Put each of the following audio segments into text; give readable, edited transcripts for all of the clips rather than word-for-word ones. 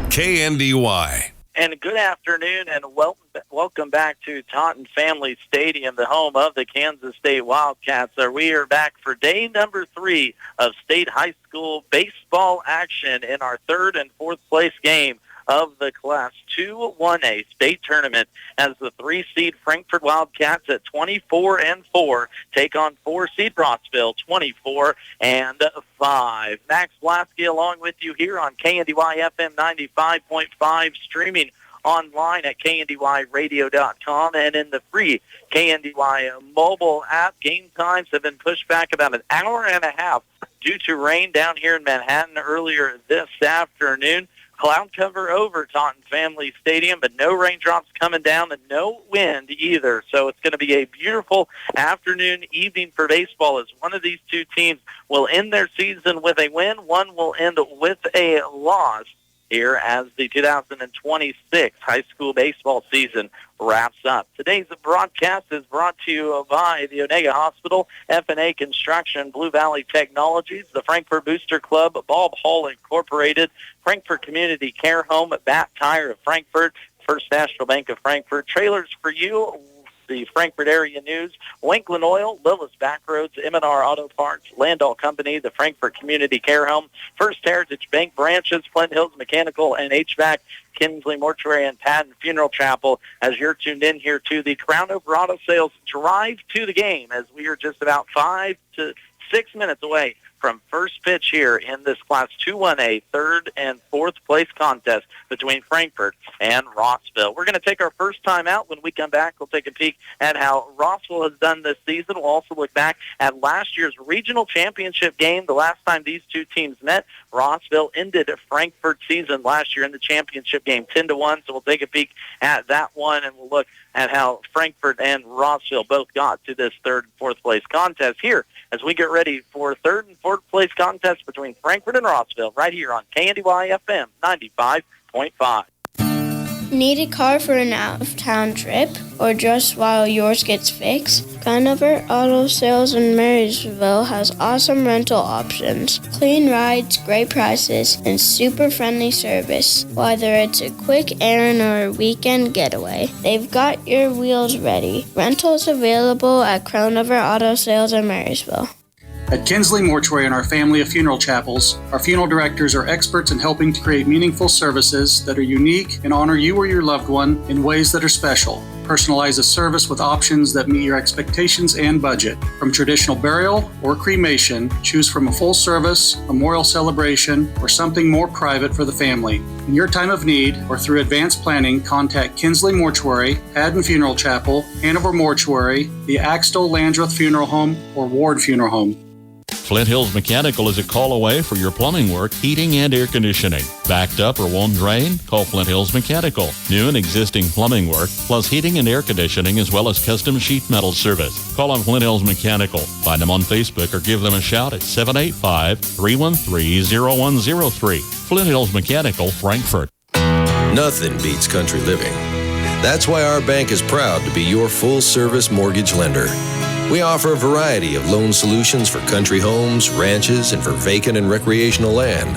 KNDY. And good afternoon and welcome back to Taunton Family Stadium, the home of the Kansas State Wildcats. We are back for day number 3 of state high school baseball action in our third and fourth place game of the Class 2-1A state tournament as the 3-seed Frankfort Wildcats at 24-4 take on 4-seed Rossville 24-5. Max Blasky along with you here on KNDY FM 95.5, streaming online at kndyradio.com and in the free KNDY mobile app. Game times have been pushed back about an hour and a half due to rain down here in Manhattan earlier this afternoon. Cloud cover over Taunton Family Stadium, but no raindrops coming down and no wind either. So it's going to be a beautiful afternoon, evening for baseball as one of these two teams will end their season with a win. One will end with a loss here as the 2026 high school baseball season wraps up. Today's broadcast is brought to you by the Onega Hospital, F&A Construction, Blue Valley Technologies, the Frankfort Booster Club, Bob Hall Incorporated, Frankfort Community Care Home, Bat Tire of Frankfort, First National Bank of Frankfort, Trailers for You, the Frankfort Area News, Winklin Oil, Lillis Backroads, M&R Auto Parts, Landau Company, the Frankfort Community Care Home, First Heritage Bank branches, Flint Hills Mechanical and HVAC, Kinsley Mortuary and Patton Funeral Chapel, as you're tuned in here to the Crown Over Auto Sales Drive to the Game, as we are just about 5 to 6 minutes away from first pitch here in this Class 2-1A third and fourth place contest between Frankfort and Rossville. We're going to take our first time out. When we come back, we'll take a peek at how Rossville has done this season. We'll also look back at last year's regional championship game. The last time these two teams met, Rossville ended Frankfort's season last year in the championship game 10-1. So we'll take a peek at that one, and we'll look at how Frankfort and Rossville both got to this third and fourth place contest here as we get ready for third and fourth place contest between Frankfort and Rossville right here on KNDY FM 95.5. Need a car for an out-of-town trip or just while yours gets fixed? Conover Auto Sales in Marysville has awesome rental options, clean rides, great prices, and super friendly service. Whether it's a quick errand or a weekend getaway, they've got your wheels ready. Rentals available at Conover Auto Sales in Marysville. At Kinsley Mortuary and our family of funeral chapels, our funeral directors are experts in helping to create meaningful services that are unique and honor you or your loved one in ways that are special. Personalize a service with options that meet your expectations and budget. From traditional burial or cremation, choose from a full service, memorial celebration, or something more private for the family. In your time of need or through advanced planning, contact Kinsley Mortuary, Haddon Funeral Chapel, Hanover Mortuary, the Axtell Landreth Funeral Home, or Ward Funeral Home. Flint Hills Mechanical is a call away for your plumbing work, heating, and air conditioning. Backed up or won't drain? Call Flint Hills Mechanical. New and existing plumbing work, plus heating and air conditioning, as well as custom sheet metal service. Call on Flint Hills Mechanical. Find them on Facebook or give them a shout at 785-313-0103. Flint Hills Mechanical, Frankfort. Nothing beats country living. That's why our bank is proud to be your full-service mortgage lender. We offer a variety of loan solutions for country homes, ranches, and for vacant and recreational land.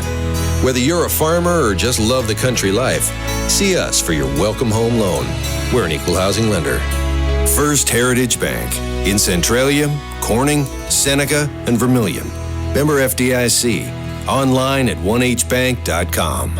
Whether you're a farmer or just love the country life, see us for your welcome home loan. We're an equal housing lender. First Heritage Bank in Centralia, Corning, Seneca, and Vermilion. Member FDIC. Online at 1hbank.com.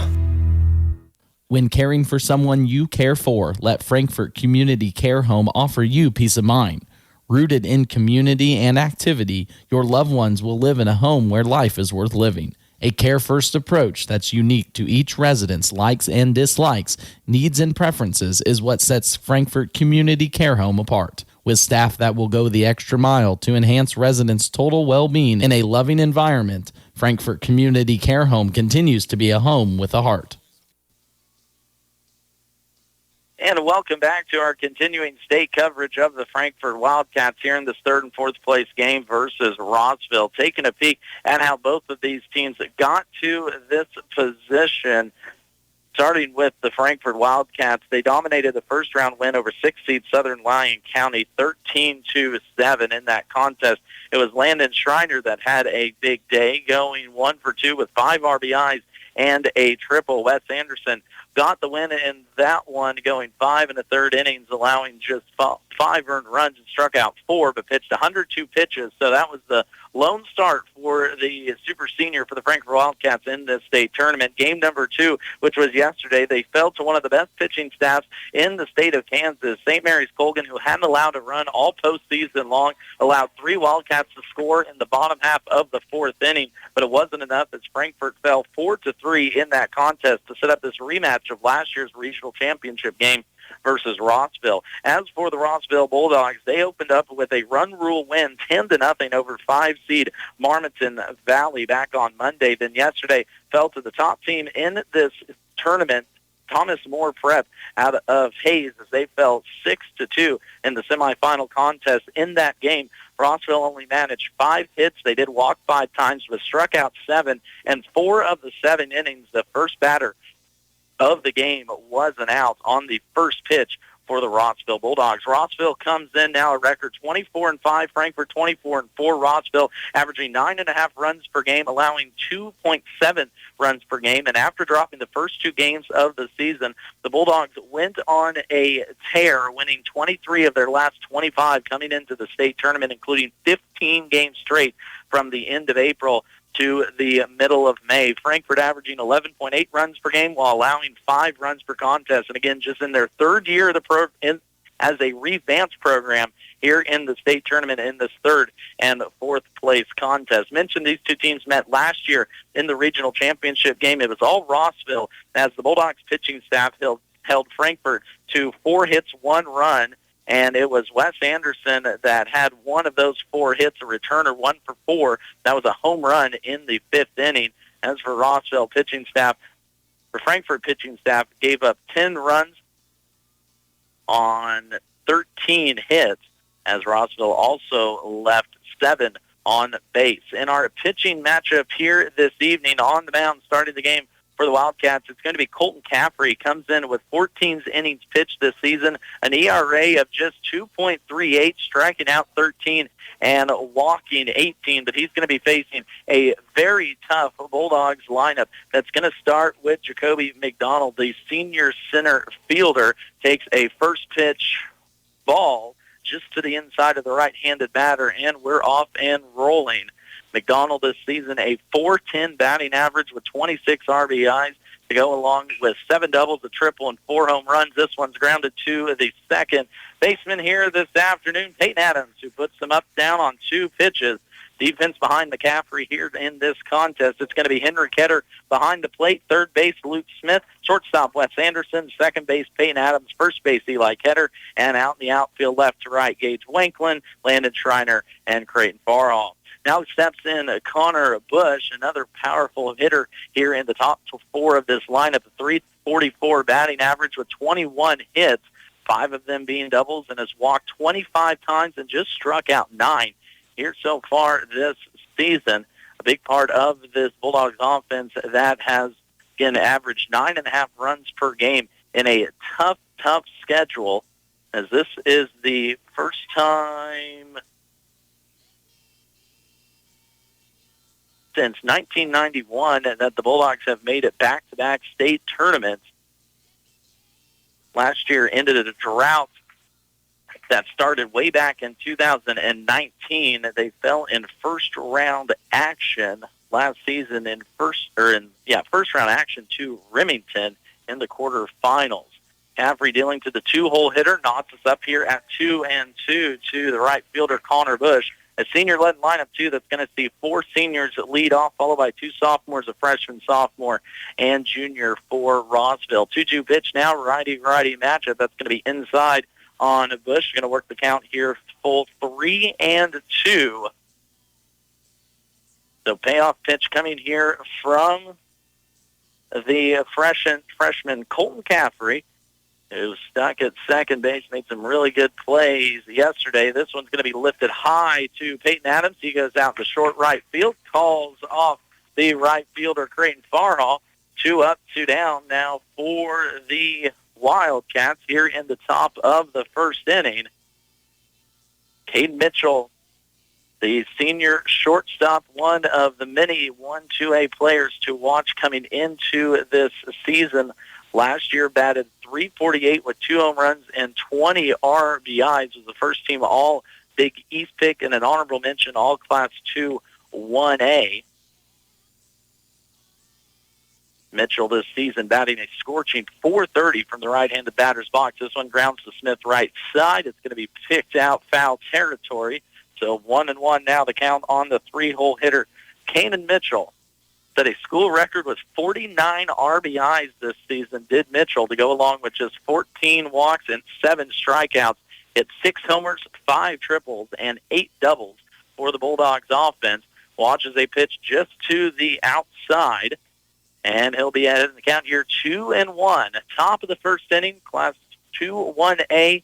When caring for someone you care for, let Frankfort Community Care Home offer you peace of mind. Rooted in community and activity, your loved ones will live in a home where life is worth living. A care-first approach that's unique to each resident's likes and dislikes, needs and preferences is what sets Frankfort Community Care Home apart. With staff that will go the extra mile to enhance residents' total well-being in a loving environment, Frankfort Community Care Home continues to be a home with a heart. And welcome back to our continuing state coverage of the Frankfort Wildcats here in this third and fourth place game versus Rossville. Taking a peek at how both of these teams got to this position. Starting with the Frankfort Wildcats, they dominated the first round win over 6-seed Southern Lyon County 13-7 in that contest. It was Landon Schreiner that had a big day, going 1 for 2 with 5 RBIs and a triple. Wes Anderson got the win in that one, going 5 1/3 innings, allowing just 5 earned runs and struck out 4, but pitched 102 pitches. So that was the lone start for the super senior for the Frankfort Wildcats in this state tournament. Game number 2, which was yesterday, they fell to one of the best pitching staffs in the state of Kansas. St. Mary's Colgan, who hadn't allowed a run all postseason long, allowed 3 Wildcats to score in the bottom half of the 4th inning, but it wasn't enough as Frankfort fell 4-3 in that contest to set up this rematch of last year's regional championship game versus Rossville. As for the Rossville Bulldogs, they opened up with a run rule win, 10-0 over 5-seed Marmaton Valley back on Monday. Then yesterday fell to the top team in this tournament, Thomas More Prep out of Hayes, as they fell 6-2 in the semifinal contest. In that game, Rossville only managed 5 hits. They did walk 5 times, but struck out 7. And 4 of the 7 innings, the first batter of the game was an out on the first pitch for the Rossville Bulldogs. Rossville comes in now a record 24-5, Frankfort 24-4. Rossville averaging 9.5 runs per game, allowing 2.7 runs per game. And after dropping the first 2 games of the season, the Bulldogs went on a tear, winning 23 of their last 25 coming into the state tournament, including 15 games straight from the end of April to the middle of May. Frankfort averaging 11.8 runs per game while allowing 5 runs per contest. And again, just in their 3rd year of the as a revamped program here in the state tournament in this 3rd and 4th place contest. Mentioned these 2 teams met last year in the regional championship game. It was all Rossville as the Bulldogs pitching staff held Frankfort to 4 hits, 1 run. And it was Wes Anderson that had one of those 4 hits, a returner, 1 for 4. That was a home run in the 5th inning. As for Rossville pitching staff, the Frankfort pitching staff gave up 10 runs on 13 hits, as Rossville also left 7 on base. In our pitching matchup here this evening on the mound, starting the game for the Wildcats, it's going to be Colton Caffrey. Comes in with 14 innings pitched this season, an ERA of just 2.38, striking out 13 and walking 18. But he's going to be facing a very tough Bulldogs lineup that's going to start with Jacoby McDonald, the senior center fielder. Takes a first pitch ball just to the inside of the right-handed batter, and we're off and rolling. McDonald this season, a .410 batting average with 26 RBIs to go along with 7 doubles, a triple, and 4 home runs. This one's grounded to the second baseman here this afternoon, Peyton Adams, who puts them up down on 2 pitches. Defense behind McCaffrey here in this contest. It's going to be Henry Ketter behind the plate. Third base, Luke Smith. Shortstop, Wes Anderson. Second base, Peyton Adams. First base, Eli Ketter. And out in the outfield, left to right, Gage Wanklin, Landon Schreiner, and Creighton Farhall. Now steps in Connor Bush, another powerful hitter here in the top 4 of this lineup. A .344 batting average with 21 hits, 5 of them being doubles, and has walked 25 times and just struck out 9 here so far this season. A big part of this Bulldogs offense that has, again, averaged 9.5 runs per game in a tough schedule, as this is the first time since 1991 that the Bulldogs have made it back-to-back state tournaments. Last year ended in a drought that started way back in 2019. They fell in first-round action last season first round action to Remington in the quarterfinals. Caffrey dealing to the 2-hole hitter, knocks us up here at 2-2 to the right fielder Connor Bush. A senior-led lineup, too, that's going to see 4 seniors lead off, followed by 2 sophomores, a freshman, sophomore, and junior for Rossville. 2-2 pitch now, righty-righty matchup. That's going to be inside on Bush. Going to work the count here, full 3-2. So payoff pitch coming here from the freshman Colton Caffrey, who stuck at second base, made some really good plays yesterday. This one's going to be lifted high to Peyton Adams. He goes out to short right field, calls off the right fielder, Creighton Farhall. 2 up, 2 down now for the Wildcats here in the top of the first inning. Caden Mitchell The senior shortstop, one of the many 1-2A players to watch coming into this season. Last year batted .348 with 2 home runs and 20 RBIs. Was the first team all Big East pick and an honorable mention all Class 2 1A. Mitchell this season batting a scorching .430 from the right-handed batter's box. This one grounds to Smith right side. It's going to be picked out foul territory. So 1-1 now the count on the 3-hole hitter, Kanan Mitchell. Set a school record with 49 RBIs this season, did Mitchell, to go along with just 14 walks and 7 strikeouts. Hit 6 homers, 5 triples, and 8 doubles for the Bulldogs offense. Watches a pitch just to the outside, and he'll be at the count here 2-1. Top of the first inning, Class 2 1A,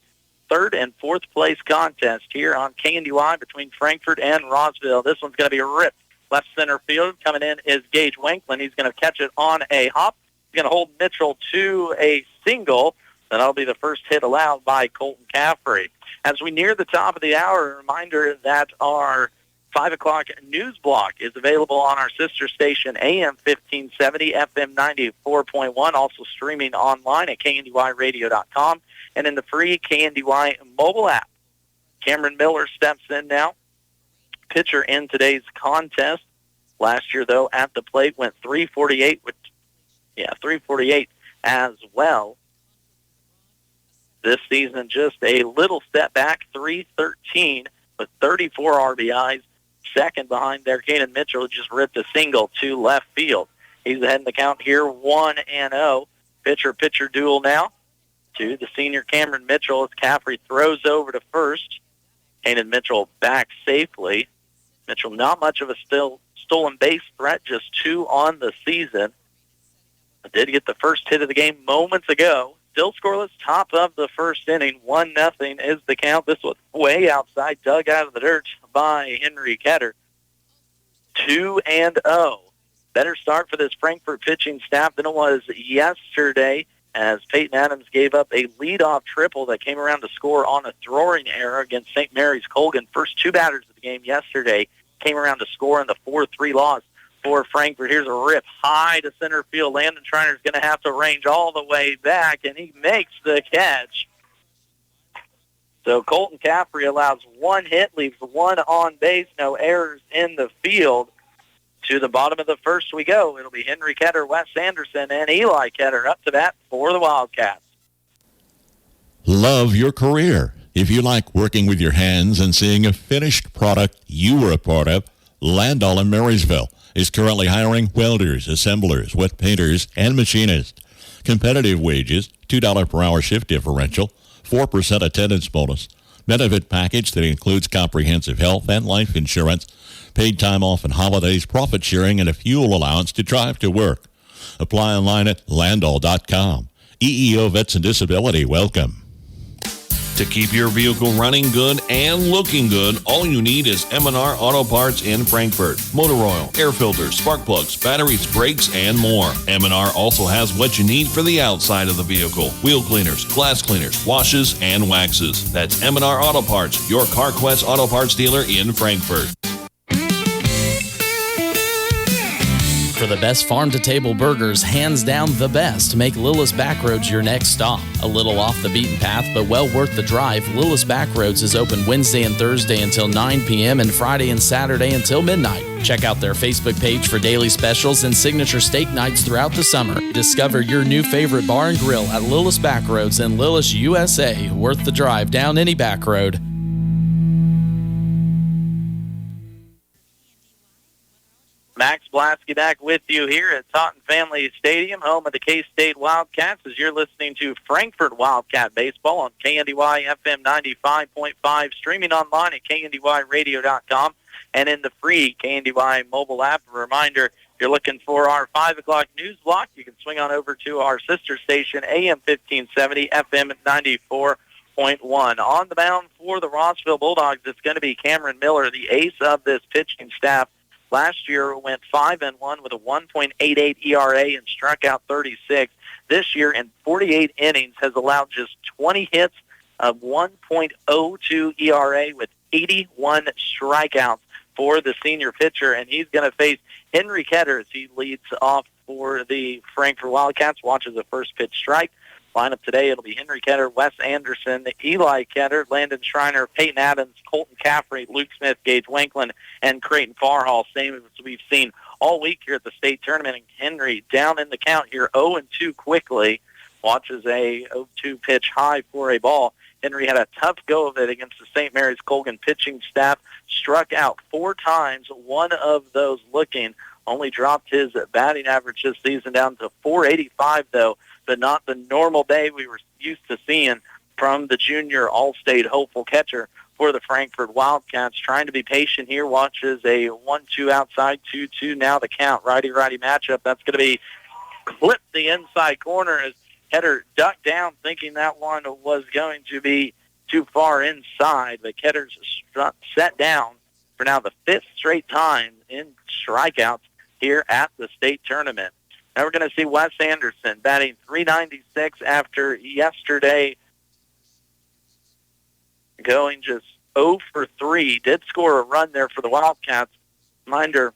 third and fourth place contest here on KNDY between Frankfort and Rossville. This one's going to be ripped left center field. Coming in is Gage Wanklin. He's going to catch it on a hop. He's going to hold Mitchell to a single. That'll be the first hit allowed by Colton Caffrey. As we near the top of the hour, a reminder that our 5 o'clock news block is available on our sister station, AM 1570, FM 94.1, also streaming online at kndyradio.com and in the free KNDY mobile app. Cameron Miller steps in now, pitcher in today's contest. Last year, though, at the plate went .348 .348 as well. This season, just a little step back, .313 with 34 RBIs. Second behind there, Kanan Mitchell just ripped a single to left field. He's ahead in the count here, 1-0. Pitcher-pitcher duel now to the senior Cameron Mitchell as Caffrey throws over to first. Kanan Mitchell back safely. Mitchell not much of a stolen base threat, just 2 on the season. Did get the first hit of the game moments ago. Still scoreless, top of the first inning. 1-0 is the count. This was way outside, dug out of the dirt by Henry Ketter. 2-0. Better start for this Frankfort pitching staff than it was yesterday, as Peyton Adams gave up a leadoff triple that came around to score on a throwing error against St. Mary's Colgan. First 2 batters of the game yesterday came around to score in the 4-3 loss for Frankfort. Here's a rip high to center field. Landon Schreiner's going to have to range all the way back, and he makes the catch. So Colton Caffrey allows 1 hit, leaves 1 on base, no errors in the field. To the bottom of the first we go. It'll be Henry Ketter, Wes Anderson, and Eli Ketter up to bat for the Wildcats. Love your career. If you like working with your hands and seeing a finished product you were a part of, Landall in Marysville is currently hiring welders, assemblers, wet painters, and machinists. Competitive wages, $2 per hour shift differential, 4% attendance bonus, benefit package that includes comprehensive health and life insurance, paid time off and holidays, profit sharing, and a fuel allowance to drive to work. Apply online at landall.com. EEO Vets and Disability, welcome. To keep your vehicle running good and looking good, all you need is M&R Auto Parts in Frankfort. Motor oil, air filters, spark plugs, batteries, brakes, and more. M&R also has what you need for the outside of the vehicle. Wheel cleaners, glass cleaners, washes, and waxes. That's M&R Auto Parts, your CarQuest Auto Parts dealer in Frankfort. For the best farm-to-table burgers, hands down the best, make Lillis Backroads your next stop. A little off the beaten path, but well worth the drive, Lillis Backroads is open Wednesday and Thursday until 9 p.m. and Friday and Saturday until midnight. Check out their Facebook page for daily specials and signature steak nights throughout the summer. Discover your new favorite bar and grill at Lillis Backroads in Lillis, USA. Worth the drive down any back road. Max Blasky back with you here at Taunton Family Stadium, home of the K-State Wildcats, as you're listening to Frankfort Wildcat Baseball on KNDY FM 95.5, streaming online at kndyradio.com and in the free KNDY mobile app. A reminder, if you're looking for our 5 o'clock news block, you can swing on over to our sister station, AM 1570, FM 94.1. On the mound for the Rossville Bulldogs, it's going to be Cameron Miller, the ace of this pitching staff. Last year went 5-1 with a 1.88 ERA and struck out 36. This year, in 48 innings, has allowed just 20 hits of 1.02 ERA with 81 strikeouts. for the senior pitcher, and he's going to face Henry Ketter as he leads off for the Frankfort Wildcats. Watches the first pitch strike. Lineup today, it'll be Henry Ketter, Wes Anderson, Eli Ketter, Landon Schreiner, Peyton Adams, Colton Caffrey, Luke Smith, Gage Wanklin, and Creighton Farhall. Same as we've seen all week here at the state tournament. And Henry down in the count here, 0-2 quickly. Watches a 0-2 pitch high for a ball. Henry had a tough go of it against the St. Mary's Colgan pitching staff. Struck out 4 times, one of those looking. Only dropped his batting average this season down to .485, though, but not the normal day we were used to seeing from the junior all-state hopeful catcher for the Frankfort Wildcats. Trying to be patient here. Watches a 1-2 outside, 2-2 now the count. Righty-righty matchup. That's going to be clipped the inside corner as Ketter ducked down thinking that one was going to be too far inside, but Ketter's set down for now the 5th straight time in strikeouts here at the state tournament. Now we're going to see Wes Anderson batting .396 after yesterday going just 0 for 3. Did score a run there for the Wildcats. Reminder,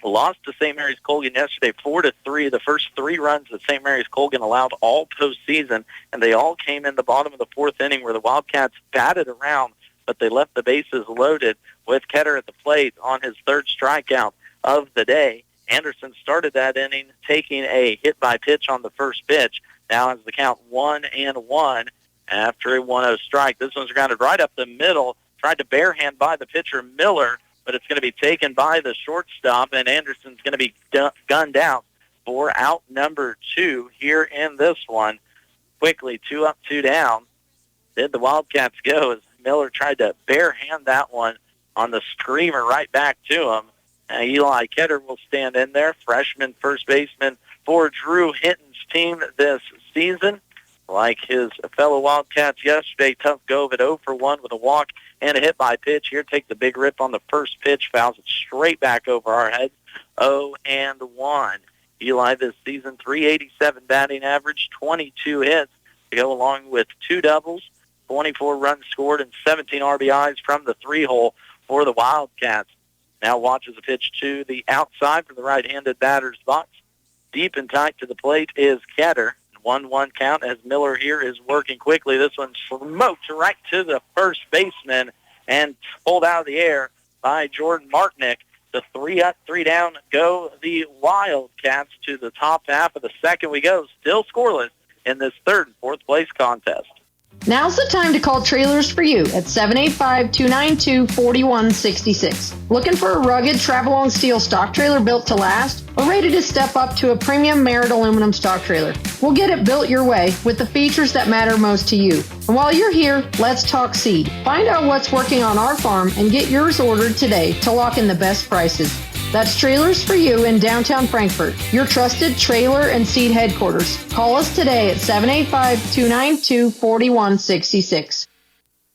lost to St. Mary's Colgan yesterday 4-3. The first 3 runs that St. Mary's Colgan allowed all postseason, and they all came in the bottom of the 4th inning where the Wildcats batted around, but they left the bases loaded with Ketter at the plate on his 3rd strikeout of the day. Anderson started that inning taking a hit by pitch on the first pitch. Now has the count 1-1 after a 1-0 strike. This one's grounded right up the middle. Tried to barehand by the pitcher Miller, but it's going to be taken by the shortstop, and Anderson's going to be gunned out for out number 2 here in this one. Quickly, 2 up, 2 down. Did the Wildcats go as Miller tried to barehand that one on the screamer right back to him. Eli Ketter will stand in there, freshman first baseman for Drew Hinton's team this season. Like his fellow Wildcats yesterday, tough go of it 0 for 1 with a walk and a hit by pitch. Here, take the big rip on the first pitch, fouls it straight back over our heads, 0-1. Eli this season, .387 batting average, 22 hits to go along with 2 doubles, 24 runs scored, and 17 RBIs from the 3-hole for the Wildcats. Now watches a pitch to the outside from the right-handed batter's box. Deep and tight to the plate is Ketter. 1-1 count as Miller here is working quickly. This one smoked right to the first baseman and pulled out of the air by Jordan Martinick. The 3 up, 3 down go the Wildcats to the top half of the second we go. Still scoreless in this 3rd and 4th place contest. Now's the time to call Trailers for You at 785-292-4166. Looking for a rugged travel-on steel stock trailer built to last, or ready to step up to a premium Merit aluminum stock trailer? We'll get it built your way with the features that matter most to you. And while you're here, let's talk seed. Find out what's working on our farm and get yours ordered today to lock in the best prices. That's Trailers for You in downtown Frankfort, your trusted trailer and seed headquarters. Call us today at 785-292-4166.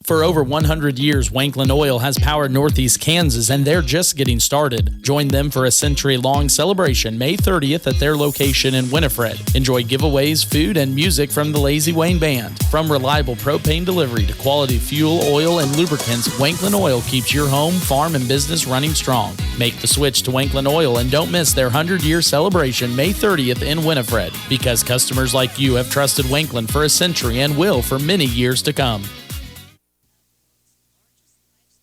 For over 100 years, Wanklin Oil has powered Northeast Kansas, and they're just getting started. Join them for a century-long celebration May 30th at their location in Winifred. Enjoy giveaways, food, and music from the Lazy Wayne Band. From reliable propane delivery to quality fuel, oil, and lubricants, Wanklin Oil keeps your home, farm, and business running strong. Make the switch to Wanklin Oil and don't miss their 100-year celebration May 30th in Winifred, because customers like you have trusted Wanklin for a century and will for many years to come.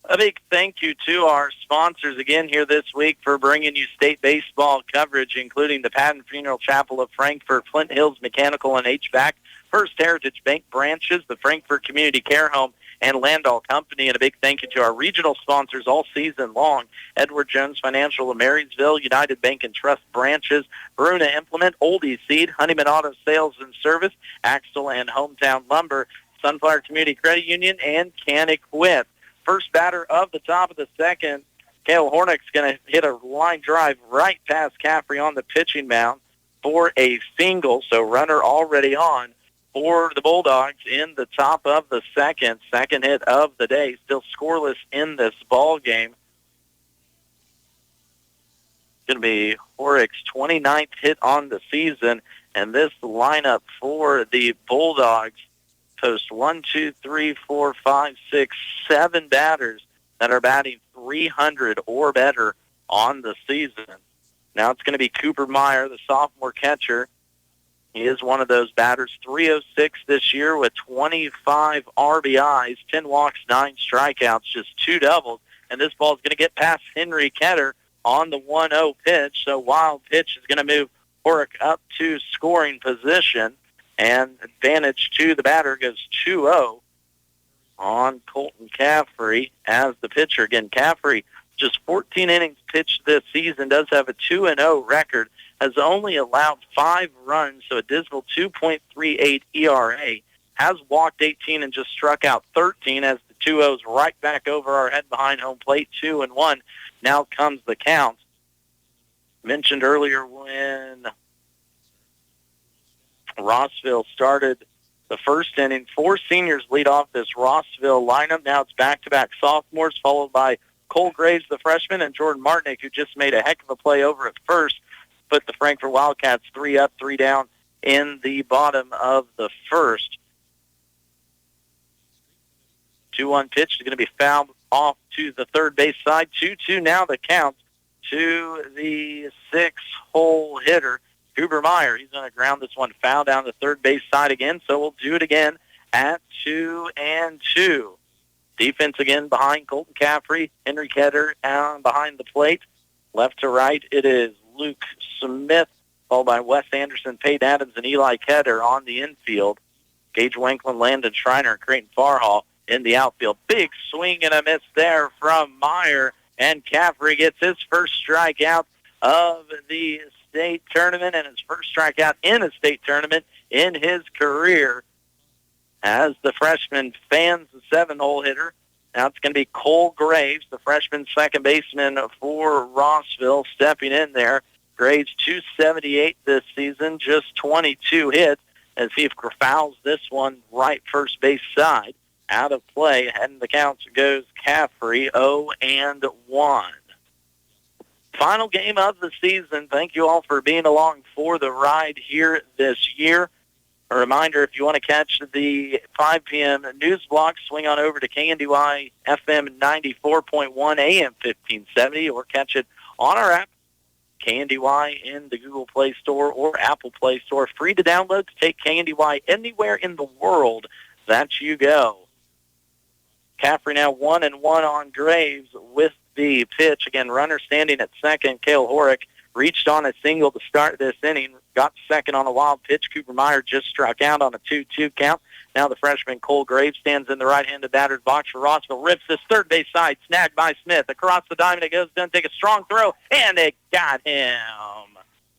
A big thank you to our sponsors again here this week for bringing you state baseball coverage, including the Patton Funeral Chapel of Frankfort, Flint Hills Mechanical and HVAC, First Heritage Bank branches, the Frankfort Community Care Home, and Landau Company. And a big thank you to our regional sponsors all season long, Edward Jones Financial of Marysville, United Bank and Trust branches, Bruna Implement, Oldie Seed, Honeyman Auto Sales and Service, Axtell and Hometown Lumber, Sunflower Community Credit Union, and Caniquit. First batter of the top of the second, Cale Hornick's going to hit a line drive right past Caffrey on the pitching mound for a single, so runner already on for the Bulldogs in the top of the second hit of the day, still scoreless in this ball game. Going to be Hornick's 29th hit on the season, and this lineup for the Bulldogs post 7 batters that are batting 300 or better on the season. Now it's going to be Cooper Meyer, the sophomore catcher. He is one of those batters, 306 this year with 25 RBIs, 10 walks, 9 strikeouts, just 2 doubles. And this ball is going to get past Henry Ketter on the 1-0 pitch. So wild pitch is going to move Horick up to scoring position. And advantage to the batter goes 2-0 on Colton Caffrey as the pitcher. Again, Caffrey, just 14 innings pitched this season, does have a 2-0 record, has only allowed 5 runs, so a dismal 2.38 ERA, has walked 18 and just struck out 13 as the 2-0s right back over our head behind home plate, 2-1. Now comes the count. Mentioned earlier when Rossville started the first inning, 4 seniors lead off this Rossville lineup. Now it's back-to-back sophomores, followed by Cole Graves, the freshman, and Jordan Martinick, who just made a heck of a play over at first, put the Frankfort Wildcats 3 up, 3 down in the bottom of the first. 2-1 pitch is going to be fouled off to the third base side. 2-2 now the count to the 6-hole hitter, Cooper Meyer. He's going to ground this one foul down the third base side again, so we'll do it again at 2-2. Defense again behind Colton Caffrey, Henry Ketter behind the plate. Left to right, it is Luke Smith, followed by Wes Anderson, Peyton Adams, and Eli Ketter on the infield. Gage Wanklin, Landon Schreiner, and Creighton Farhall in the outfield. Big swing and a miss there from Meyer, and Caffrey gets his first strikeout of the state tournament and his first strikeout in a state tournament in his career as the freshman fans the 7-hole hitter. Now it's going to be Cole Graves, the freshman second baseman for Rossville, stepping in there. Graves 278 this season, just 22 hits, as he fouls this one right first base side. Out of play, and the count goes Caffrey 0-1. Final game of the season. Thank you all for being along for the ride here this year. A reminder, if you want to catch the 5 p.m. news block, swing on over to KNDY FM 94.1 AM 1570 or catch it on our app, KNDY, in the Google Play Store or Apple Play Store. Free to download to take KNDY anywhere in the world that you go. Caffrey now 1-1 on Graves with the pitch. Again, runner standing at second. Cale Horick reached on a single to start this inning, got second on a wild pitch. Cooper Meyer just struck out on a 2-2 count. Now the freshman Cole Graves stands in the right-handed batter's box for Rossville. Rips this third base side, snagged by Smith. Across the diamond it goes, doesn't take a strong throw, and it got him.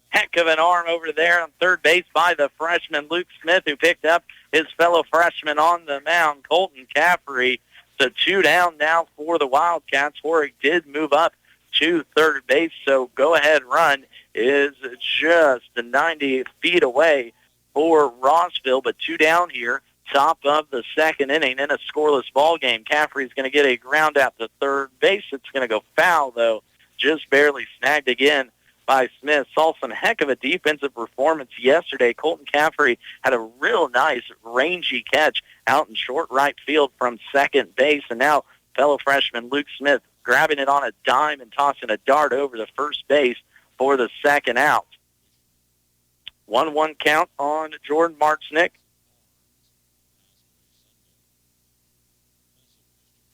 Heck of an arm over there on third base by the freshman Luke Smith, who picked up his fellow freshman on the mound, Colton Caffrey. So 2 down now for the Wildcats. Horick did move up to third base, so go-ahead run is just 90 feet away for Rossville, but 2 down here, top of the second inning in a scoreless ball game. Caffrey's going to get a ground out to third base. It's going to go foul, though, just barely snagged again by Smith. Saw some heck of a defensive performance yesterday. Colton Caffrey had a real nice rangy catch out in short right field from second base, and now fellow freshman Luke Smith grabbing it on a dime and tossing a dart over the first base for the second out. 1-1 count on Jordan Martinick.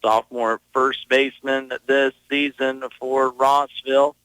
Sophomore first baseman this season for Rossville.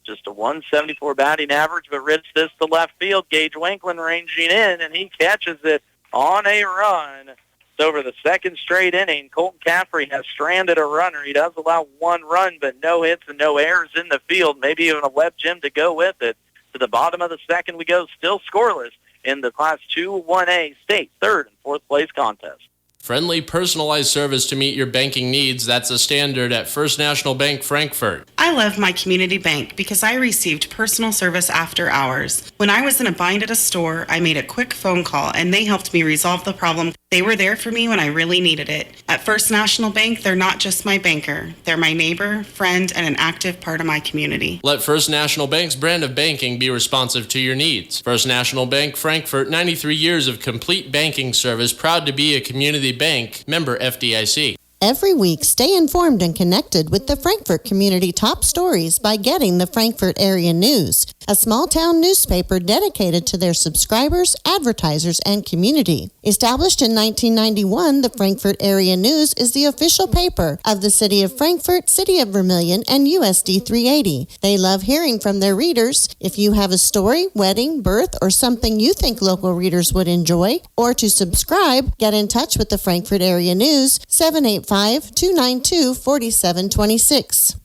Just a 174 batting average, but rips this to left field. Gage Wanklin ranging in, and he catches it on a run. So over the second straight inning, Colton Caffrey has stranded a runner. He does allow 1 run, but no hits and no errors in the field, maybe even a web gem to go with it. To the bottom of the second we go, still scoreless in the Class 2 1A state third and fourth place contest. Friendly, personalized service to meet your banking needs. That's a standard at First National Bank Frankfort. I love my community bank because I received personal service after hours. When I was in a bind at a store, I made a quick phone call and they helped me resolve the problem. They were there for me when I really needed it. At First National Bank, they're not just my banker. They're my neighbor, friend, and an active part of my community. Let First National Bank's brand of banking be responsive to your needs. First National Bank Frankfort, 93 years of complete banking service, proud to be a community bank, member FDIC. Every week, stay informed and connected with the Frankfort community top stories by getting the Frankfort Area News, a small-town newspaper dedicated to their subscribers, advertisers, and community. Established in 1991, the Frankfort Area News is the official paper of the City of Frankfort, City of Vermilion, and USD 380. They love hearing from their readers. If you have a story, wedding, birth, or something you think local readers would enjoy, or to subscribe, get in touch with the Frankfort Area News, 785-292-4726.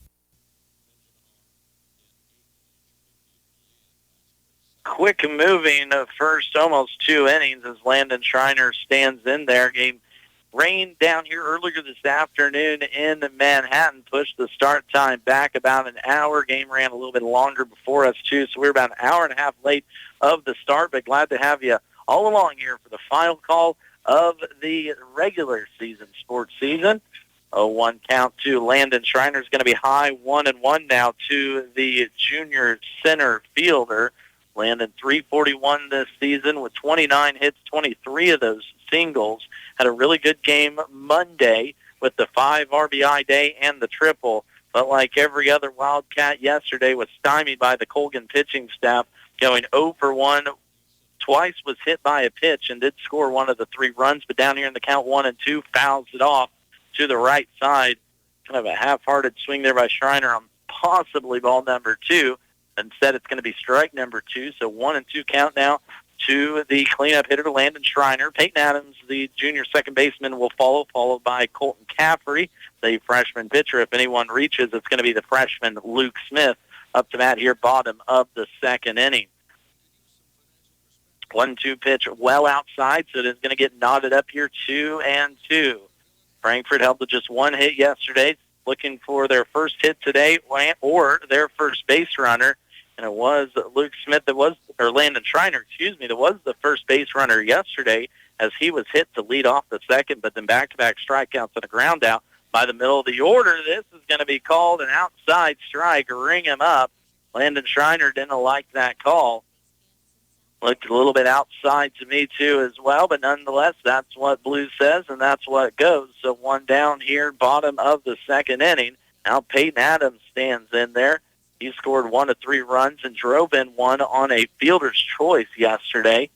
Quick moving first, almost 2 innings as Landon Schreiner stands in there. Game rain down here earlier this afternoon in Manhattan pushed the start time back about an hour. Game ran a little bit longer before us, too, so we're about an hour and a half late of the start, but glad to have you all along here for the final call of the regular season sports season. 0-1 count to Landon Schreiner is going to be high 1-1 now to the junior center fielder. Landon 341 this season with 29 hits, 23 of those singles. Had a really good game Monday with the 5 RBI day and the triple. But like every other Wildcat yesterday, was stymied by the Colgan pitching staff, going 0 for 1. Twice was hit by a pitch and did score one of the 3 runs, but down here in the count 1-2, fouls it off to the right side. Kind of a half-hearted swing there by Schreiner on possibly ball number 2. Instead, it's going to be strike number 2, so 1-2 count now to the cleanup hitter, Landon Schreiner. Peyton Adams, the junior second baseman, will follow, followed by Colton Caffrey, the freshman pitcher. If anyone reaches, it's going to be the freshman Luke Smith up to bat here, bottom of the second inning. 1-2 pitch well outside, so it is going to get knotted up here, 2-2. Frankfort held to just 1 hit yesterday, looking for their first hit today or their first base runner. And it was Luke Smith or Landon Schreiner, that was the first base runner yesterday as he was hit to lead off the second, but then back-to-back strikeouts and a ground out by the middle of the order. This is going to be called an outside strike. Ring him up. Landon Schreiner didn't like that call. Looked a little bit outside to me, too, as well, but nonetheless, that's what Blue says, and that's what goes. So 1 down here, bottom of the second inning. Now Peyton Adams stands in there. He scored 1 of 3 runs and drove in 1 on a fielder's choice yesterday.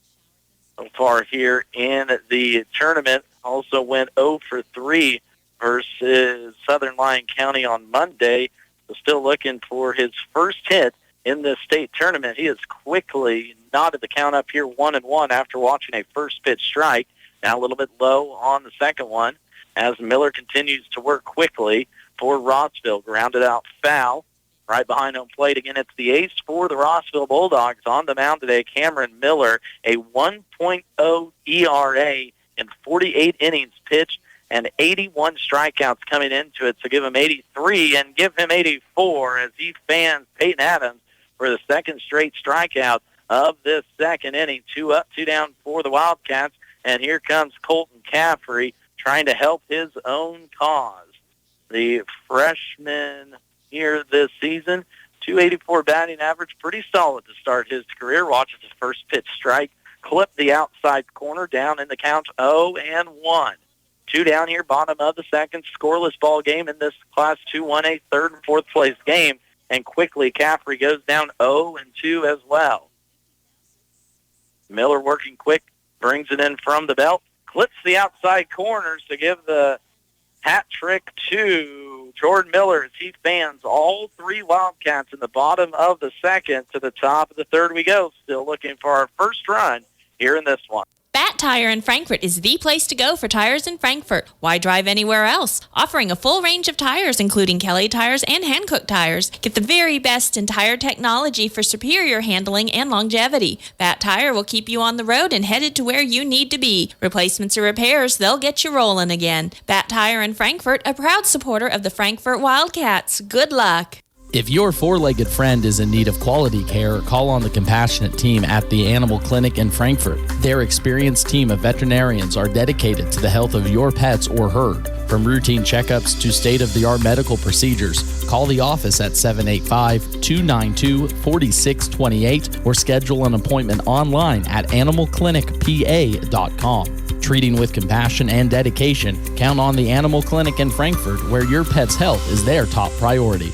So far here in the tournament, also went 0 for 3 versus Southern Lyon County on Monday. So still looking for his first hit in this state tournament. He has quickly knotted the count up here 1-1 after watching a first pitch strike. Now a little bit low on the second one as Miller continues to work quickly for Rossville. Grounded out foul right behind home plate. Again, it's the ace for the Rossville Bulldogs on the mound today. Cameron Miller, a 1.0 ERA in 48 innings pitched and 81 strikeouts coming into it. So give him 83 and give him 84 as he fans Peyton Adams for the second straight strikeout of this second inning. 2 up, 2 down for the Wildcats. And here comes Colton Caffrey trying to help his own cause. The freshman here this season, 284 batting average, pretty solid to start his career. Watches his first pitch strike, clip the outside corner down in the count 0-1. 2 down here, bottom of the second, scoreless ball game in this Class 2-1A third and fourth place game. And quickly, Caffrey goes down 0-2 as well. Miller working quick, brings it in from the belt, clips the outside corners to give the hat trick to Jordan Miller as he fans all 3 Wildcats in the bottom of the second. To the top of the third we go, still looking for our first run here in this one. Bat Tire in Frankfort is the place to go for tires in Frankfort. Why drive anywhere else? Offering a full range of tires, including Kelly tires and Hankook tires. Get the very best in tire technology for superior handling and longevity. Bat Tire will keep you on the road and headed to where you need to be. Replacements or repairs, they'll get you rolling again. Bat Tire in Frankfort, a proud supporter of the Frankfort Wildcats. Good luck. If your four-legged friend is in need of quality care, call on the compassionate team at the Animal Clinic in Frankfort. Their experienced team of veterinarians are dedicated to the health of your pets or herd. From routine checkups to state-of-the-art medical procedures, call the office at 785-292-4628 or schedule an appointment online at animalclinicpa.com. Treating with compassion and dedication, count on the Animal Clinic in Frankfort, where your pet's health is their top priority.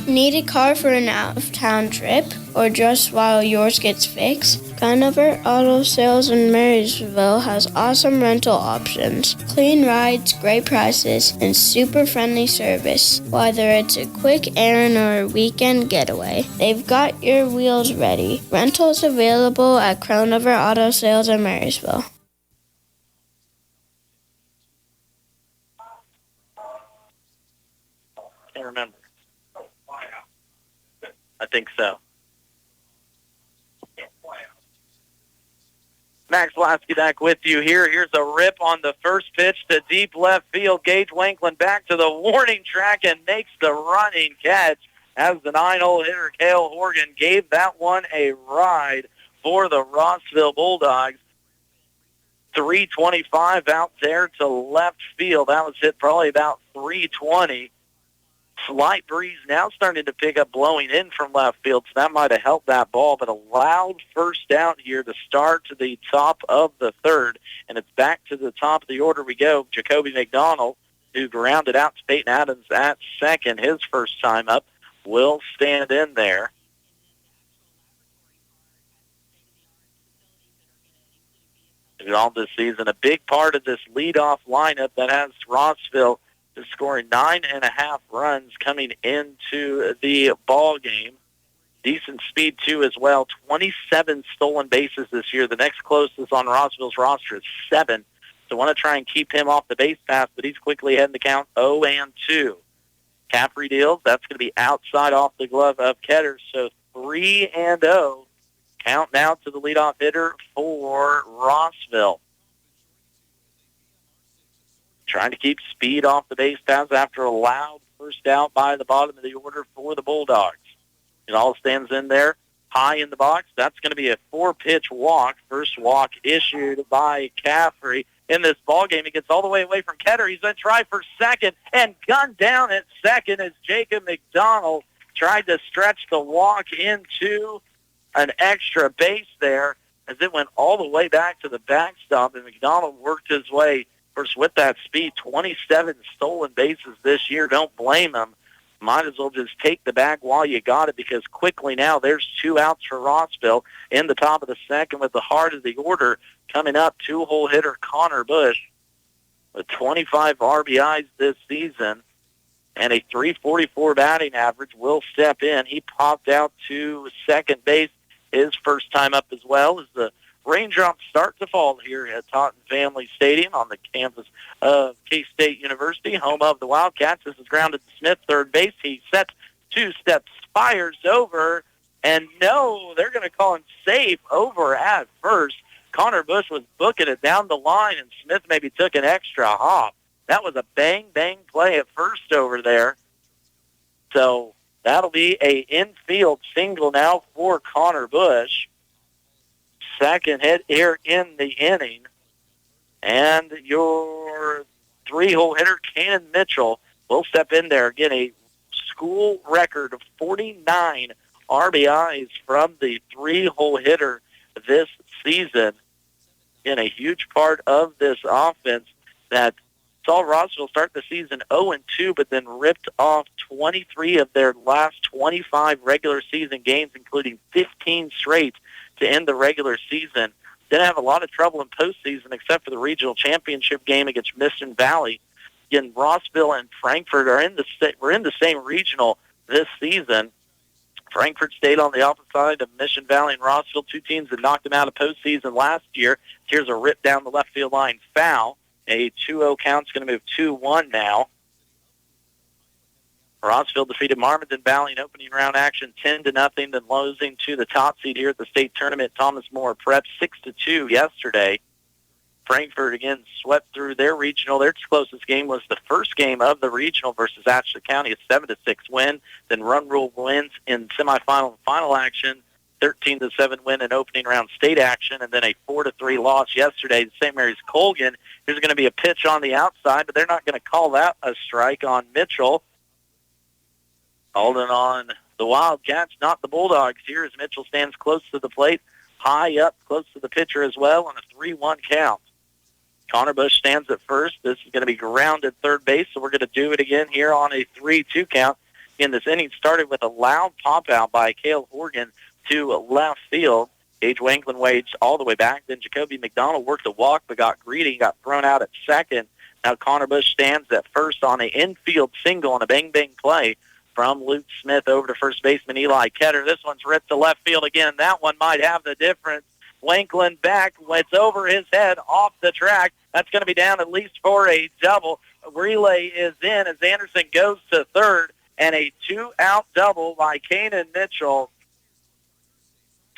Need a car for an out-of-town trip or just while yours gets fixed? Conover Auto Sales in Marysville has awesome rental options, clean rides, great prices, and super friendly service. Whether it's a quick errand or a weekend getaway, they've got your wheels ready. Rentals available at Conover Auto Sales in Marysville. Can't remember. I think so. Max Lasky back with you here. Here's a rip on the first pitch to deep left field. Gage Wanklin back to the warning track and makes the running catch as the 9-hole hitter Cale Horgan gave that one a ride for the Rossville Bulldogs. 325 out there to left field. That was hit probably about 320. Slight breeze now starting to pick up, blowing in from left field, so that might have helped that ball, but a loud first out here to start to the top of the third, and it's back to the top of the order we go. Jacoby McDonald, who grounded out to Peyton Adams at second, his first time up, will stand in there. All this season, a big part of this leadoff lineup that has Rossville is scoring 9.5 runs coming into the ball game. Decent speed, too, as well. 27 stolen bases this year. The next closest on Rossville's roster is 7. So want to try and keep him off the base path, but he's quickly heading to count 0-2. Caffrey deals. That's going to be outside off the glove of Ketter. So 3-0. Count now to the leadoff hitter for Rossville. Trying to keep speed off the base paths after a loud first out by the bottom of the order for the Bulldogs. It all stands in there, high in the box. That's going to be a 4-pitch walk. First walk issued by Caffrey. In this ball game, he gets all the way away from Ketter. He's going to try for second and gunned down at second as Jacob McDonald tried to stretch the walk into an extra base there as it went all the way back to the backstop, and McDonald worked his way. First, with that speed, 27 stolen bases this year. Don't blame him. Might as well just take the bag while you got it, because quickly now there's 2 outs for Rossville in the top of the second with the heart of the order coming up. 2-hole hitter Connor Bush with 25 RBIs this season and a .344 batting average will step in. He popped out to second base his first time up as well as the raindrops start to fall here at Taunton Family Stadium on the campus of K-State University, home of the Wildcats. This is grounded to Smith, third base. He sets 2 steps, fires over, and no, they're going to call him safe over at first. Connor Bush was booking it down the line, and Smith maybe took an extra hop. That was a bang-bang play at first over there. So that'll be a infield single now for Connor Bush. Second hit here in the inning. And your 3-hole hitter, Cannon Mitchell, will step in there. Again, a school record of 49 RBIs from the 3-hole hitter this season. In a huge part of this offense that saw Rossville start the season 0-2, but then ripped off 23 of their last 25 regular season games, including 15 straight to end the regular season. Didn't have a lot of trouble in postseason except for the regional championship game against Mission Valley. Again, Rossville and Frankfort are in the same regional this season. Frankfort stayed on the opposite side of Mission Valley and Rossville, 2 teams that knocked them out of postseason last year. Here's a rip down the left field line foul. A 2-0 count's going to move 2-1 now. Rossville defeated Marmaton Valley in opening round action 10-0, then losing to the top seed here at the state tournament, Thomas More Prep, 6-2 yesterday. Frankfort again swept through their regional. Their closest game was the first game of the regional versus Ashley County, a 7-6 win. Then Run Rule wins in semifinal and final action, 13-7 win in opening round state action, and then a 4-3 loss yesterday to St. Mary's Colgan. There's going to be a pitch on the outside, but they're not going to call that a strike on Mitchell. Holding on the Wildcats, not the Bulldogs here, as Mitchell stands close to the plate, high up, close to the pitcher as well, on a 3-1 count. Connor Bush stands at first. This is going to be grounded third base, so we're going to do it again here on a 3-2 count. Again, this inning started with a loud pop-out by Cale Horgan to left field. Gage Wanklin waged all the way back. Then Jacoby McDonald worked a walk but got greedy, got thrown out at second. Now Connor Bush stands at first on an infield single on a bang-bang play from Luke Smith over to first baseman Eli Ketter. This one's ripped to left field again. That one might have the difference. Wanklin back. It's over his head off the track. That's going to be down at least for a double. A relay is in as Anderson goes to third, and a 2-out double by Kanan Mitchell.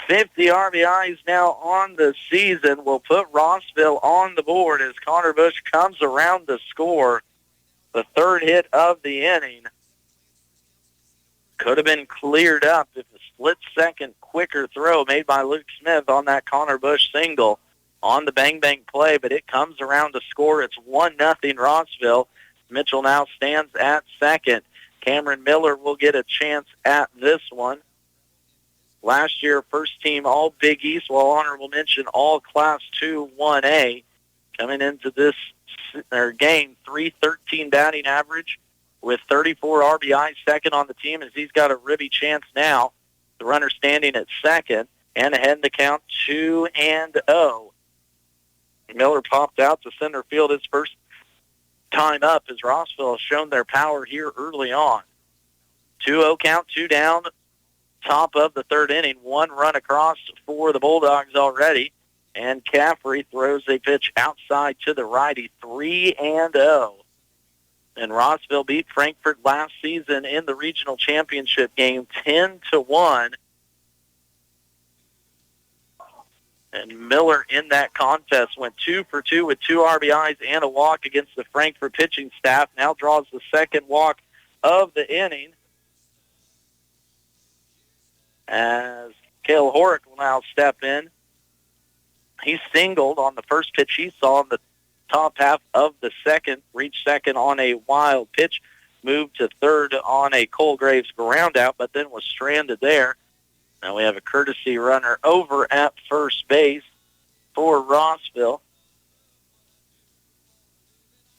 50 RBIs now on the season will put Rossville on the board as Connor Bush comes around to score the third hit of the inning. Could have been cleared up if a split-second quicker throw made by Luke Smith on that Connor Bush single on the bang-bang play, but it comes around to score. It's 1-0 Rossville. Mitchell now stands at second. Cameron Miller will get a chance at this one. Last year, first team all Big East, while honorable mention all Class 2 1A. Coming into this game, .313 batting average with 34 RBIs, second on the team as he's got a ribby chance now. The runner standing at second and ahead in the count 2-0. Miller popped out to center field his first time up as Rossville has shown their power here early on. 2-0 count, 2 down, top of the third inning. 1 run across for the Bulldogs already. And Caffrey throws a pitch outside to the righty, 3-0. And Rossville beat Frankfort last season in the regional championship game 10-1. And Miller in that contest went 2 for 2 with 2 RBIs and a walk against the Frankfort pitching staff. Now draws the second walk of the inning as Cale Horick will now step in. He singled on the first pitch he saw in the top half of the second, reached second on a wild pitch, moved to third on a Cole Graves ground out, but then was stranded there. Now we have a courtesy runner over at first base for Rossville.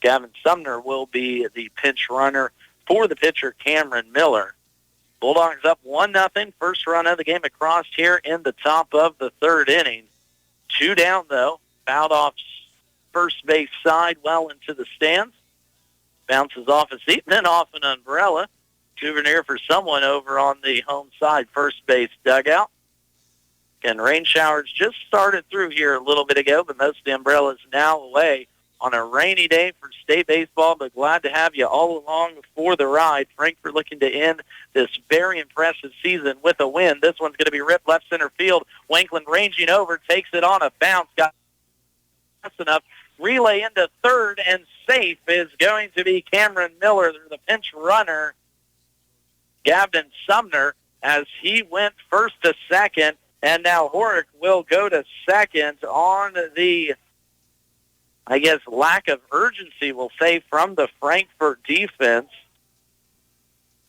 Gavin Sumner will be the pinch runner for the pitcher Cameron Miller. Bulldogs up 1-0, first run of the game across here in the top of the third inning. 2 down, though. Fouled off first base side well into the stands. Bounces off a seat and then off an umbrella. Souvenir for someone over on the home side first base dugout. Again, rain showers just started through here a little bit ago, but most of the umbrellas now away on a rainy day for state baseball, but glad to have you all along for the ride. Frankfort looking to end this very impressive season with a win. This one's going to be ripped left center field. Wanklin ranging over, takes it on a bounce, got just enough. Relay into third, and safe is going to be Cameron Miller, the pinch runner. Gavin Sumner as he went first to second, and now Horick will go to second on the, I guess, lack of urgency, we'll say, from the Frankfort defense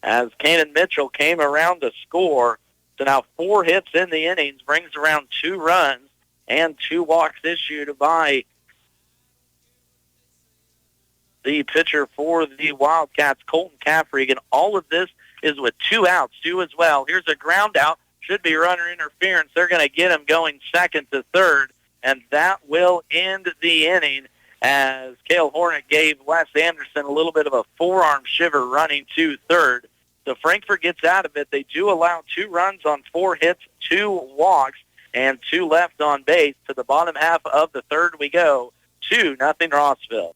as Kanan Mitchell came around to score. So now 4 hits in the innings, brings around 2 runs and 2 walks issued by the pitcher for the Wildcats, Colton Caffrey. Again, all of this is with 2 outs, 2 as well. Here's a ground out. Should be runner interference. They're going to get him going second to third, and that will end the inning as Cale Hornick gave Wes Anderson a little bit of a forearm shiver running to third. So Frankfort gets out of it. They do allow 2 runs on 4 hits, 2 walks, and 2 left on base. To the bottom half of the third we go, 2-0 Rossville.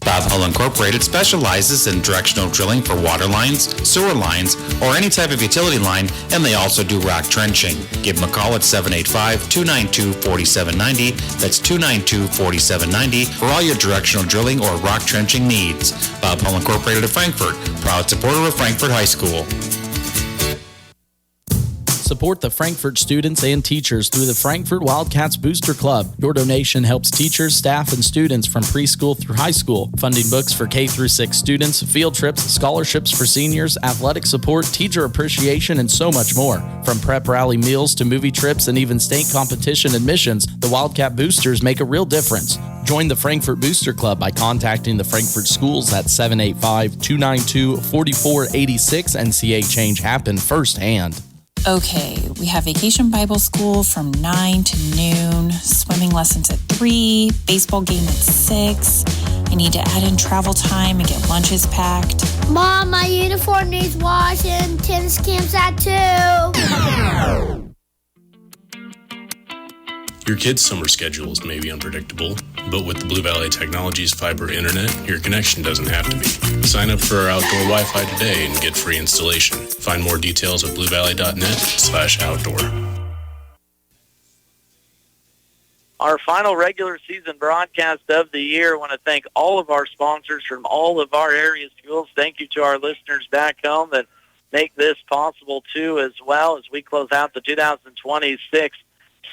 Bob Hull Incorporated specializes in directional drilling for water lines, sewer lines, or any type of utility line, and they also do rock trenching. Give them a call at 785-292-4790. That's 292-4790 for all your directional drilling or rock trenching needs. Bob Hull Incorporated of Frankfort, proud supporter of Frankfort High School. Support the Frankfort students and teachers through the Frankfort Wildcats Booster Club. Your donation helps teachers, staff, and students from preschool through high school, funding books for K through 6 students, field trips, scholarships for seniors, athletic support, teacher appreciation, and so much more. From prep rally meals to movie trips and even state competition admissions, the Wildcat Boosters make a real difference. Join the Frankfort Booster Club by contacting the Frankfort schools at 785-292-4486 and see a change happen firsthand. Okay, we have Vacation Bible School from 9 to noon, swimming lessons at 3, baseball game at 6. I need to add in travel time and get lunches packed. Mom, my uniform needs washing. Tennis camp's at 2. Your kid's summer schedules may be unpredictable, but with the Blue Valley Technologies fiber internet, your connection doesn't have to be. Sign up for our outdoor Wi-Fi today and get free installation. Find more details at bluevalley.net/outdoor. Our final regular season broadcast of the year. I want to thank all of our sponsors from all of our area schools. Thank you to our listeners back home that make this possible too, as well as we close out the 2026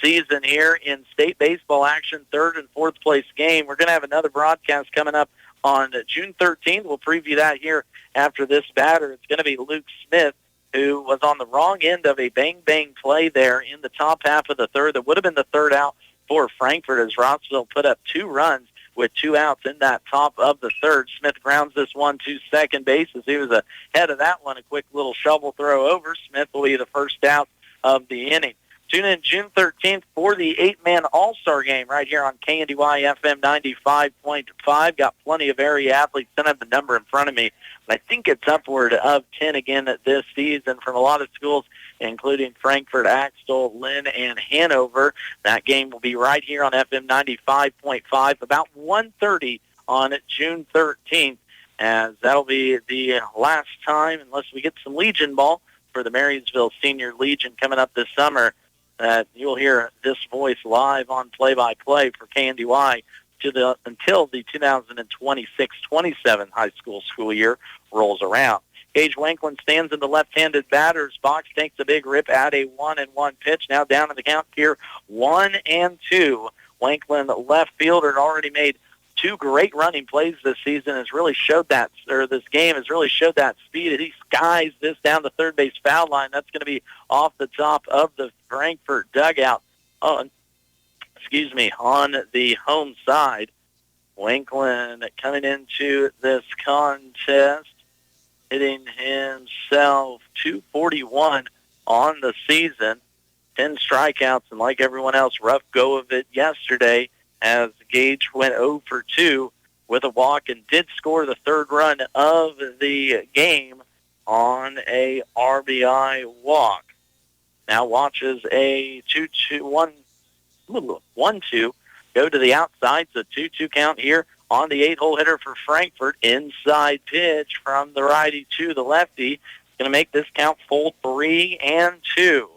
season here in state baseball action, third and fourth place game. We're going to have another broadcast coming up on June 13th. We'll preview that here after this batter. It's going to be Luke Smith, who was on the wrong end of a bang-bang play there in the top half of the third. That would have been the third out for Frankfort as Rossville put up 2 runs with 2 outs in that top of the third. Smith grounds this one to second base as he was ahead of that one. A quick little shovel throw over. Smith will be the first out of the inning. Tune in June 13th for the 8-man All-Star Game right here on KNDY FM 95.5. Got plenty of area athletes. Don't have the number in front of me, but I think it's upward of 10 again this season from a lot of schools, including Frankfort, Axtell, Lynn, and Hanover. That game will be right here on FM 95.5 about 1:30 on June 13th, as that'll be the last time, unless we get some Legion ball for the Marysville Senior Legion coming up this summer, that you'll hear this voice live on play-by-play for KNDY until the 2026-27 high school year rolls around. Gage Wanklin stands in the left-handed batter's box, takes a big rip at a 1-1 pitch. Now down in the count here, 1-2. Wanklin, left fielder, already made 2 great running plays this season. Has really showed that, or this game has really showed that speed. He skies this down the third base foul line. That's going to be off the top of the Frankfort dugout. On the home side. Wanklin coming into this contest, hitting himself 241 on the season, 10 strikeouts, and like everyone else, rough go of it yesterday as Gage went 0 for 2 with a walk and did score the third run of the game on a RBI walk. Now watches a 1-2 go to the outside. It's a 2-2 count here on the 8-hole hitter for Frankfort. Inside pitch from the righty to the lefty. It's going to make this count full 3-2.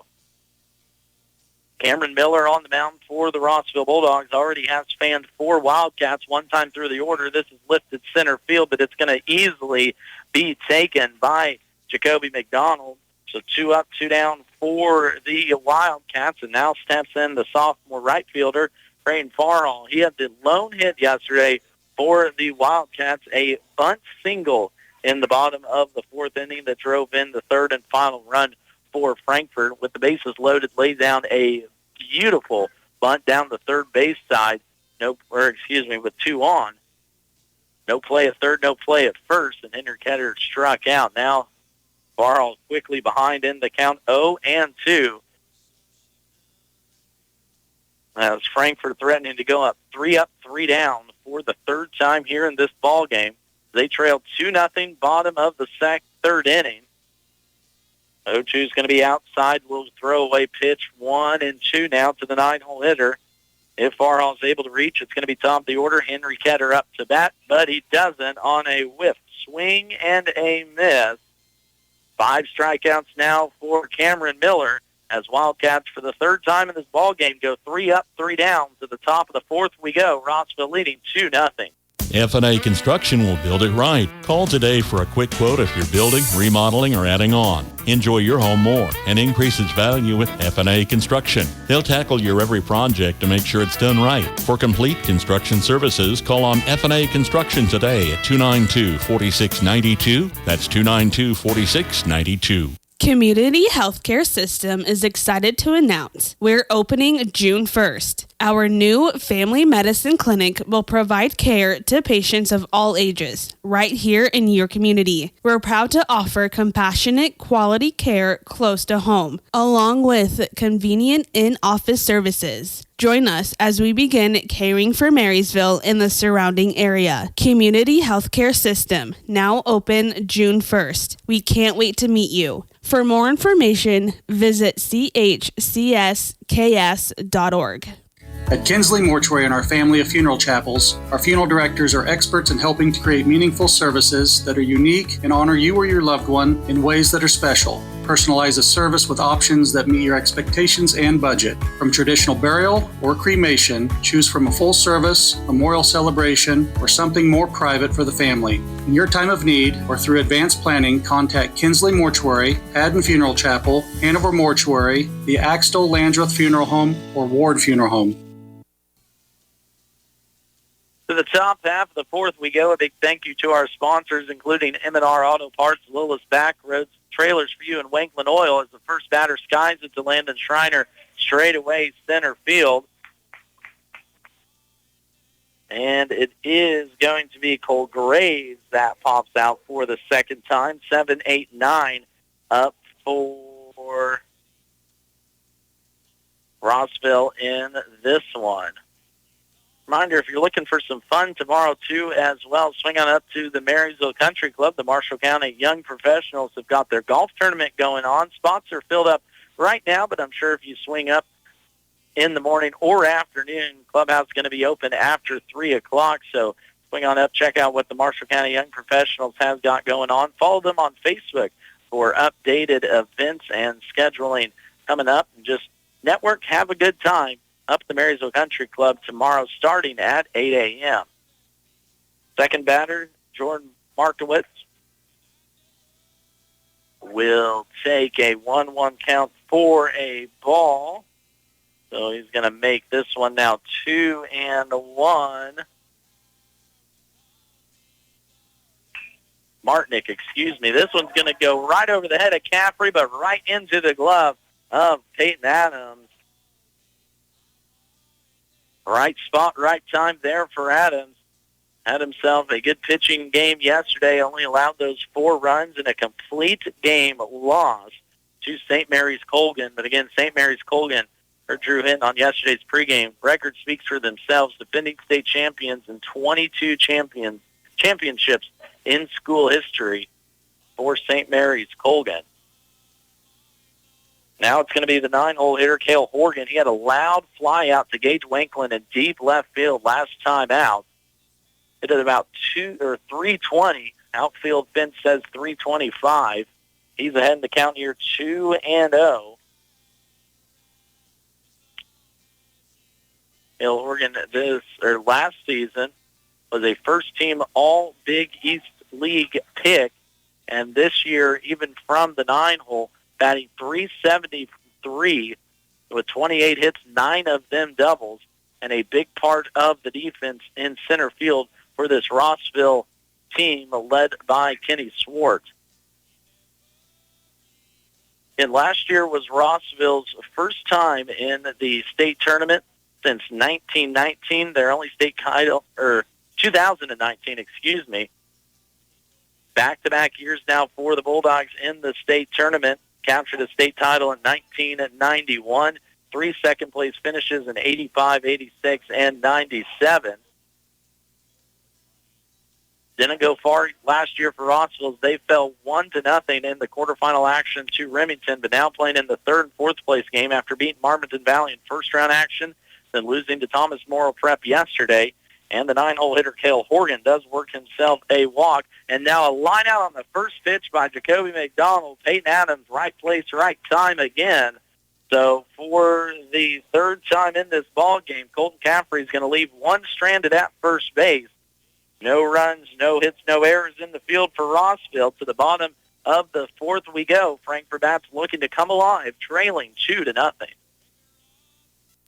Cameron Miller on the mound for the Rossville Bulldogs already has fanned 4 Wildcats one time through the order. This is lifted center field, but it's going to easily be taken by Jacoby McDonald. So 2 up, 2 down for the Wildcats, and now steps in the sophomore right fielder, Crane Farhall. He had the lone hit yesterday for the Wildcats, a bunt single in the bottom of the 4th inning that drove in the third and final run for Frankfort. With the bases loaded, laid down a beautiful bunt down the third base side. With 2 on. No play at third, no play at first, and Henry Ketter struck out. Now Farrell quickly behind in the count 0-2. As Frankfort threatening to go up 3 down for the third time here in this ball game. They trailed 2-0 bottom of the third inning. 0-2 is going to be outside. We'll throw away pitch 1-2 now to the 9-hole hitter. If Farhall is able to reach, it's going to be top of the order. Henry Ketter up to bat, but he doesn't on a whiff swing and a miss. 5 strikeouts now for Cameron Miller as Wildcats for the third time in this ball game go 3 up, 3 down. To the top of the 4th we go. Rossville leading 2-0. F&A Construction will build it right. Call today for a quick quote if you're building, remodeling, or adding on. Enjoy your home more and increase its value with F&A Construction. They'll tackle your every project to make sure it's done right. For complete construction services, call on F&A Construction today at 292-4692. That's 292-4692. Community Healthcare System is excited to announce we're opening June 1st. Our new family medicine clinic will provide care to patients of all ages right here in your community. We're proud to offer compassionate, quality care close to home, along with convenient in-office services. Join us as we begin caring for Marysville and the surrounding area. Community Healthcare System, now open June 1st. We can't wait to meet you. For more information, visit chcsks.org. At Kinsley Mortuary and our family of funeral chapels, our funeral directors are experts in helping to create meaningful services that are unique and honor you or your loved one in ways that are special. Personalize a service with options that meet your expectations and budget. From traditional burial or cremation, choose from a full service, memorial celebration, or something more private for the family. In your time of need or through advanced planning, contact Kinsley Mortuary, Haddon Funeral Chapel, Hanover Mortuary, the Axtell Landreth Funeral Home, or Ward Funeral Home. To the top half of the fourth we go. A big thank you to our sponsors, including M&R Auto Parts, Lila's Back Roads, Trailers for You, and Wankland Oil. As the first batter skies it to Landon Schreiner straight away center field. And it is going to be Cole Graves that pops out for the second time. 7-8-9 up for Rossville in this one. Reminder, if you're looking for some fun tomorrow, too, as well, swing on up to the Marysville Country Club. The Marshall County Young Professionals have got their golf tournament going on. Spots are filled up right now, but I'm sure if you swing up in the morning or afternoon, clubhouse is going to be open after 3 o'clock. So swing on up, check out what the Marshall County Young Professionals has got going on. Follow them on Facebook for updated events and scheduling coming up. And just network, have a good time up at the Marysville Country Club tomorrow starting at 8 a.m. Second batter, Jordan Markowitz, will take a 1-1 count for a ball. So he's going to make this one now 2-1. Martinick, excuse me. This one's going to go right over the head of Caffrey, but right into the glove of Peyton Adams. Right spot, right time there for Adams. Had himself a good pitching game yesterday, only allowed those 4 runs in a complete game loss to St. Mary's Colgan. But again, St. Mary's Colgan, or Drew Hinton on yesterday's pregame, record speaks for themselves, defending state champions and 22 championships in school history for St. Mary's Colgan. Now it's going to be the 9-hole hitter, Cale Horgan. He had a loud fly out to Gage Wankland in deep left field last time out. It at about 320. Outfield fence says 325. He's ahead in the count here, 2-0. Cale Horgan last season was a first-team All-Big East League pick, and this year, even from the 9-hole, batting .373 with 28 hits, 9 of them doubles, and a big part of the defense in center field for this Rossville team led by Kenny Swartz. And last year was Rossville's first time in the state tournament since 1919. Their only state title, or 2019, excuse me. Back-to-back years now for the Bulldogs in the state tournament. Captured a state title in 1991, 3 second-place finishes in 85, 86, and 97. Didn't go far last year for Rossville. They fell 1-0 in the quarterfinal action to Remington, but now playing in the third and fourth place game after beating Marmaton Valley in first-round action, then losing to Thomas Morrow Prep yesterday. And the 9-hole hitter, Cale Horgan, does work himself a walk. And now a line out on the first pitch by Jacoby McDonald. Peyton Adams, right place, right time again. So for the third time in this ball game, Colton Caffrey is going to leave one stranded at first base. No runs, no hits, no errors in the field for Rossville. To the bottom of the fourth we go. Frankfort Baptist looking to come alive, trailing 2-0.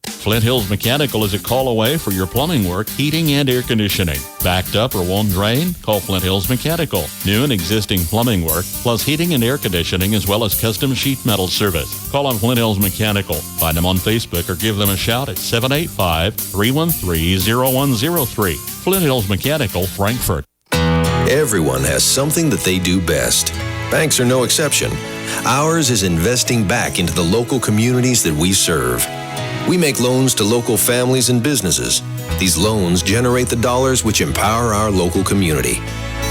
Flint Hills Mechanical is a call away for your plumbing work, heating, and air conditioning. Backed up or won't drain? Call Flint Hills Mechanical. New and existing plumbing work, plus heating and air conditioning, as well as custom sheet metal service. Call on Flint Hills Mechanical. Find them on Facebook or give them a shout at 785-313-0103. Flint Hills Mechanical, Frankfort. Everyone has something that they do best. Banks are no exception. Ours is investing back into the local communities that we serve. We make loans to local families and businesses. These loans generate the dollars which empower our local community.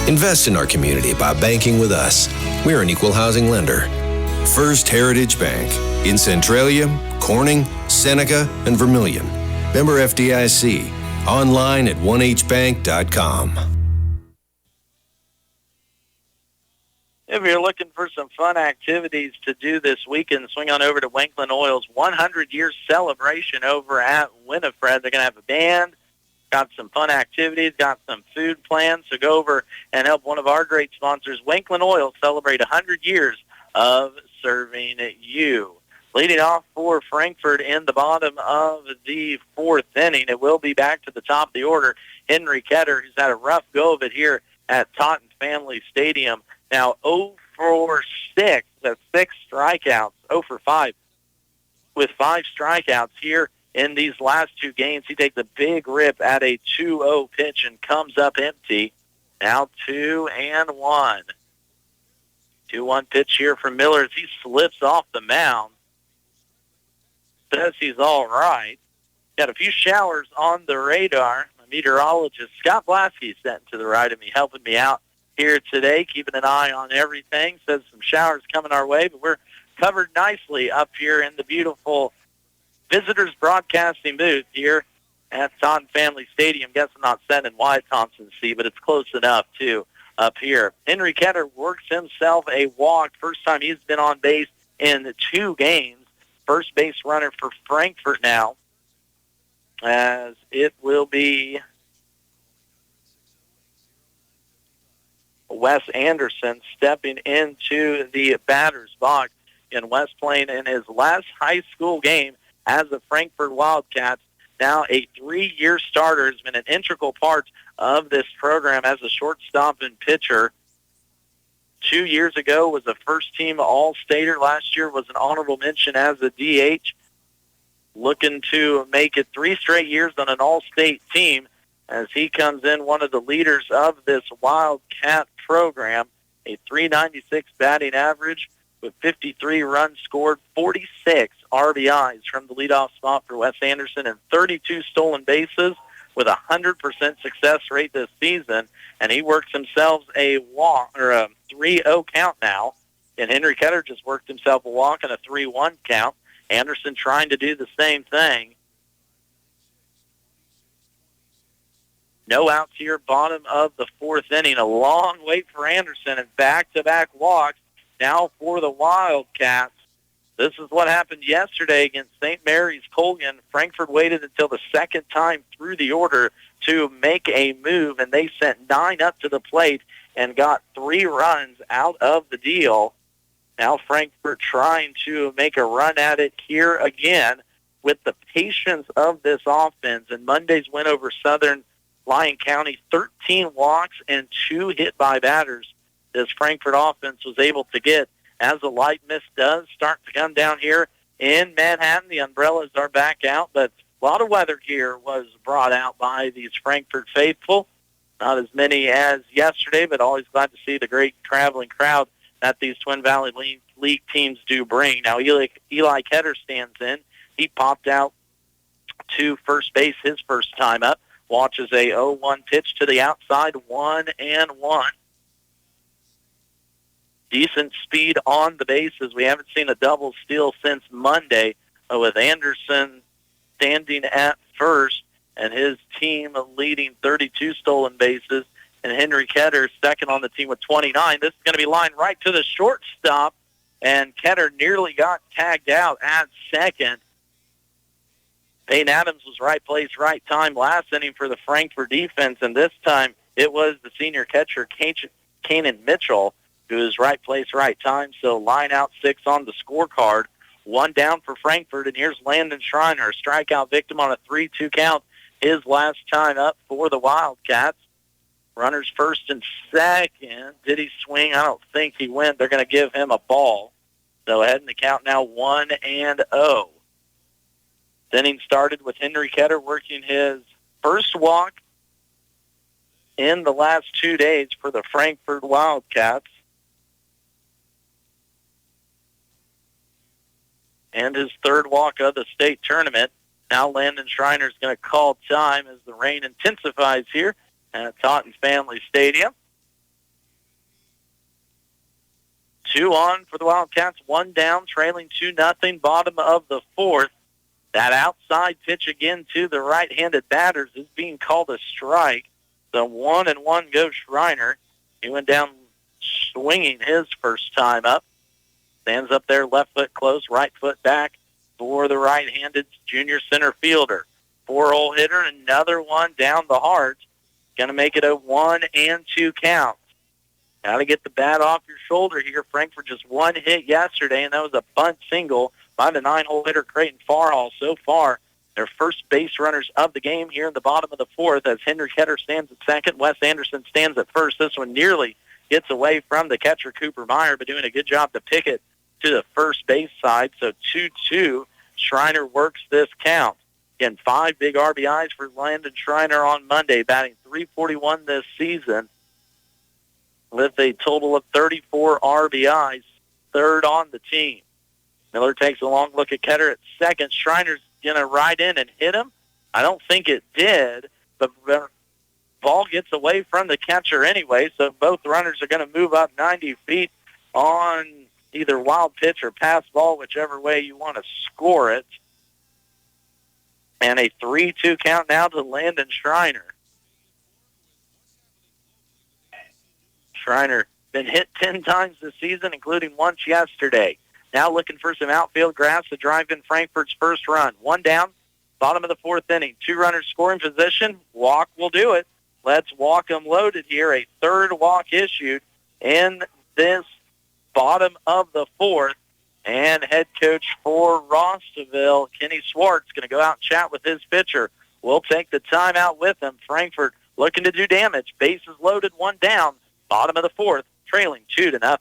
Invest in our community by banking with us. We're an equal housing lender. First Heritage Bank in Centralia, Corning, Seneca, and Vermilion. Member FDIC. Online at 1hbank.com. If you're looking for some fun activities to do this weekend, swing on over to Wanklin Oil's 100-year celebration over at Winifred. They're going to have a band, got some fun activities, got some food plans. So go over and help one of our great sponsors, Wanklin Oil, celebrate 100 years of serving you. Leading off for Frankfort in the bottom of the fourth inning. It will be back to the top of the order. Henry Ketter, who's had a rough go of it here at Taunton Family Stadium. Now 0 for 6, that's 6 strikeouts, 0 for 5 with 5 strikeouts here in these last 2 games. He takes a big rip at a 2-0 pitch and comes up empty. Now 2-1. 2-1 pitch here from Miller as he slips off the mound. Says he's all right. Got a few showers on the radar. My meteorologist, Scott Blasky, sitting to the right of me, helping me out here today, keeping an eye on everything. Says some showers coming our way, but we're covered nicely up here in the beautiful visitors broadcasting booth here at Taunton Family Stadium. Guess I'm not sitting in Wyatt Thompson's seat, but it's close enough too up here. Henry Ketter works himself a walk. First time he's been on base in 2 games. First base runner for Frankfort now, as it will be Wes Anderson stepping into the batter's box. And Wes playing in his last high school game as the Frankfort Wildcats. Now a 3-year starter, has been an integral part of this program as a shortstop and pitcher. 2 years ago was a first-team All-Stater. Last year was an honorable mention as a DH. Looking to make it 3 straight years on an All-State team as he comes in one of the leaders of this Wildcat program. A .396 batting average with 53 runs scored, 46 RBIs from the leadoff spot for Wes Anderson, and 32 stolen bases with a 100% success rate this season. And he works himself a walk, or a 3-0 count now. And Henry Ketter just worked himself a walk and a 3-1 count. Anderson trying to do the same thing. No outs here, bottom of the fourth inning. A long wait for Anderson and back-to-back walks now for the Wildcats. This is what happened yesterday against St. Mary's Colgan. Frankfort waited until the second time through the order to make a move, and they sent 9 up to the plate and got 3 runs out of the deal. Now Frankfort trying to make a run at it here again with the patience of this offense. And Monday's win over Southern Lyon County, 13 walks and 2 hit by batters this Frankfort offense was able to get. As the light mist does start to come down here in Manhattan, the umbrellas are back out, but a lot of weather gear was brought out by these Frankfort faithful. Not as many as yesterday, but always glad to see the great traveling crowd that these Twin Valley League teams do bring. Now Eli Ketter stands in. He popped out to first base his first time up. Watches a 0-1 pitch to the outside, 1-1. Decent speed on the bases. We haven't seen a double steal since Monday, with Anderson standing at first and his team leading 32 stolen bases, and Henry Ketter second on the team with 29. This is going to be lined right to the shortstop, and Ketter nearly got tagged out at second. Payne Adams was right place, right time last inning for the Frankfort defense, and this time it was the senior catcher, Kanan Mitchell, who is right place, right time. So line out 6 on the scorecard. 1 down for Frankfort, and here's Landon Schreiner, strikeout victim on a 3-2 count. His last time up for the Wildcats. Runners first and second. Did he swing? I don't think he went. They're going to give him a ball. So ahead in the count now 1-0. The inning started with Henry Ketter working his first walk in the last 2 days for the Frankfort Wildcats. And his third walk of the state tournament. Now Landon Schreiner is going to call time as the rain intensifies here at Taunton Family Stadium. 2 on for the Wildcats, 1 down, trailing 2-0, bottom of the 4th. That outside pitch again to the right-handed batters is being called a strike. So 1-1 goes Schreiner. He went down swinging his first time up. Stands up there, left foot close, right foot back for the right-handed junior center fielder. 4-hole hitter, another one down the heart. Going to make it a 1-2 count. Got to get the bat off your shoulder here. Frankfort just 1 hit yesterday, and that was a bunt single by the 9-hole hitter, Creighton Farhall. So far, their first base runners of the game here in the bottom of the 4th as Henry Ketter stands at second. Wes Anderson stands at first. This one nearly gets away from the catcher, Cooper Meyer, but doing a good job to pick it to the first base side. So 2-2, Schreiner works this count. Again, 5 big RBIs for Landon Schreiner on Monday, batting .341 this season with a total of 34 RBIs, third on the team. Miller takes a long look at Ketter at second. Schreiner's going to ride in and hit him. I don't think it did, but the ball gets away from the catcher anyway, so both runners are going to move up 90 feet on either wild pitch or pass ball, whichever way you want to score it. And a 3-2 count now to Landon Schreiner. Schreiner been hit 10 times this season, including once yesterday. Now looking for some outfield grass to drive in Frankfort's first run. 1 down, bottom of the 4th inning. 2 runners scoring position. Walk will do it. Let's walk them loaded here. A third walk issued in this bottom of the 4th. And head coach for Rossville, Kenny Swartz, going to go out and chat with his pitcher. We'll take the timeout with him. Frankfort looking to do damage. Bases loaded, 1 down, bottom of the 4th, trailing 2-0.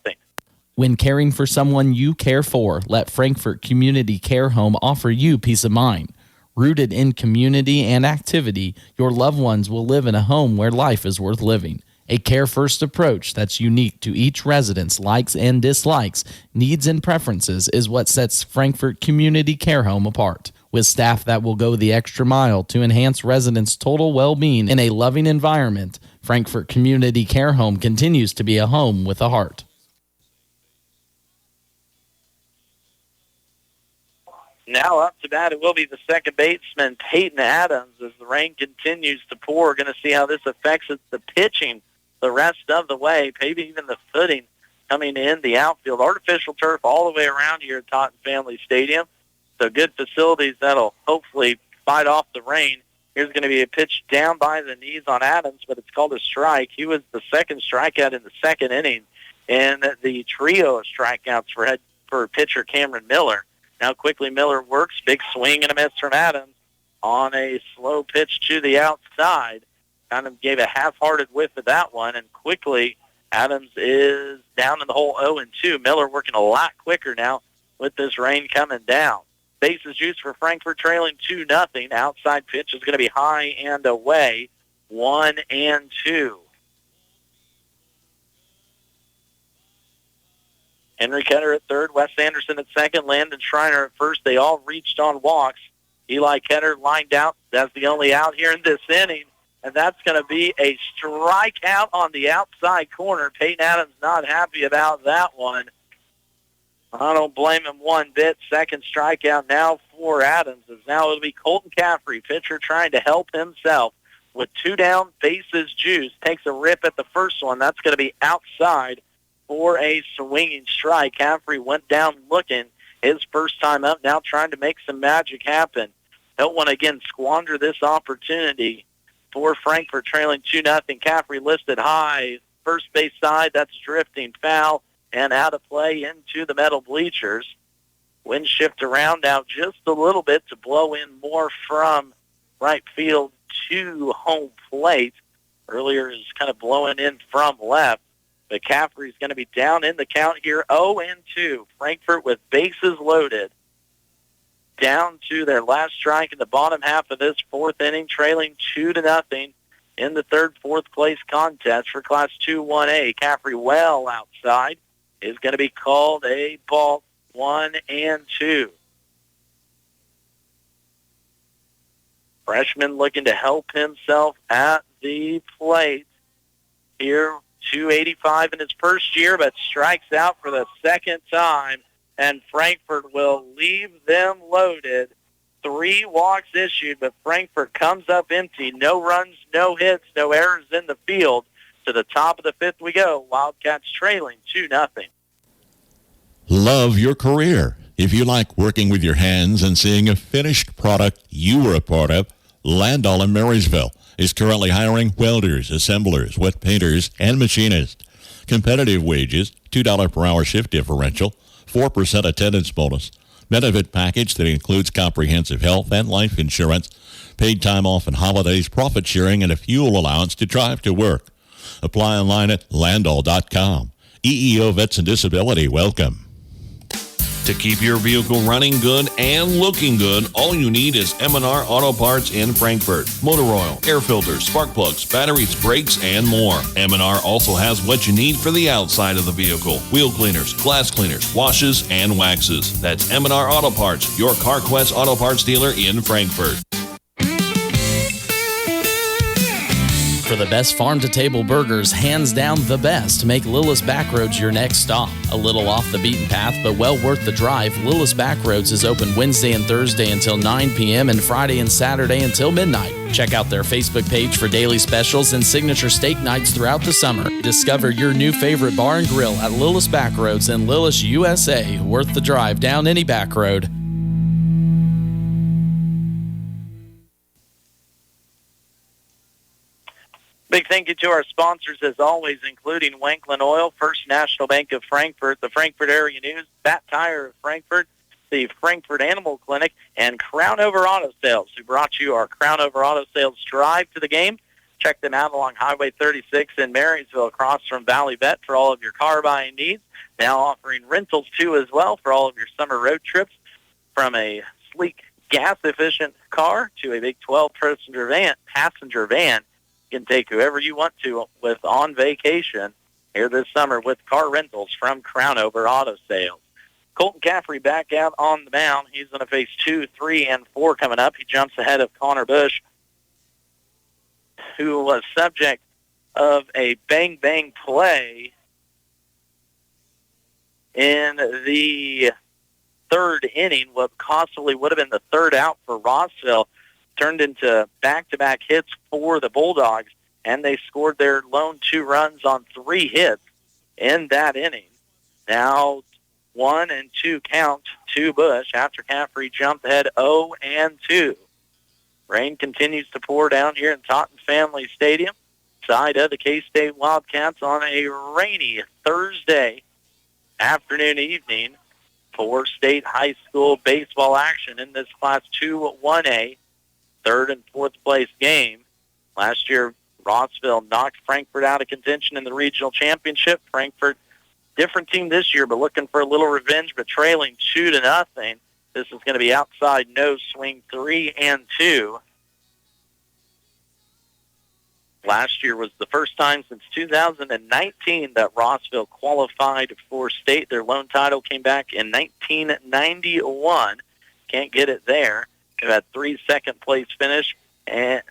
When caring for someone you care for, let Frankfort Community Care Home offer you peace of mind. Rooted in community and activity, your loved ones will live in a home where life is worth living. A care-first approach that's unique to each resident's likes and dislikes, needs and preferences is what sets Frankfort Community Care Home apart. With staff that will go the extra mile to enhance residents' total well-being in a loving environment, Frankfort Community Care Home continues to be a home with a heart. Now up to bat, it will be the second baseman, Peyton Adams, as the rain continues to pour. We're going to see how this affects the pitching the rest of the way, maybe even the footing coming in the outfield. Artificial turf all the way around here at Taunton Family Stadium. So good facilities that'll hopefully fight off the rain. Here's going to be a pitch down by the knees on Adams, but it's called a strike. He was the second strikeout in the second inning in the trio of strikeouts for pitcher Cameron Miller. Now quickly Miller works, big swing and a miss from Adams on a slow pitch to the outside. Kind of gave a half-hearted whiff of that one, and quickly Adams is down in the hole 0-2. Miller working a lot quicker now with this rain coming down. Bases juice for Frankfort, trailing 2-0. Outside pitch is going to be high and away, 1-2. Henry Ketter at third, Wes Anderson at second, Landon Schreiner at first. They all reached on walks. Eli Ketter lined out. That's the only out here in this inning, and that's going to be a strikeout on the outside corner. Peyton Adams not happy about that one. I don't blame him one bit. Second strikeout now for Adams. As now it'll be Colton Caffrey, pitcher trying to help himself with 2 down, bases juice. Takes a rip at the first one. That's going to be outside for a swinging strike. Caffrey went down looking his first time up, now trying to make some magic happen. Don't want to, again, squander this opportunity for Frankfort, trailing 2-0. Caffrey listed high, first base side. That's drifting foul and out of play into the metal bleachers. Wind shift around now just a little bit to blow in more from right field to home plate. Earlier is kind of blowing in from left. But Caffrey's going to be down in the count here, 0-2. Frankfort with bases loaded. Down to their last strike in the bottom half of this fourth inning, trailing 2-0 in the third, fourth place contest for Class 2-1A. Caffrey well outside is going to be called a ball, 1-2. Freshman looking to help himself at the plate here. 285 in his first year, but strikes out for the second time, and Frankfort will leave them loaded. 3 walks issued, but Frankfort comes up empty. No runs, no hits, no errors in the field. To the top of the fifth we go. Wildcats trailing 2-0. Love your career. If you like working with your hands and seeing a finished product you were a part of, Landall in Marysville is currently hiring welders, assemblers, wet painters, and machinists. Competitive wages, $2 per hour shift differential, 4% attendance bonus, benefit package that includes comprehensive health and life insurance, paid time off and holidays, profit sharing, and a fuel allowance to drive to work. Apply online at landall.com. EEO Vets and Disability, welcome. To keep your vehicle running good and looking good, all you need is M&R Auto Parts in Frankfort. Motor oil, air filters, spark plugs, batteries, brakes, and more. M&R also has what you need for the outside of the vehicle. Wheel cleaners, glass cleaners, washes, and waxes. That's M&R Auto Parts, your CarQuest Auto Parts dealer in Frankfort. For the best farm-to-table burgers, hands down the best, make Lilis Backroads your next stop. A little off the beaten path, but well worth the drive, Lilis Backroads is open Wednesday and Thursday until 9 p.m. and Friday and Saturday until midnight. Check out their Facebook page for daily specials and signature steak nights throughout the summer. Discover your new favorite bar and grill at Lilis Backroads in Lilis, USA. Worth the drive down any back road. Big thank you to our sponsors, as always, including Wanklin Oil, First National Bank of Frankfort, the Frankfort Area News, Bat Tire of Frankfort, the Frankfort Animal Clinic, and Crown Over Auto Sales, who brought you our Crown Over Auto Sales drive to the game. Check them out along Highway 36 in Marysville, across from Valley Vet, for all of your car buying needs. Now offering rentals, too, as well, for all of your summer road trips, from a sleek, gas-efficient car to a big 12-passenger van. Can take whoever you want to with on vacation here this summer with car rentals from Crown Over Auto Sales. Colton Caffrey back out on the mound. He's going to face 2, 3, and 4 coming up. He jumps ahead of Connor Bush, who was subject of a bang-bang play in the third inning. What possibly would have been the third out for Rossville turned into back-to-back hits for the Bulldogs, and they scored their lone 2 runs on 3 hits in that inning. Now 1-2 count to Bush after Caffrey jumped ahead 0-2. Rain continues to pour down here in Taunton Family Stadium, side of the K-State Wildcats, on a rainy Thursday afternoon evening for state high school baseball action in this Class 2-1A. Third and fourth place game. Last year, Rossville knocked Frankfort out of contention in the regional championship. Frankfort, different team this year, but looking for a little revenge, but trailing 2-0. This is going to be outside no swing, 3-2. Last year was the first time since 2019 that Rossville qualified for state. Their lone title came back in 1991. Can't get it there. They've had 3 second-place finishes in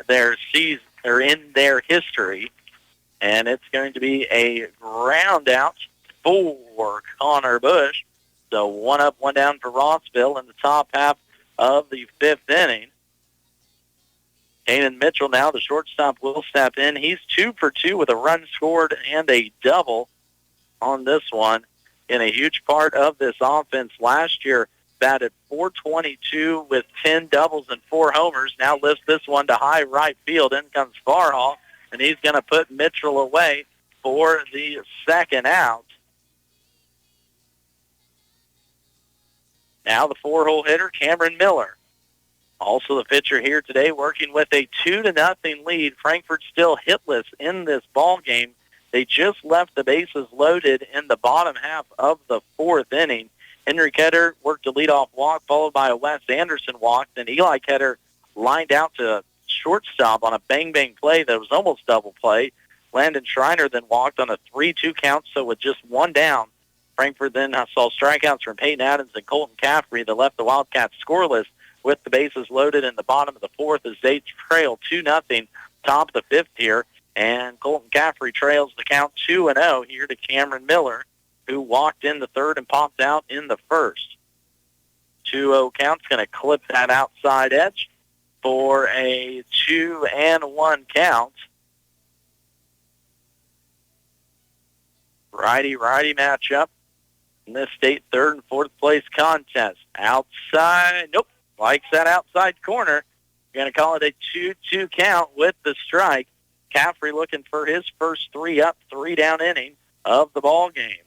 their season or in their history, and it's going to be a ground out for Connor Bush. So 1 up, 1 down for Rossville in the top half of the 5th inning. Kanan Mitchell now, the shortstop, will step in. He's 2 for 2 with a run scored and a double on this one. In a huge part of this offense last year, batted .422 with 10 doubles and 4 homers. Now lifts this one to high right field. In comes Farhall, and he's going to put Mitchell away for the second out. Now the 4-hole hitter, Cameron Miller. Also the pitcher here today, working with a 2-0 lead. Frankfort still hitless in this ball game. They just left the bases loaded in the bottom half of the 4th inning. Henry Ketter worked a leadoff walk, followed by a Wes Anderson walk. Then Eli Ketter lined out to shortstop on a bang-bang play that was almost double play. Landon Schreiner then walked on a 3-2 count, so with just one down, Frankfort then saw strikeouts from Peyton Adams and Colton Caffrey that left the Wildcats scoreless with the bases loaded in the bottom of the 4th as they trail 2-0 top of the 5th here. And Colton Caffrey trails the count 2-0 here to Cameron Miller, who walked in the 3rd and popped out in the 1st. 2-0 count's going to clip that outside edge for a 2-1 count. Righty-righty matchup in this state 3rd and 4th place contest. Outside, nope, likes that outside corner. Going to call it a 2-2 count with the strike. Caffrey looking for his first 3-up, 3-down inning of the ball game.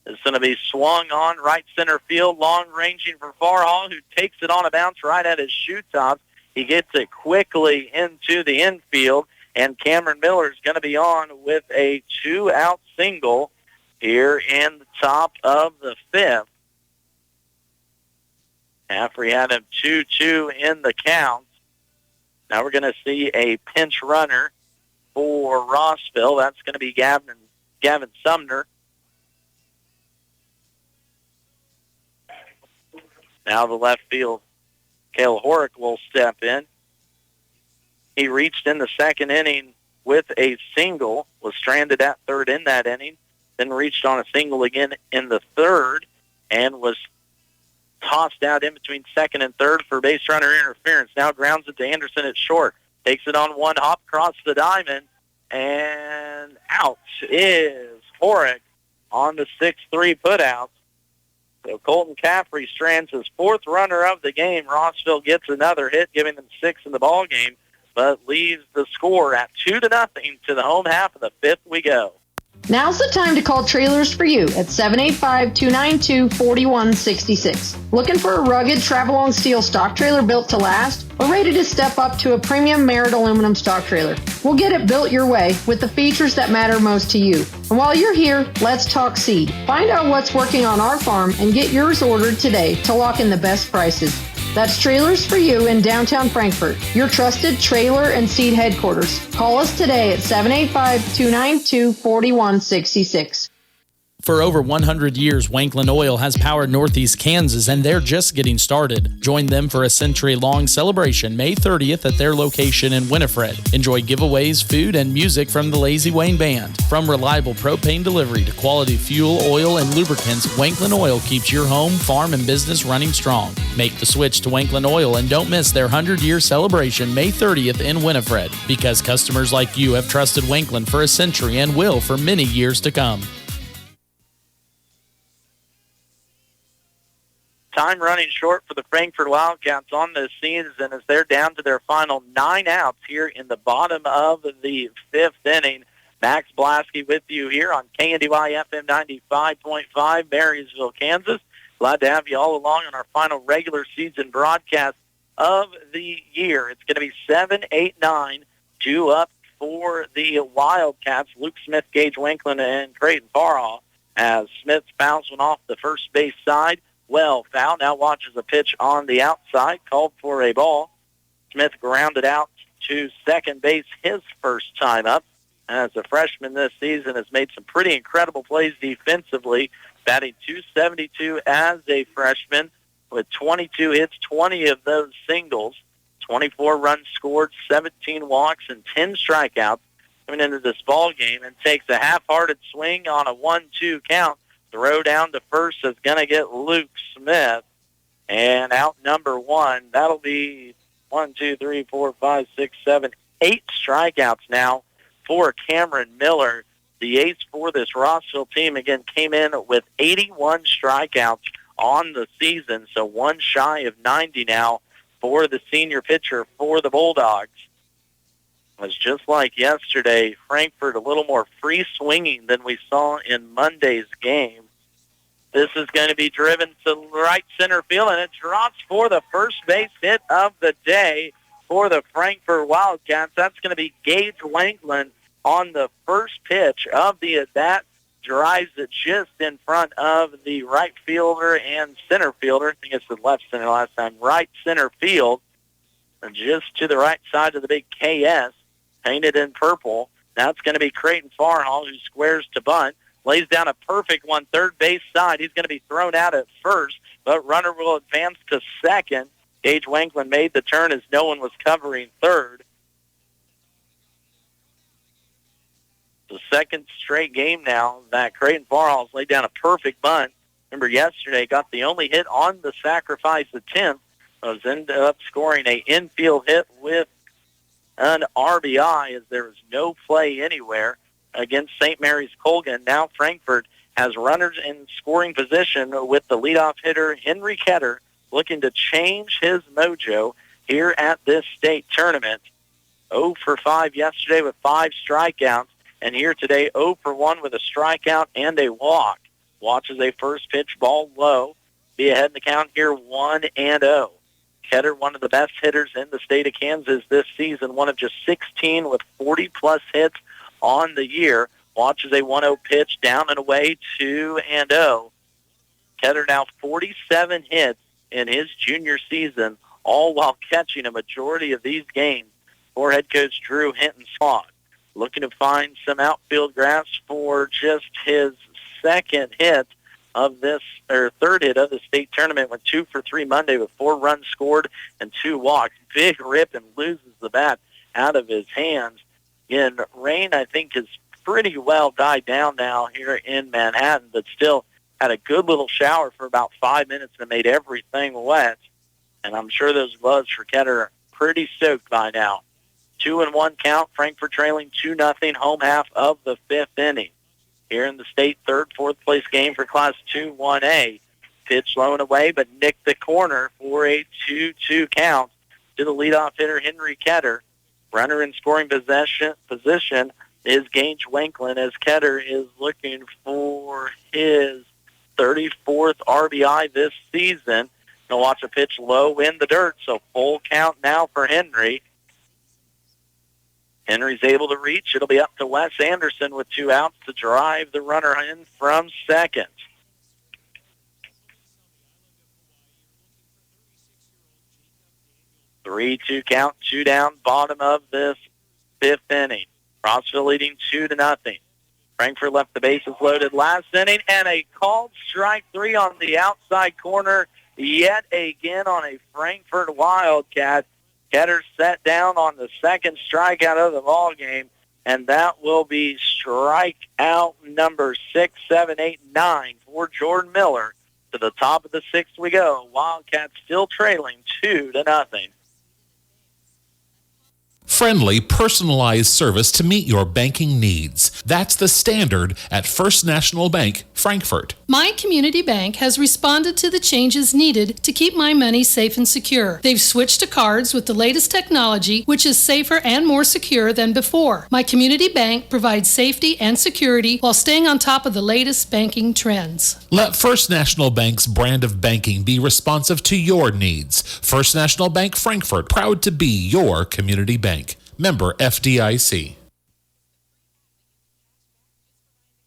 It's going to be swung on right center field, long ranging for Farhall, who takes it on a bounce right at his shoe top. He gets it quickly into the infield, and Cameron Miller is going to be on with a 2-out single here in the top of the 5th. Caffrey had him 2-2 in the count. Now we're going to see a pinch runner for Rossville. That's going to be Gavin Sumner. Now the left field, Cale Horick will step in. He reached in the 2nd inning with a single, was stranded at 3rd in that inning, then reached on a single again in the 3rd, and was tossed out in between 2nd and 3rd for base runner interference. Now grounds it to Anderson at short. Takes it on one hop across the diamond, and out is Horick on the 6-3 putout. So Colton Caffrey strands his 4th runner of the game. Rossville gets another hit, giving them 6 in the ball game, but leaves the score at 2-0 to the home half of the 5th we go. Now's the time to call Trailers for You at 785-292-4166. Looking for a rugged travel-on steel stock trailer built to last or ready to step up to a premium Merit aluminum stock trailer? We'll get it built your way with the features that matter most to you. And while you're here, let's talk seed. Find out what's working on our farm and get yours ordered today to lock in the best prices. That's Trailers for You in downtown Frankfort, your trusted trailer and seed headquarters. Call us today at 785-292-4166. For over 100 years, Wanklin Oil has powered Northeast Kansas, and they're just getting started. Join them for a century-long celebration May 30th at their location in Winifred. Enjoy giveaways, food, and music from the Lazy Wayne Band. From reliable propane delivery to quality fuel, oil, and lubricants, Wanklin Oil keeps your home, farm, and business running strong. Make the switch to Wanklin Oil and don't miss their 100-year celebration May 30th in Winifred, because customers like you have trusted Wanklin for a century and will for many years to come. Time running short for the Frankfort Wildcats on this season as they're down to their final 9 outs here in the bottom of the 5th inning. Max Blasky with you here on KNDY FM 95.5, Marysville, Kansas. Glad to have you all along on our final regular season broadcast of the year. It's going to be 7-8-9, 2 up for the Wildcats. Luke Smith, Gage Wanklin, and Creighton Farhall as Smith fouls one off the first base side. Well foul. Now watches a pitch on the outside, called for a ball. Smith grounded out to second base his first time up. As a freshman this season, has made some pretty incredible plays defensively, batting .272 as a freshman with 22 hits, 20 of those singles, 24 runs scored, 17 walks, and 10 strikeouts coming into this ball game, and takes a half-hearted swing on a 1-2 count. Throw down to first is going to get Luke Smith. And out number 1, that'll be 8 strikeouts now for Cameron Miller. the ace for this Rossville team, again, came in with 81 strikeouts on the season, so one shy of 90 now for the senior pitcher for the Bulldogs. It was just like yesterday, Frankfort a little more free-swinging than we saw in Monday's game. This is going to be driven to right center field, and it drops for the first base hit of the day for the Frankfort Wildcats. That's going to be Gage Wanklin on the first pitch of the at-bat. Drives it just in front of the right fielder and center fielder. I think it's the left center last time. Right center field, and just to the right side of the big KS, painted in purple. Now it's going to be Creighton Farhall, who squares to bunt. Lays down a perfect one, third base side. He's going to be thrown out at first, but runner will advance to second. Gage Wanklin made the turn as no one was covering third. The second straight game now that Creighton Farhall's laid down a perfect bunt. Remember yesterday got the only hit on the sacrifice attempt. Ended up scoring a infield hit with an RBI as there was no play anywhere against St. Mary's Colgan. Now Frankfort has runners in scoring position with the leadoff hitter Henry Ketter looking to change his mojo here at this state tournament. 0 for 5 yesterday with 5 strikeouts, and here today 0 for 1 with a strikeout and a walk. Watches a first pitch ball low. Be ahead in the count here 1-0. Ketter, one of the best hitters in the state of Kansas this season, one of just 16 with 40-plus hits on the year. Watches a 1-0 pitch down and away 2-0. Ketter now 47 hits in his junior season, all while catching a majority of these games for head coach Drew Hinton-Slot. Looking to find some outfield grass for just his second hit of this, or third hit of the state tournament. Went 2 for 3 Monday with 4 runs scored and 2 walks. Big rip and loses the bat out of his hands. Again, rain, I think, has pretty well died down now here in Manhattan, but still had a good little shower for about 5 minutes that made everything wet. And I'm sure those gloves for Ketter are pretty soaked by now. 2-1 count, Frankfort trailing 2-0, home half of the 5th inning. Here in the state third, fourth place game for Class 2 1A. Pitch low and away, but nicked the corner for a 2-2 count to the leadoff hitter, Henry Ketter. Runner in scoring position is Gage Wanklin as Ketter is looking for his 34th RBI this season. He'll watch a pitch low in the dirt, so full count now for Henry. Henry's able to reach. It'll be up to Wes Anderson with 2 outs to drive the runner in from second. 3-2 count, 2 down, bottom of this 5th inning. Rossville leading 2-0. Frankfort left the bases loaded last inning, and a called strike 3 on the outside corner yet again on a Frankfort Wildcat. Ketter set down on the second strikeout of the ball game, and that will be strikeout number 6, 7, 8, 9 for Jordan Miller. To the top of the 6th we go. Wildcats still trailing 2-0. Friendly, personalized service to meet your banking needs. That's the standard at First National Bank, Frankfort. My community bank has responded to the changes needed to keep my money safe and secure. They've switched to cards with the latest technology, which is safer and more secure than before. My community bank provides safety and security while staying on top of the latest banking trends. Let First National Bank's brand of banking be responsive to your needs. First National Bank, Frankfort, proud to be your community bank. Member FDIC.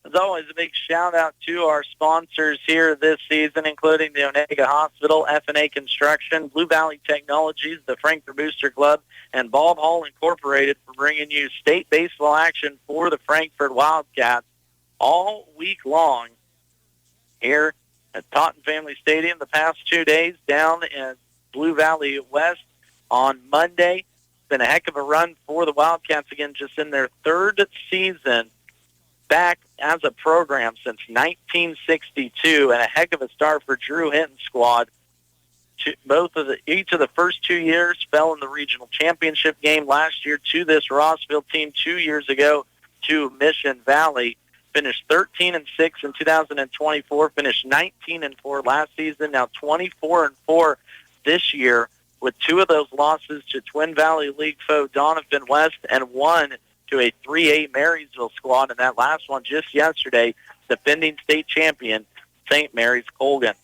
As always, a big shout-out to our sponsors here this season, including the Onega Hospital, F&A Construction, Blue Valley Technologies, the Frankfort Booster Club, and Bob Hall Incorporated for bringing you state baseball action for the Frankfort Wildcats all week long here at Taunton Family Stadium the past 2 days, down in Blue Valley West on Monday. It's been a heck of a run for the Wildcats, again, just in their 3rd season back as a program since 1962, and a heck of a start for Drew Hinton's squad. Each of the first 2 years fell in the regional championship game. Last year to this Rossville team, 2 years ago to Mission Valley. finished 13-6 in 2024, finished 19-4 last season, now 24-4 this year, with 2 of those losses to Twin Valley League foe Donovan West and 1 to a 3A Marysville squad, and that last one just yesterday, defending state champion St. Mary's Colgan.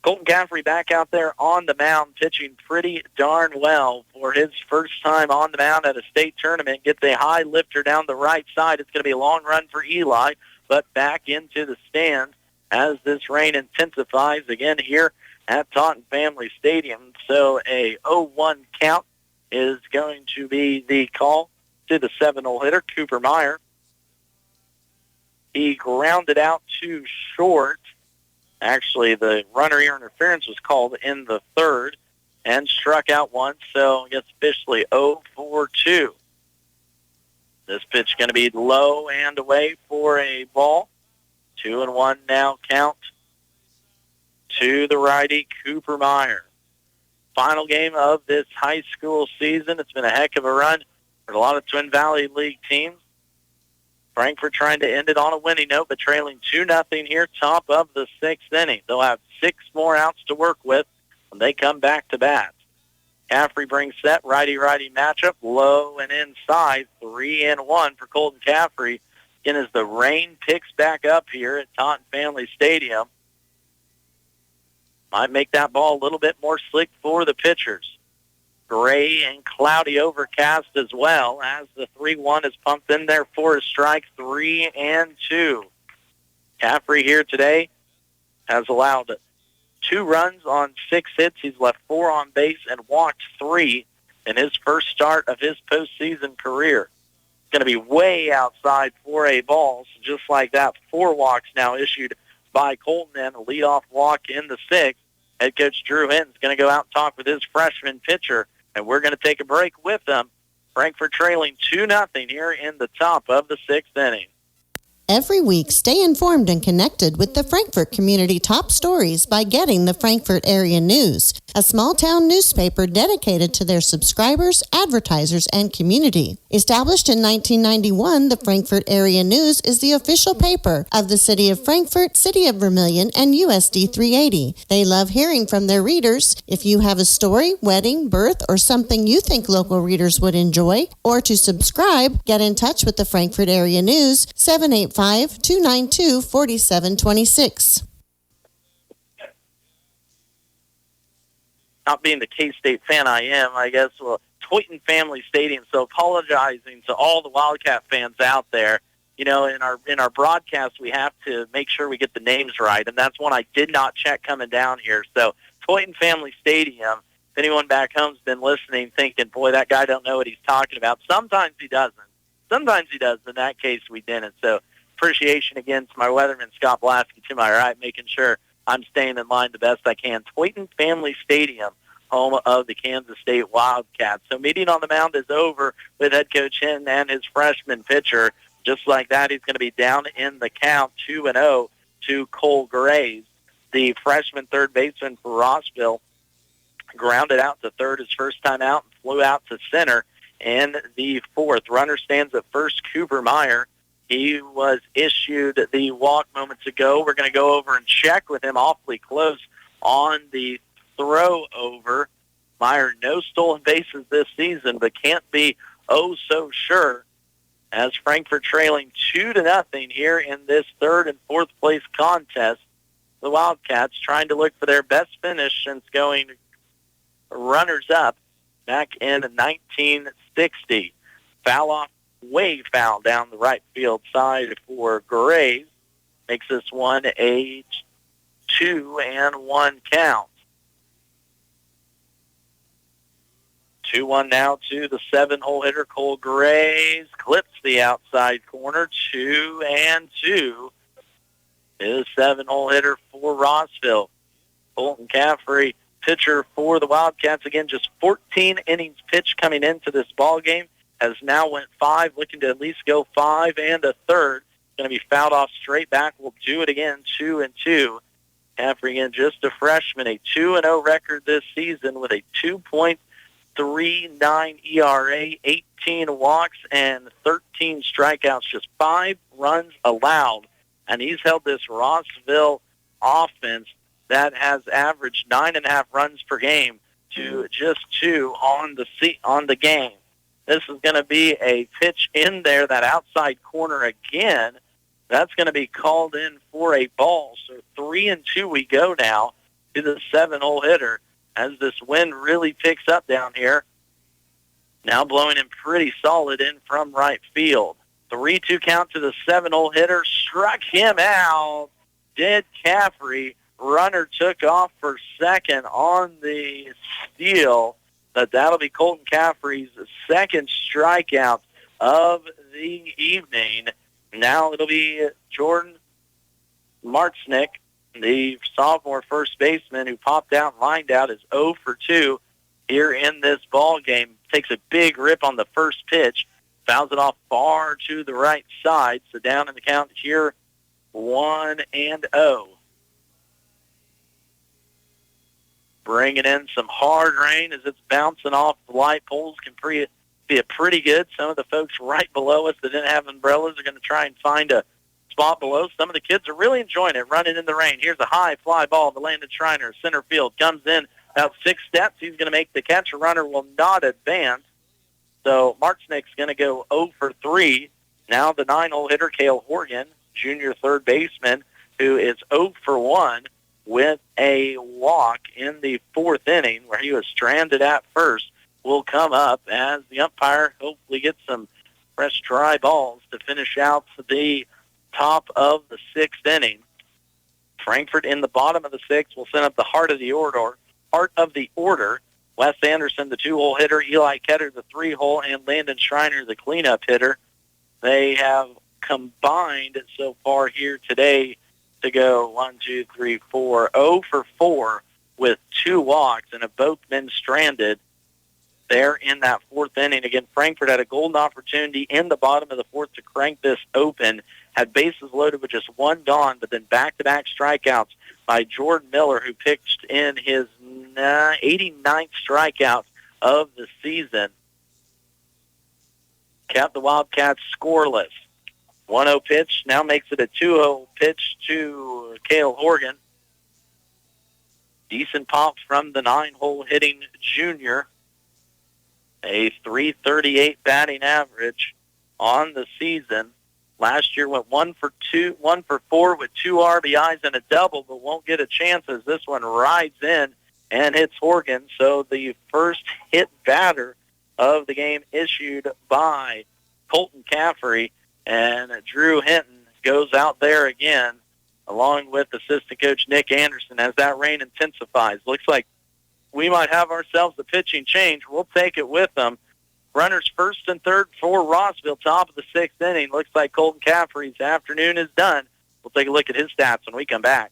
Colton Caffrey back out there on the mound, pitching pretty darn well for his first time on the mound at a state tournament. Gets a high lifter down the right side. It's going to be a long run for Eli, but back into the stands as this rain intensifies again here at Taunton Family Stadium. So a 0-1 count is going to be the call to the 7-hole hitter, Cooper Meyer. He grounded out to short. Actually, the runner interference was called in the third and struck out once, so it's officially 0-4-2. This pitch going to be low and away for a ball. 2-1 now count to the righty, Cooper Meyer. Final game of this high school season. It's been a heck of a run for a lot of Twin Valley League teams. Frankfort trying to end it on a winning note, but trailing 2-0 here, top of the 6th inning. They'll have 6 more outs to work with when they come back to bat. Caffrey brings set, righty-righty matchup, low and inside, 3-1 for Colton Caffrey. Again, as the rain picks back up here at Taunton Family Stadium, might make that ball a little bit more slick for the pitchers. Gray and cloudy overcast as well as the 3-1 is pumped in there for a strike, 3-2. Caffrey here today has allowed 2 runs on 6 hits. He's left 4 on base and walked 3 in his first start of his postseason career. It's going to be way outside for a ball. So just like that, 4 walks now issued by Colton and a leadoff walk in the 6th. Head coach Drew Hinton's going to go out and talk with his freshman pitcher, and we're going to take a break with them. Frankfort trailing 2-0 here in the top of the 6th inning. Every week, stay informed and connected with the Frankfort community top stories by getting the Frankfort Area News, a small-town newspaper dedicated to their subscribers, advertisers, and community. Established in 1991, the Frankfort Area News is the official paper of the City of Frankfort, City of Vermilion, and USD 380. They love hearing from their readers. If you have a story, wedding, birth, or something you think local readers would enjoy, or to subscribe, get in touch with the Frankfort Area News, 785-292-4726. Not being the K-State fan I am, I guess, well, Toyton Family Stadium, so apologizing to all the Wildcat fans out there. You know, in our broadcast, we have to make sure we get the names right, and that's one I did not check coming down here. So Toyton Family Stadium, if anyone back home's been listening thinking, boy, that guy don't know what he's talking about, sometimes he doesn't. Sometimes he does. In that case, we didn't. So appreciation again to my weatherman, Scott Blasky, to my right, making sure I'm staying in line the best I can. Toyton Family Stadium, home of the Kansas State Wildcats. So meeting on the mound is over with head coach Hinton and his freshman pitcher. Just like that, he's going to be down in the count, 2-0 to Cole Graves. The freshman third baseman for Rossville grounded out to third his first time out and flew out to center in the 4th. Runner stands at first, Cooper Meyer. He was issued the walk moments ago. We're going to go over and check with him awfully close on the throw over. Meyer, no stolen bases this season, but can't be oh so sure as Frankfort trailing 2-0 here in this 3rd and 4th place contest. The Wildcats trying to look for their best finish since going runners up back in 1960. Foul off, way foul down the right field side for Graves. Makes this one a 2-1 count. 2-1 now to the 7-hole hitter, Cole Graves. Clips the outside corner, 2-2. His 7-hole hitter for Rossville. Colton Caffrey, pitcher for the Wildcats. Again, just 14 innings pitched coming into this ball game. Has now went 5, looking to at least go 5 1/3. Going to be fouled off straight back. We'll do it again, 2-2. Caffrey, again, just a freshman, a 2-0 record this season with a .39 ERA, 18 walks, and 13 strikeouts, just 5 runs allowed. And he's held this Rossville offense that has averaged 9.5 runs per game to just 2 on the game. This is going to be a pitch in there, that outside corner again. That's going to be called in for a ball. So 3-2 we go now to the 7-hole hitter as this wind really picks up down here. Now blowing in pretty solid in from right field. 3-2 count to the 7-hole hitter. Struck him out. Did Caffrey. Runner took off for second on the steal. But that'll be Colton Caffrey's second strikeout of the evening. Now it'll be Jordan Martznick, the sophomore first baseman who popped out and lined out, is 0 for 2 here in this ball game. Takes a big rip on the first pitch, fouls it off far to the right side. So down in the count here, 1-0. Bringing in some hard rain as it's bouncing off the light poles can be a pretty good. Some of the folks right below us that didn't have umbrellas are going to try and find a spot below. Some of the kids are really enjoying it, running in the rain. Here's a high fly ball to Landon Schreiner, center field. Comes in about 6 steps. He's going to make the catch. A runner will not advance. So Martznick's going to go 0 for 3. Now the 9-hole hitter, Cale Horgan, junior third baseman, who is 0 for 1 with a walk in the 4th inning where he was stranded at first, will come up as the umpire hopefully gets some fresh dry balls to finish out the top of the 6th inning. Frankfort in the bottom of the 6th will send up the heart of the order. Wes Anderson, the 2-hole hitter, Eli Ketter, the 3-hole, and Landon Schreiner, the cleanup hitter. They have combined so far here today to go 0 for 4 with 2 walks and have both been stranded there in that 4th inning. Again, Frankfort had a golden opportunity in the bottom of the 4th to crank this open, had bases loaded with just 1 gone, but then back-to-back strikeouts by Jordan Miller, who pitched in his 89th strikeout of the season. Kept the Wildcats scoreless. 1-0 pitch, now makes it a 2-0 pitch to Cale Horgan. Decent pop from the 9-hole hitting junior. A .338 batting average on the season. Last year went 1 for 4 with 2 RBIs and a double, but won't get a chance as this one rides in and hits Horgan. So the first hit batter of the game issued by Colton Caffrey. And Drew Hinton goes out there again, along with assistant coach Nick Anderson, as that rain intensifies. Looks like we might have ourselves a pitching change. We'll take it with them. Runners first and third for Rossville, top of the 6th inning. Looks like Colton Caffrey's afternoon is done. We'll take a look at his stats when we come back.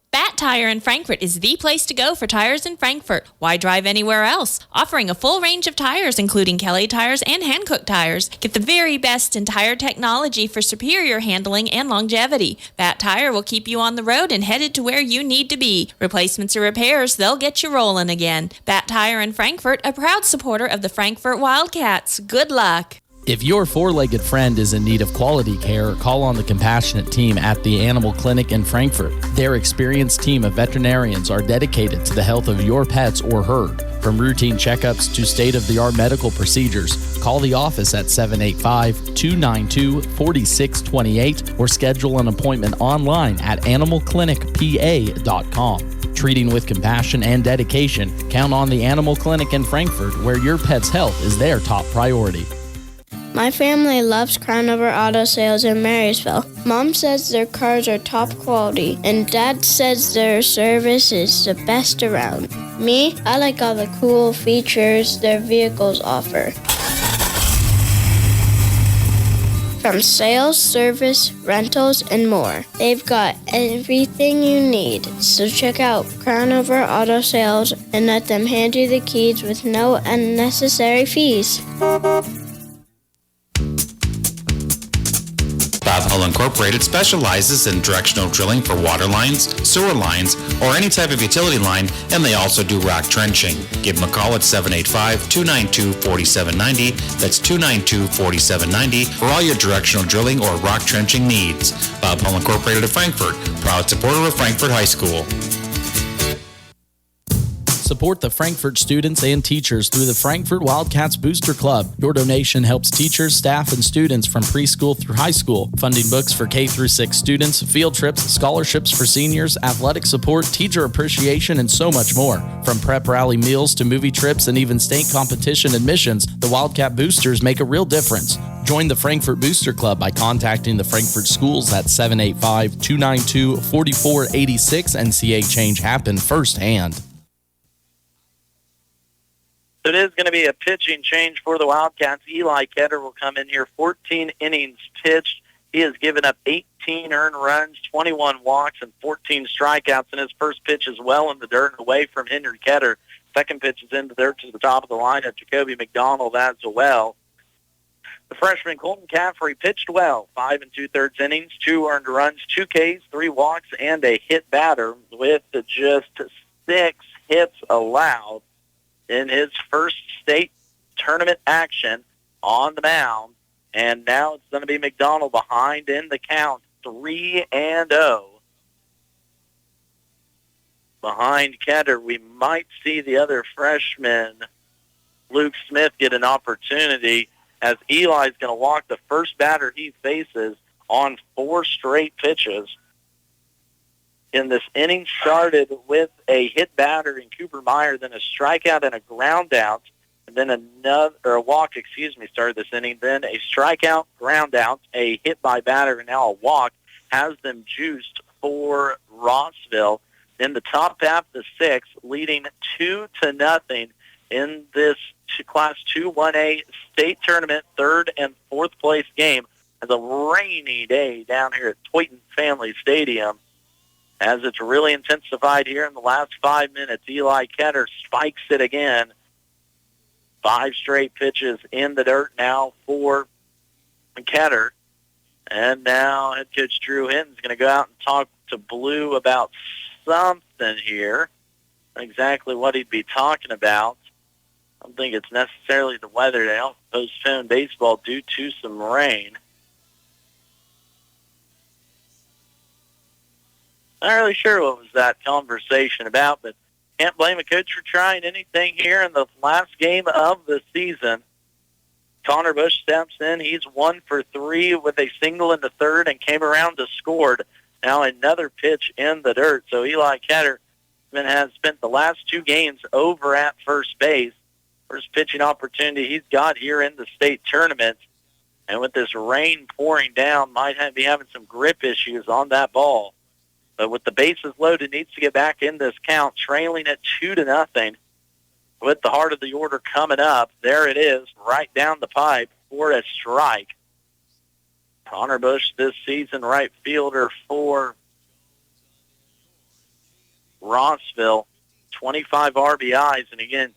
Bat Tire in Frankfort is the place to go for tires in Frankfort. Why drive anywhere else? Offering a full range of tires, including Kelly tires and Hankook tires. Get the very best in tire technology for superior handling and longevity. Bat Tire will keep you on the road and headed to where you need to be. Replacements or repairs, they'll get you rolling again. Bat Tire in Frankfort, a proud supporter of the Frankfort Wildcats. Good luck. If your four-legged friend is in need of quality care, call on the compassionate team at the Animal Clinic in Frankfort. Their experienced team of veterinarians are dedicated to the health of your pets or herd. From routine checkups to state-of-the-art medical procedures, call the office at 785-292-4628 or schedule an appointment online at animalclinicpa.com. Treating with compassion and dedication, count on the Animal Clinic in Frankfort, where your pet's health is their top priority. My family loves Crown Over Auto Sales in Marysville. Mom says their cars are top quality, and Dad says their service is the best around. Me, I like all the cool features their vehicles offer. From sales, service, rentals, and more. They've got everything you need. So check out Crown Over Auto Sales and let them hand you the keys with no unnecessary fees. Bob Hull Incorporated specializes in directional drilling for water lines, sewer lines, or any type of utility line, and they also do rock trenching. Give them a call at 785-292-4790. That's 292-4790 for all your directional drilling or rock trenching needs. Bob Hull Incorporated of Frankfort, proud supporter of Frankfort High School. Support the Frankfort students and teachers through the Frankfort Wildcats Booster Club. Your donation helps teachers, staff, and students from preschool through high school, funding books for K through 6 students, field trips, scholarships for seniors, athletic support, teacher appreciation, and so much more. From prep rally meals to movie trips and even state competition admissions, the Wildcat Boosters make a real difference. Join the Frankfort Booster Club by contacting the Frankfort schools at 785-292-4486 and see a change happen firsthand. It is going to be a pitching change for the Wildcats. Eli Ketter will come in here, 14 innings pitched. He has given up 18 earned runs, 21 walks, and 14 strikeouts in his first pitch as well in the dirt and away from Henry Ketter. Second pitch is in the dirt to the top of the lineup, Jacoby McDonald as well. The freshman Colton Caffrey pitched well, 5 2/3 innings, 2 earned runs, 2 Ks, 3 walks, and a hit batter with just 6 hits allowed in his first state tournament action on the mound. And now it's going to be McDonald behind in the count, 3-0. Behind Ketter, we might see the other freshman, Luke Smith, get an opportunity as Eli's going to walk the first batter he faces on 4 straight pitches. In this inning started with a hit batter in Cooper Meyer, then a strikeout and a ground out, and then a walk, started this inning, then a strikeout, ground out, a hit by batter, and now a walk has them juiced for Rossville in the top half of the 6th, leading 2-0 in this Class 2-1A state tournament 3rd and 4th place game. It's a rainy day down here at Toyton Family Stadium. As it's really intensified here in the last 5 minutes, Eli Ketter spikes it again. 5 straight pitches in the dirt now for Ketter. And now head coach Drew Hinton's going to go out and talk to Blue about something here. Not exactly what he'd be talking about. I don't think it's necessarily the weather to help postpone baseball due to some rain. Not really sure what was that conversation about, but can't blame a coach for trying anything here in the last game of the season. Connor Bush steps in. He's 1 for 3 with a single in the 3rd and came around to scored. Now another pitch in the dirt. So Eli Ketter has spent the last 2 games over at first base. First pitching opportunity he's got here in the state tournament. And with this rain pouring down, might be having some grip issues on that ball. But with the bases loaded, needs to get back in this count, trailing at 2-0. With the heart of the order coming up, there it is, right down the pipe for a strike. Connor Bush this season, right fielder for Rossville, 25 RBIs. And again,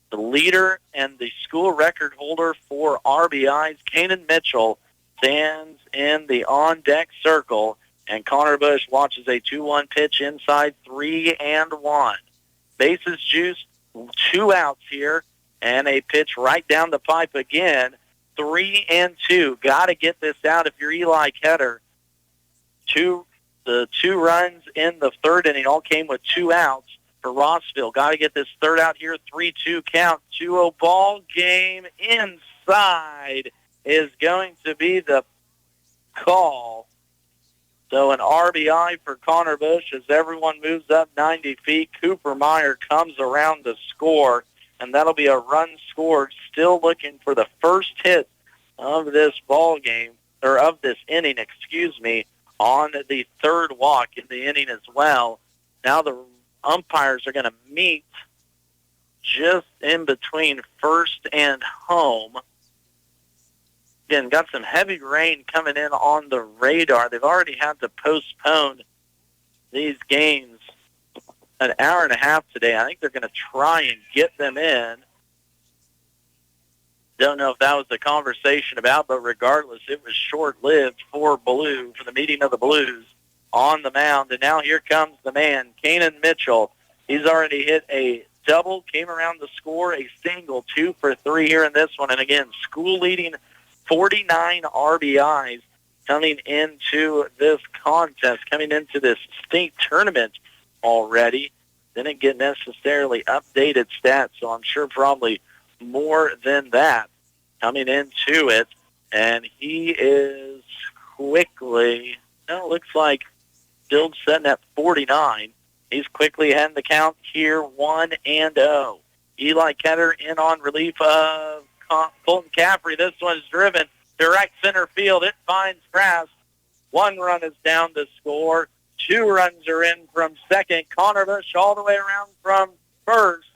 the leader and the school record holder for RBIs, Kanan Mitchell, stands in the on-deck circle. And Connor Bush watches a 2-1 pitch inside, 3-1. Bases juiced, 2 outs here, and a pitch right down the pipe again, 3-2. Got to get this out if you're Eli Ketter. The 2 runs in the 3rd inning all came with 2 outs for Rossville. Got to get this 3rd out here, 3-2 count, 2-0 ball game. Inside is going to be the call. So an RBI for Connor Bush as everyone moves up 90 feet. Cooper Meyer comes around to score, and that'll be a run scored. Still looking for the first hit of this ball game, or of this inning, on the 3rd walk in the inning as well. Now the umpires are going to meet just in between first and home. Again, got some heavy rain coming in on the radar. They've already had to postpone these games an hour and a half today. I think they're going to try and get them in Don't know if that was the conversation about, but regardless, it was short-lived for the meeting of the Blues on the mound. And now here comes the man, Kanan Mitchell. He's already hit a double, came around to score a single, 2 for 3 here in this one. And again, school-leading 49 RBIs coming into this contest, coming into this state tournament already. Didn't get necessarily updated stats, so I'm sure probably more than that coming into it. And he is quickly, looks like still setting at 49. He's quickly heading the count here, 1-0. Eli Ketter in on relief of Colton Caffrey. This one's driven direct center field. It finds grass. 1 run is down to score. 2 runs are in from second. Connor Bush all the way around from first.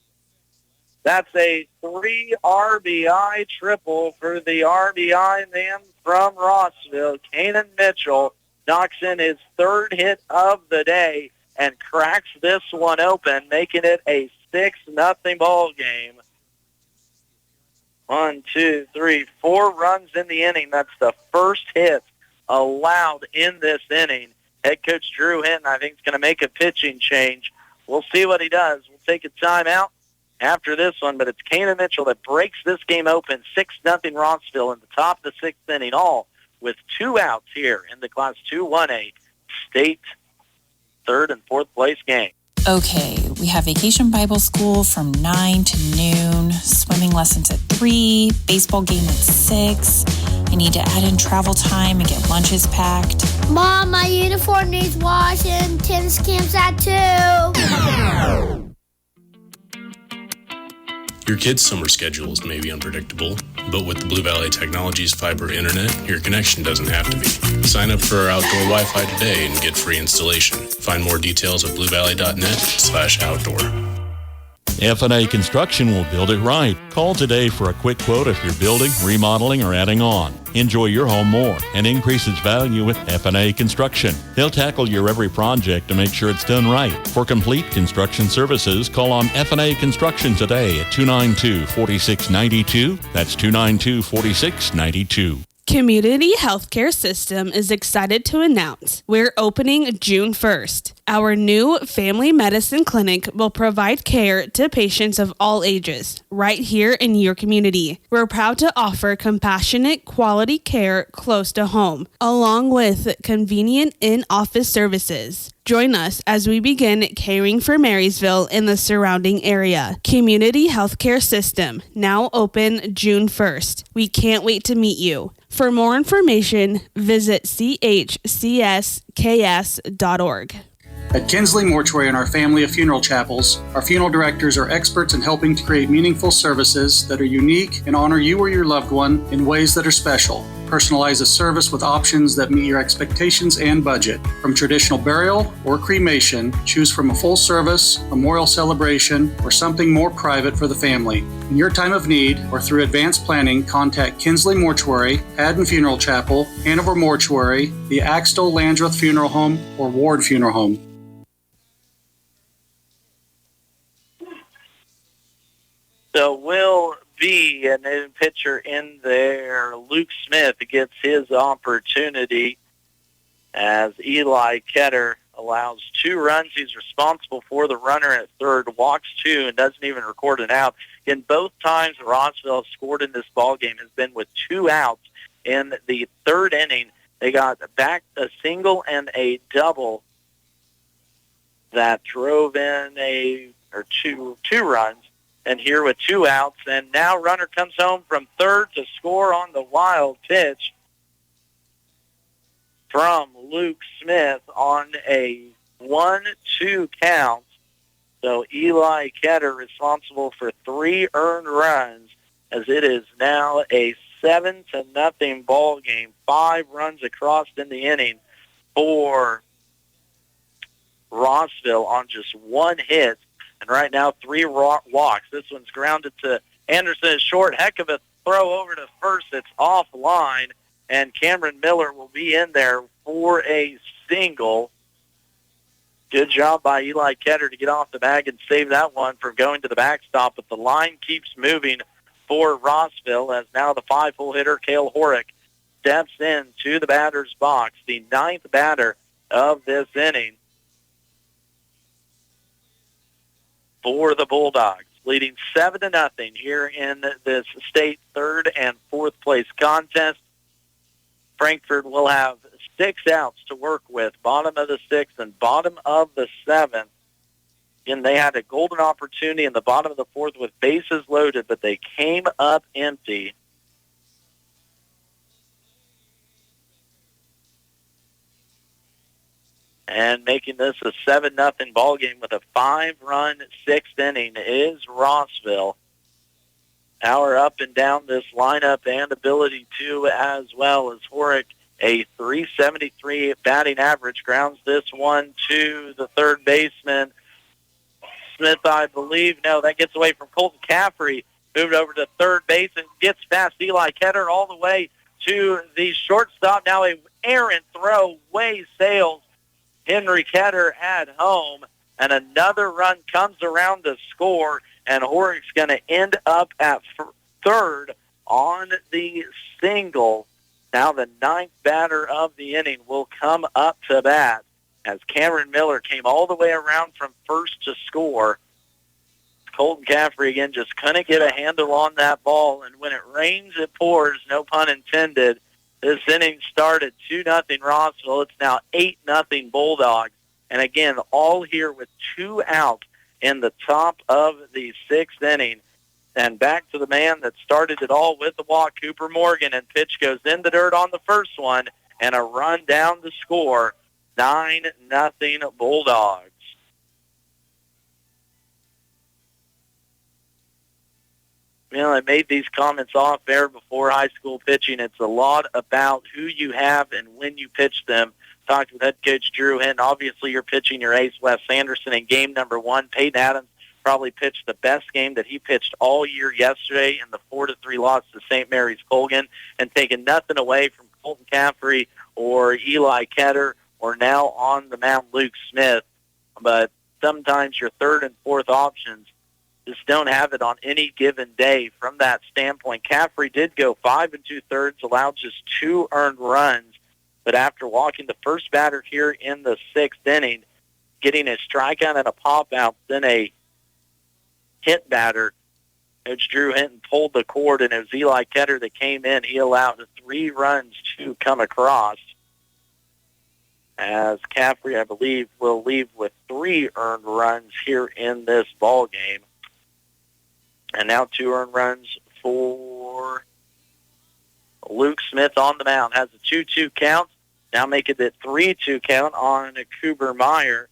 That's a 3 RBI triple for the RBI man from Rossville. Kanan Mitchell knocks in his 3rd hit of the day and cracks this one open, making it a 6-0 ball game. 1, 2, 3, 4 runs in the inning. That's the first hit allowed in this inning. Head coach Drew Hinton, I think, is going to make a pitching change. We'll see what he does. We'll take a timeout after this one, but it's Kanan Mitchell that breaks this game open, 6-0 Rossville in the top of the 6th inning, all with 2 outs here in the Class 2-1A state 3rd and 4th place game. Okay, we have Vacation Bible School from 9 to noon, swimming lessons at 3, baseball game at 6. I need to add in travel time and get lunches packed. Mom, my uniform needs washing. Tennis camp's at 2. Your kids' summer schedules may be unpredictable, but with the Blue Valley Technologies fiber internet, your connection doesn't have to be. Sign up for our outdoor Wi-Fi today and get free installation. Find more details at bluevalley.net/outdoor. F&A Construction will build it right. Call today for a quick quote if you're building, remodeling, or adding on. Enjoy your home more and increase its value with F&A Construction. They'll tackle your every project to make sure it's done right. For complete construction services, call on F&A Construction today at 292-4692. That's 292-4692. Community Healthcare System is excited to announce we're opening June 1st. Our new family medicine clinic will provide care to patients of all ages right here in your community. We're proud to offer compassionate, quality care close to home, along with convenient in-office services. Join us as we begin caring for Marysville and the surrounding area. Community Healthcare System, now open June 1st. We can't wait to meet you. For more information, visit chcsks.org. At Kinsley Mortuary and our family of funeral chapels, our funeral directors are experts in helping to create meaningful services that are unique and honor you or your loved one in ways that are special. Personalize a service with options that meet your expectations and budget. From traditional burial or cremation, choose from a full service, memorial celebration, or something more private for the family. In your time of need or through advanced planning, contact Kinsley Mortuary, Haddon Funeral Chapel, Hanover Mortuary, the Axtell Landreth Funeral Home, or Ward Funeral Home. So will be a new pitcher in there. Luke Smith gets his opportunity as Eli Ketter allows 2 runs. He's responsible for the runner at third, walks 2, and doesn't even record an out. In both times Rossville scored in this ballgame has been with 2 outs in the 3rd inning. They got back a single and a double that drove in two runs. And here with 2 outs, and now runner comes home from third to score on the wild pitch from Luke Smith on a 1-2 count. So Eli Ketter responsible for 3 earned runs as it is now a 7-0 ball game. 5 runs across in the inning for Rossville on just 1 hit. And right now, 3 walks. This one's grounded to Anderson is short. Heck of a throw over to first. It's offline, and Cameron Miller will be in there for a single. Good job by Eli Ketter to get off the bag and save that one from going to the backstop, but the line keeps moving for Rossville, as now the 5-hole hitter, Cale Horick, steps into the batter's box, the 9th batter of this inning for the Bulldogs, leading 7-0 here in this state 3rd and 4th place contest. Frankfort will have 6 outs to work with, bottom of the 6th and bottom of the 7th. Again, they had a golden opportunity in the bottom of the 4th with bases loaded, but they came up empty. And making this a 7-0 ball game with a 5-run 6th inning is Rossville. Power up and down this lineup and ability to as well as Horick. A .373 batting average grounds this one to the third baseman. Smith, I believe. No, that gets away from Colton Caffrey. Moved over to third base and gets past Eli Ketter all the way to the shortstop. Now a errant throw, way sails Henry Ketter at home. And another run comes around to score. And Horick's going to end up at third on the single. Now the 9th batter of the inning will come up to bat as Cameron Miller came all the way around from first to score. Colton Caffrey, again, just couldn't get a handle on that ball. And when it rains, it pours, no pun intended. This inning started 2-0 Rossville. It's now 8-0 Bulldogs. And again, all here with 2 outs in the top of the 6th inning. And back to the man that started it all with the walk, Cooper Morgan, and pitch goes in the dirt on the first one, and a run down to score, 9-0 Bulldogs. You know, I made these comments off air before high school pitching. It's a lot about who you have and when you pitch them. Talked with head coach Drew Hinton. Obviously, you're pitching your ace, Wes Sanderson, in game number 1. Peyton Adams probably pitched the best game that he pitched all year yesterday in the 4-3 loss to St. Mary's Colgan, and taking nothing away from Colton Caffrey or Eli Ketter or now on the mound Luke Smith. But sometimes your 3rd and 4th options just don't have it on any given day from that standpoint. Caffrey did go 5 2/3, allowed just 2 earned runs, but after walking the first batter here in the 6th inning, getting a strikeout and a pop-out, then a hit batter, Coach Drew Hinton pulled the cord, and it was Eli Ketter that came in. He allowed 3 runs to come across, as Caffrey, I believe, will leave with 3 earned runs here in this ball game. And now 2 earned runs for Luke Smith on the mound. Has a 2-2 count. Now making it 3-2 count on Cooper Meyer,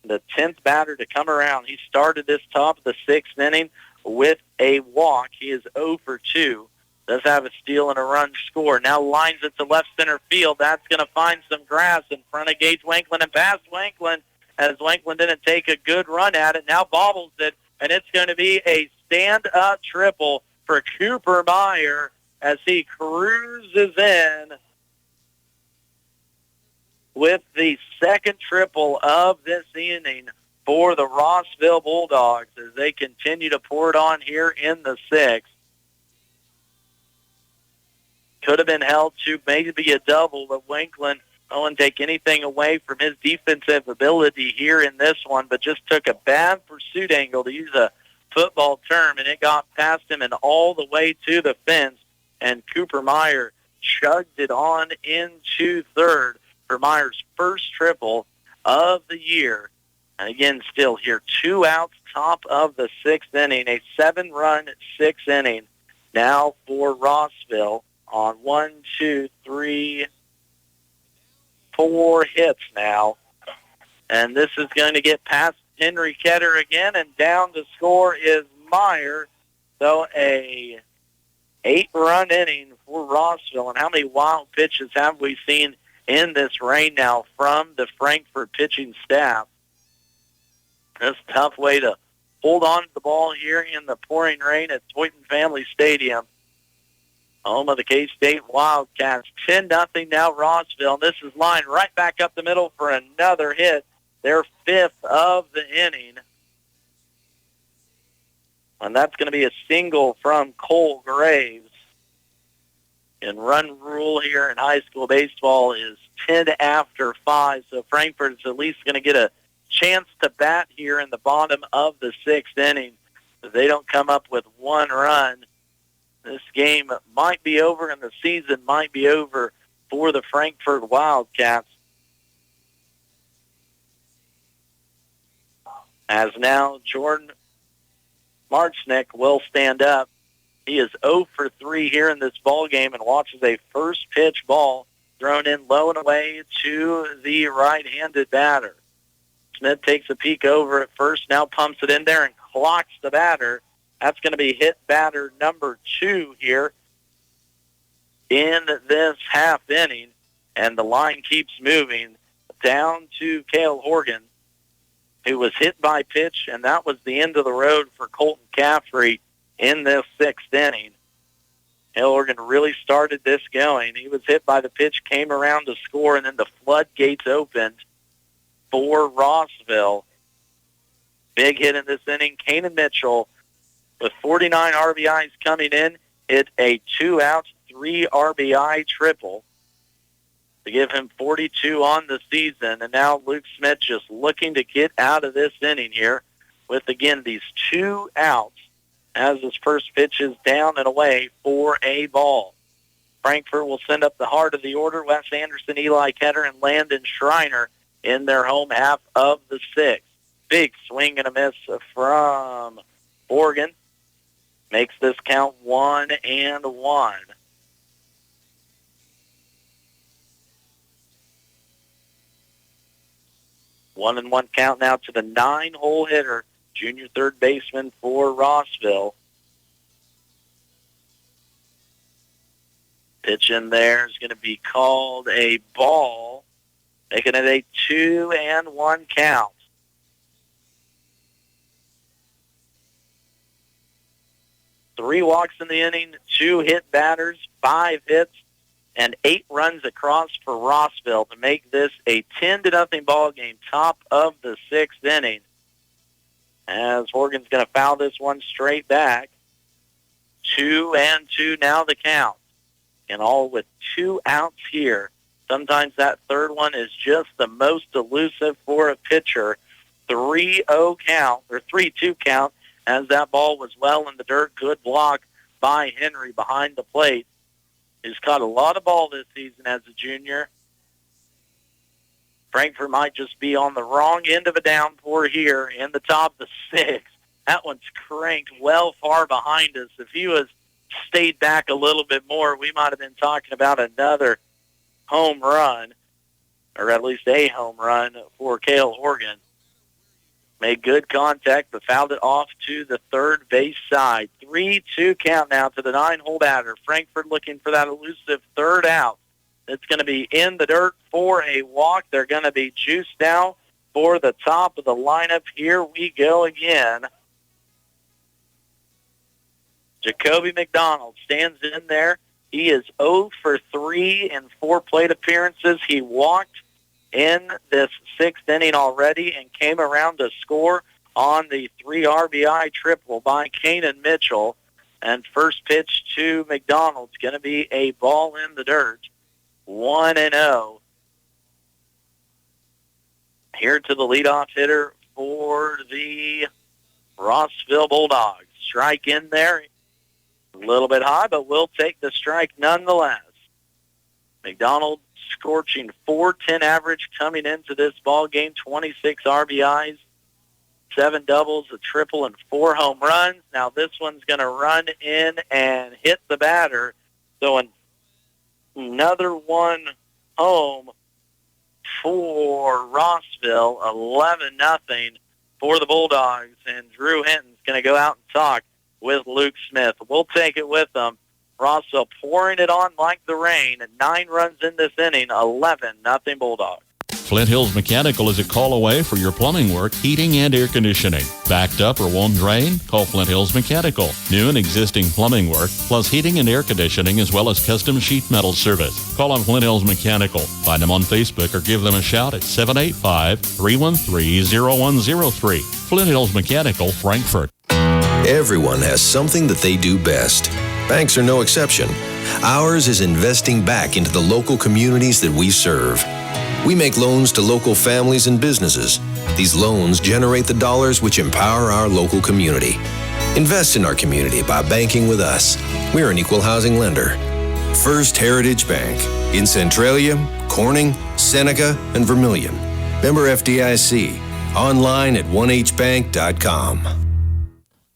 the 10th batter to come around. He started this top of the 6th inning with a walk. He is 0 for 2. Does have a steal and a run score. Now lines it to left center field. That's going to find some grass in front of Gage Wanklin and past Wanklin, as Wanklin didn't take a good run at it. Now bobbles it, and it's going to be a stand-up triple for Cooper Meyer as he cruises in with the 2nd triple of this inning for the Rossville Bulldogs as they continue to pour it on here in the 6th. Could have been held to maybe a double, but Wanklin won't take anything away from his defensive ability here in this one, but just took a bad pursuit angle, to use a football term, and it got past him and all the way to the fence, and Cooper Meyer chugged it on into third for Meyer's first triple of the year. And again, still here, 2 outs, top of the 6th inning, a 7-run 6th inning. Now for Rossville on 4 hits now. And this is going to get past Henry Ketter again, and down to score is Meyer. So a 8-run inning for Rossville. And how many wild pitches have we seen in this rain now from the Frankfort pitching staff? That's a tough way to hold on to the ball here in the pouring rain at Toyton Family Stadium, home of the K-State Wildcats. 10-0 now Rossville. This is lined right back up the middle for another hit, their 5th of the inning. And that's going to be a single from Cole Graves. And run rule here in high school baseball is 10 after 5, so Frankfort is at least going to get a chance to bat here in the bottom of the 6th inning. If they don't come up with one run, this game might be over and the season might be over for the Frankfort Wildcats. As now Jordan Marchnick will stand up. He is 0 for 3 here in this ball game and watches a first pitch ball thrown in low and away to the right-handed batter. Smith takes a peek over at first, now pumps it in there and clocks the batter. That's going to be hit batter number 2 here in this half inning, and the line keeps moving down to Cale Horgan, who was hit by pitch, and that was the end of the road for Colton Caffrey in this 6th inning. Cale Horgan really started this going. He was hit by the pitch, came around to score, and then the floodgates opened for Rossville. Big hit in this inning. Kanan Mitchell, with 49 RBIs coming in, hit a 2-out, 3 RBI triple to give him 42 on the season. And now Luke Smith just looking to get out of this inning here with, again, these 2 outs as his first pitch is down and away for a ball. Frankfort will send up the heart of the order. Wes Anderson, Eli Ketter, and Landon Schreiner in their home half of the 6th. Big swing and a miss from Oregon. Makes this count 1-1. One and one count now to the 9-hole hitter, junior third baseman for Rossville. Pitch in there is going to be called a ball, making it a 2-1 count. Three walks in the inning, 2 hit batters, 5 hits, and 8 runs across for Rossville to make this a 10-0 ball game, top of the 6th inning. As Horgan's going to foul this one straight back. 2-2 now the count. And all with 2 outs here. Sometimes that third one is just the most elusive for a pitcher. 3-0 count, or 3-2 count, as that ball was well in the dirt. Good block by Henry behind the plate. He's caught a lot of ball this season as a junior. Frankfort might just be on the wrong end of a downpour here in the top of the 6th. That one's cranked well far behind us. If he was stayed back a little bit more, we might have been talking about another home run, or at least a home run for Cale Horgan. Made good contact, but fouled it off to the third base side. 3-2 count now to the 9-hole batter. Frankfort looking for that elusive third out. It's going to be in the dirt for a walk. They're going to be juiced now for the top of the lineup. Here we go again. Jacoby McDonald stands in there. He is 0 for 3 in 4 plate appearances. He walked in this 6th inning already and came around to score on the 3 RBI triple by Kanan Mitchell. And first pitch to McDonald's going to be a ball in the dirt. 1-0. Here to the leadoff hitter for the Rossville Bulldogs. Strike in there. A little bit high, but we'll take the strike nonetheless. McDonald scorching .410 average coming into this ball game. 26 RBIs, 7 doubles, a triple, and 4 home runs. Now this one's going to run in and hit the batter. So another one home for Rossville. 11-0 for the Bulldogs. And Drew Hinton's going to go out and talk with Luke Smith. We'll take it with them. Rossville pouring it on like the rain. 9 runs in this inning, 11-0 Bulldogs. Flint Hills Mechanical is a call away for your plumbing work, heating, and air conditioning. Backed up or won't drain? Call Flint Hills Mechanical. New and existing plumbing work, plus heating and air conditioning, as well as custom sheet metal service. Call on Flint Hills Mechanical. Find them on Facebook or give them a shout at 785-313-0103. Flint Hills Mechanical, Frankfort. Everyone has something that they do best. Banks are no exception. Ours is investing back into the local communities that we serve. We make loans to local families and businesses. These loans generate the dollars which empower our local community. Invest in our community by banking with us. We're an equal housing lender. First Heritage Bank in Centralia, Corning, Seneca, and Vermilion. Member FDIC. Online at 1hbank.com.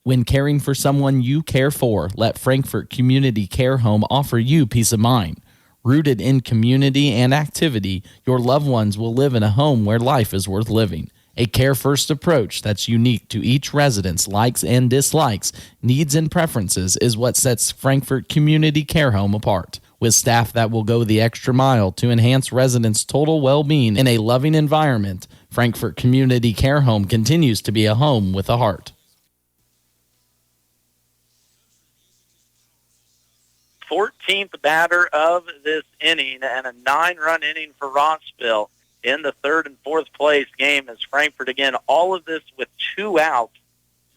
When caring for someone you care for, let Frankfort Community Care Home offer you peace of mind. Rooted in community and activity, your loved ones will live in a home where life is worth living. A care-first approach that's unique to each resident's likes and dislikes, needs and preferences is what sets Frankfort Community Care Home apart. With staff that will go the extra mile to enhance residents' total well-being in a loving environment, Frankfort Community Care Home continues to be a home with a heart. 14th batter of this inning and a 9-run inning for Rossville in the third and fourth place game as Frankfort, again, all of this with 2 outs.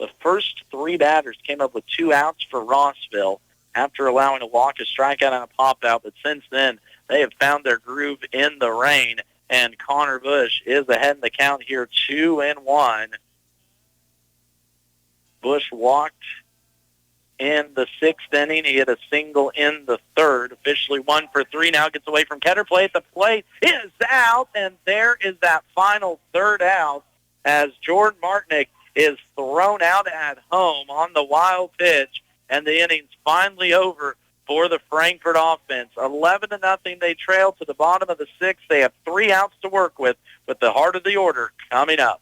The first 3 batters came up with 2 outs for Rossville after allowing a walk, a strikeout, and a pop-out. But since then, they have found their groove in the rain, and Connor Bush is ahead in the count here, 2-1. Bush walked in the 6th inning. He hit a single in the 3rd. Officially 1 for 3. Now gets away from Ketter. Play at the plate is out, and there is that final 3rd out as Jordan Martinick is thrown out at home on the wild pitch, and the inning's finally over for the Frankfort offense. 11-0, they trail to the bottom of the 6th. They have 3 outs to work with the heart of the order coming up.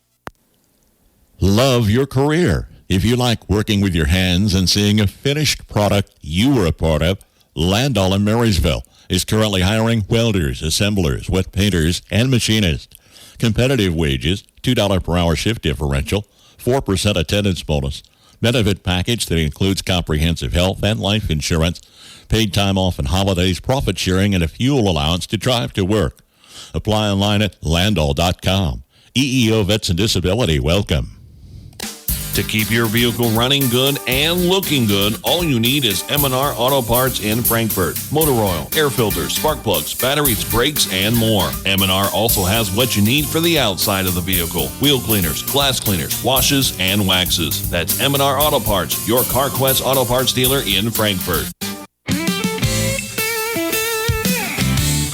Love your career. If you like working with your hands and seeing a finished product you were a part of, Landau in Marysville is currently hiring welders, assemblers, wet painters, and machinists. Competitive wages, $2 per hour shift differential, 4% attendance bonus, benefit package that includes comprehensive health and life insurance, paid time off and holidays, profit sharing, and a fuel allowance to drive to work. Apply online at landau.com. EEO Vets and Disability, welcome. To keep your vehicle running good and looking good, all you need is M&R Auto Parts in Frankfort. Motor oil, air filters, spark plugs, batteries, brakes, and more. M&R also has what you need for the outside of the vehicle. Wheel cleaners, glass cleaners, washes, and waxes. That's M&R Auto Parts, your CarQuest Auto Parts dealer in Frankfort.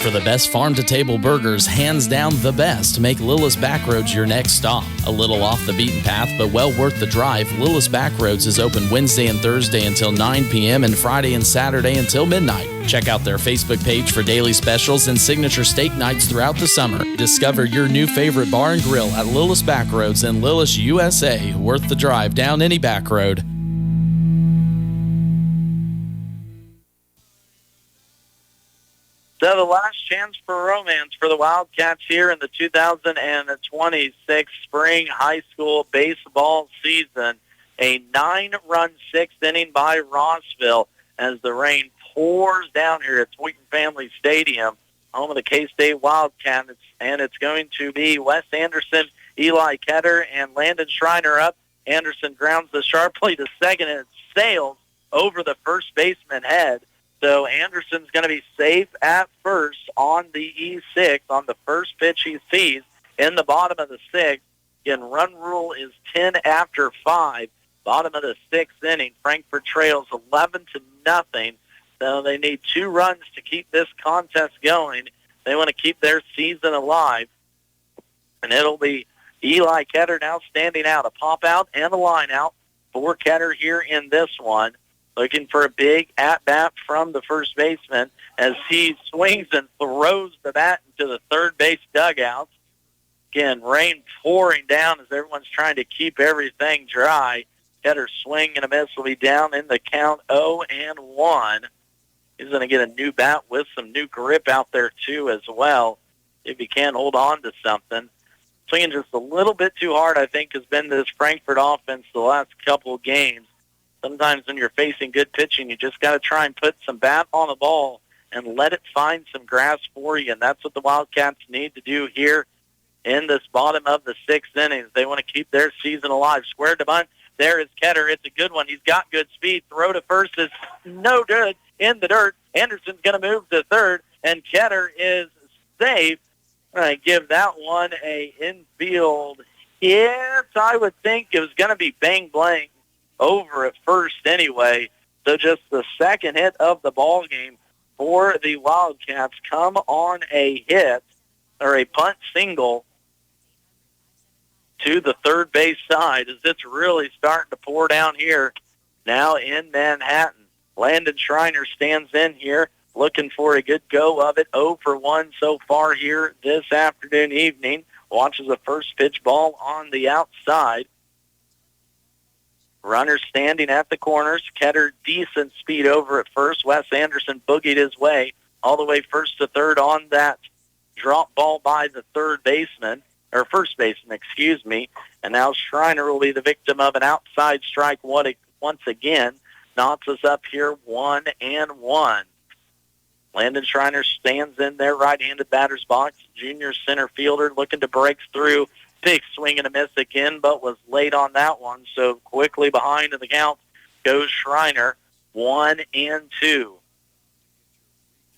For the best farm-to-table burgers, hands down the best, make Lillis Backroads your next stop. A little off the beaten path, but well worth the drive, Lillis Backroads is open Wednesday and Thursday until 9 p.m. and Friday and Saturday until midnight. Check out their Facebook page for daily specials and signature steak nights throughout the summer. Discover your new favorite bar and grill at Lillis Backroads in Lillis, USA. Worth the drive down any back road. So the last chance for romance for the Wildcats here in the 2026 spring high school baseball season. A 9-run 6th inning by Rossville as the rain pours down here at Tweeton Family Stadium, home of the K-State Wildcats, and it's going to be Wes Anderson, Eli Ketter, and Landon Schreiner up. Anderson grounds the sharply to second, and it sails over the first baseman head. So Anderson's going to be safe at first on the E6 on the first pitch he sees in the bottom of the 6th. Again, run rule is 10 after 5. Bottom of the 6th inning. Frankfort trails 11-0. So they need 2 runs to keep this contest going. They want to keep their season alive. And it'll be Eli Ketter now standing out. A pop out and a line out for Ketter here in this one. Looking for a big at-bat from the first baseman as he swings and throws the bat into the third base dugout. Again, rain pouring down as everyone's trying to keep everything dry. Ketter's swing and a miss will be down in the count 0-1. He's going to get a new bat with some new grip out there, too, as well, if he can hold on to something. Swinging just a little bit too hard, I think, has been this Frankfort offense the last couple of games. Sometimes when you're facing good pitching, you just got to try and put some bat on the ball and let it find some grass for you, and that's what the Wildcats need to do here in this bottom of the 6th innings. They want to keep their season alive. Square to bunt, There is Ketter. It's a good one. He's got good speed. Throw to first is no good in the dirt. Anderson's going to move to third, and Ketter is safe. I give that one a infield hit. I would think it was going to be bang blank over at first anyway. So just the second hit of the ball game for the Wildcats come on a hit or a punt single to the third base side as it's really starting to pour down here now in Manhattan. Landon Schreiner stands in here looking for a good go of it. 0 for 1 so far here this afternoon evening. Watches a first pitch ball on the outside. Runner standing at the corners. Ketter, decent speed over at first. Wes Anderson boogied his way all the way first to third on that drop ball by the third baseman, or first baseman, excuse me. And now Schreiner will be the victim of an outside strike once again. Knocks us up here 1-1. Landon Schreiner stands in there, right-handed batter's box. Junior center fielder looking to break through. Big swing and a miss again, but was late on that one. So quickly behind in the count goes Schreiner, 1-2.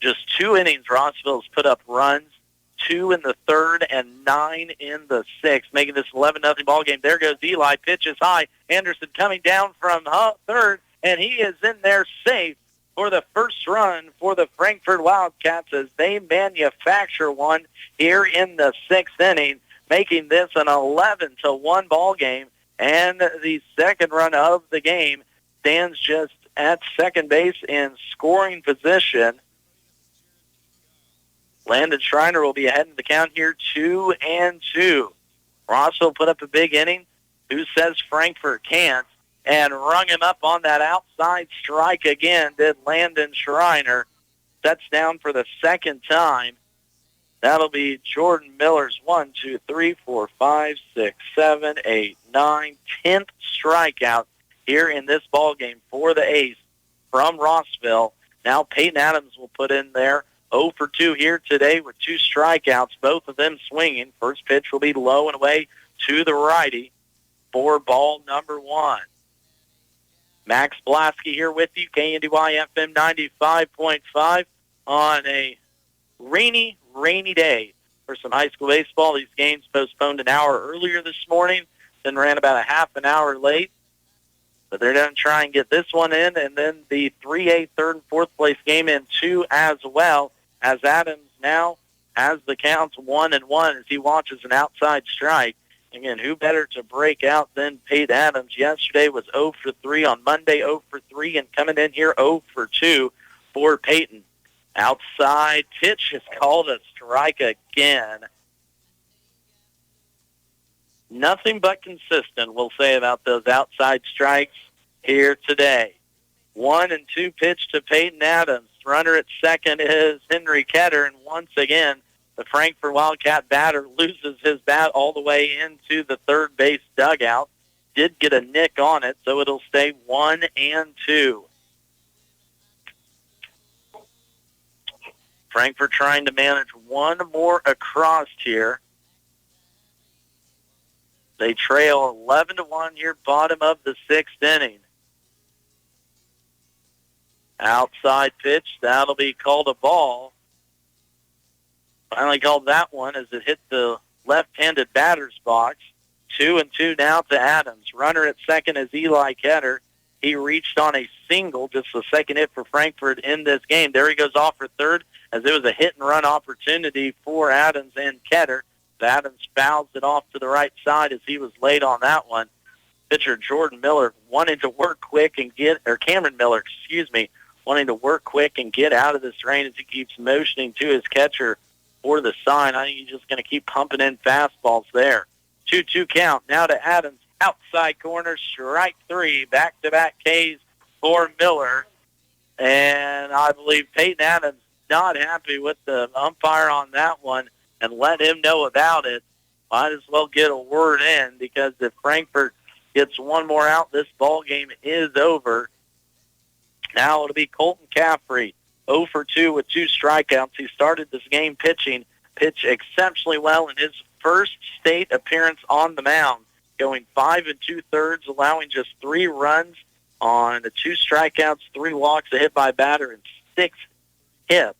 Just 2 innings, Rossville's put up runs, 2 in the third and 9 in the sixth, making this 11-0 ball game. There goes Eli, pitches high. Anderson coming down from third, and he is in there safe for the first run for the Frankfort Wildcats as they manufacture one here in the sixth inning, making this an 11-1 ball game. And the second run of the game stands just at second base in scoring position. Landon Schreiner will be ahead in the count here, 2-2. Rossville put up a big inning. Who says Frankfort can't? And rung him up on that outside strike again, did Landon Schreiner. Sets down for the second time. That'll be Jordan Miller's 1, 2, 3, 4, 5, 6, 7, 8, 9, 10th strikeout here in this ball game for the ace from Rossville. Now Peyton Adams will put in there 0 for 2 here today with 2 strikeouts, both of them swinging. First pitch will be low and away to the righty for ball number 1. Max Blasky here with you, KNDY FM 95.5 on a rainy day for some high school baseball. These games postponed an hour earlier this morning, then ran about a half an hour late. But they're going to try and get this one in, and then the 3A third and fourth place game in too as well, as Adams now has the counts 1-1 as he watches an outside strike. Again, who better to break out than Peyton Adams? Yesterday was 0 for 3. On Monday, 0 for 3. And coming in here, 0 for 2 for Peyton. Outside pitch is called a strike again. Nothing but consistent, we'll say, about those outside strikes here today. 1-2 pitch to Peyton Adams. Runner at second is Henry Ketter. And once again, the Frankfort Wildcat batter loses his bat all the way into the third base dugout. Did get a nick on it, so it'll stay 1-2. Frankfort trying to manage one more across here. They trail 11-1 here, bottom of the sixth inning. Outside pitch, that'll be called a ball. Finally called that one as it hit the left-handed batter's box. 2-2 now to Adams. Runner at second is Eli Ketter. He reached on a single, just the second hit for Frankfort in this game. There he goes off for third as it was a hit-and-run opportunity for Adams and Ketter. Adams fouls it off to the right side as he was late on that one. Pitcher Jordan Miller wanting to work quick and Cameron Miller, wanting to work quick and get out of this rain as he keeps motioning to his catcher for the sign. I think he's just going to keep pumping in fastballs there. 2-2 count. Now to Adams. Outside corner, strike 3. Back-to-back Ks for Miller. And I believe Peyton Adams not happy with the umpire on that one and let him know about it. Might as well get a word in because if Frankfort gets one more out, this ball game is over. Now it'll be Colton Caffrey. 0 for 2 with 2 strikeouts. He started this game pitched exceptionally well in his first state appearance on the mound. going 5 2/3, allowing just 3 runs on 2 strikeouts, 3 walks, a hit by batter, and 6 hits.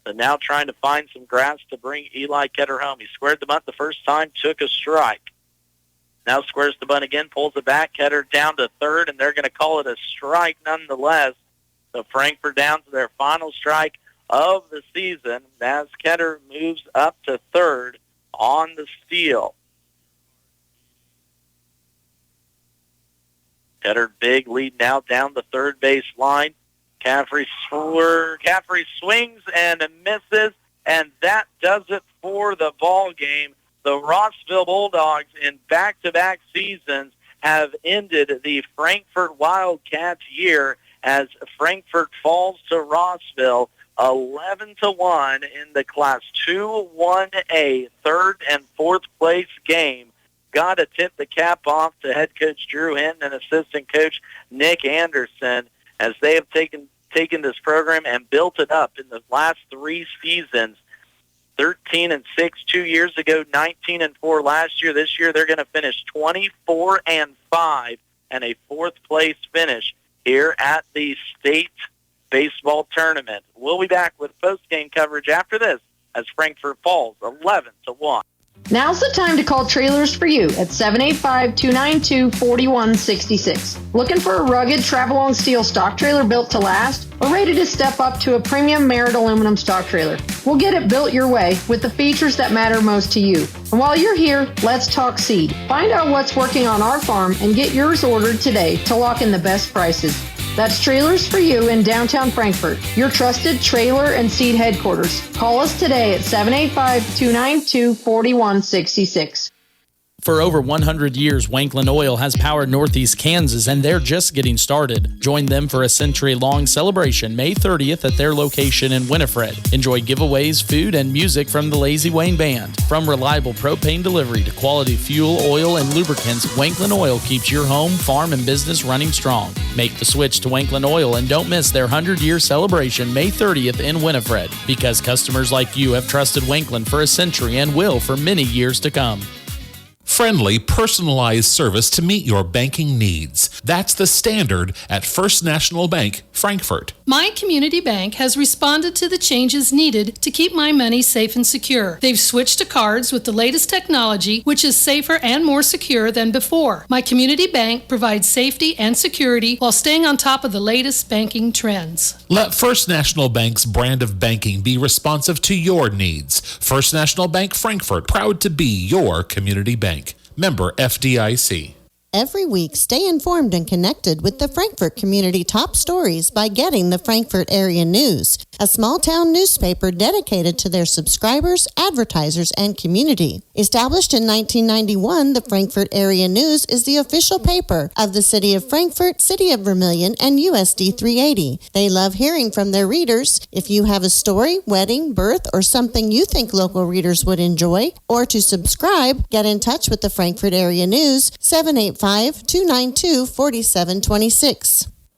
So now trying to find some grass to bring Eli Ketter home. He squared the bunt the first time, took a strike. Now squares the bunt again, pulls it back. Ketter down to third, and they're going to call it a strike nonetheless. So Frankfort down to their final strike of the season as Ketter moves up to third on the steal. Ketter big lead now down the third base line. Caffrey swings and misses, and that does it for the ball game. The Rossville Bulldogs in back-to-back seasons have ended the Frankfort Wildcats year as Frankfort falls to Rossville 11-1 in the Class 2-1A third and fourth place game. Got to tip the cap off to head coach Drew Hinton and assistant coach Nick Anderson as they have taken this program and built it up in the last 3 seasons. 13-6 2 years ago, 19-4 last year. This year they're going to finish 24-5 and a fourth place finish here at the state baseball tournament. We'll be back with post-game coverage after this as Frankfort falls 11-1. Now's the time to call Trailers for You at 785-292-4166. Looking for a rugged travel-on steel stock trailer built to last or ready to step up to a premium Merit aluminum stock trailer? We'll get it built your way with the features that matter most to you. And while you're here, let's talk seed. Find out what's working on our farm and get yours ordered today to lock in the best prices. That's Trailers for You in downtown Frankfort, your trusted trailer and seed headquarters. Call us today at 785-292-4166. For over 100 years, Wanklin Oil has powered Northeast Kansas, and they're just getting started. Join them for a century-long celebration May 30th at their location in Winifred. Enjoy giveaways, food, and music from the Lazy Wayne Band. From reliable propane delivery to quality fuel, oil, and lubricants, Wanklin Oil keeps your home, farm, and business running strong. Make the switch to Wanklin Oil and don't miss their 100-year celebration May 30th in Winifred, because customers like you have trusted Wanklin for a century and will for many years to come. Friendly, personalized service to meet your banking needs. That's the standard at First National Bank, Frankfort. My community bank has responded to the changes needed to keep my money safe and secure. They've switched to cards with the latest technology, which is safer and more secure than before. My community bank provides safety and security while staying on top of the latest banking trends. Let First National Bank's brand of banking be responsive to your needs. First National Bank, Frankfort, proud to be your community bank. Member FDIC. Every week, stay informed and connected with the Frankfort community top stories by getting the Frankfort Area News, a small-town newspaper dedicated to their subscribers, advertisers, and community. Established in 1991, the Frankfort Area News is the official paper of the City of Frankfort, City of Vermilion, and USD 380. They love hearing from their readers. If you have a story, wedding, birth, or something you think local readers would enjoy, or to subscribe, get in touch with the Frankfort Area News, 785-292-4726.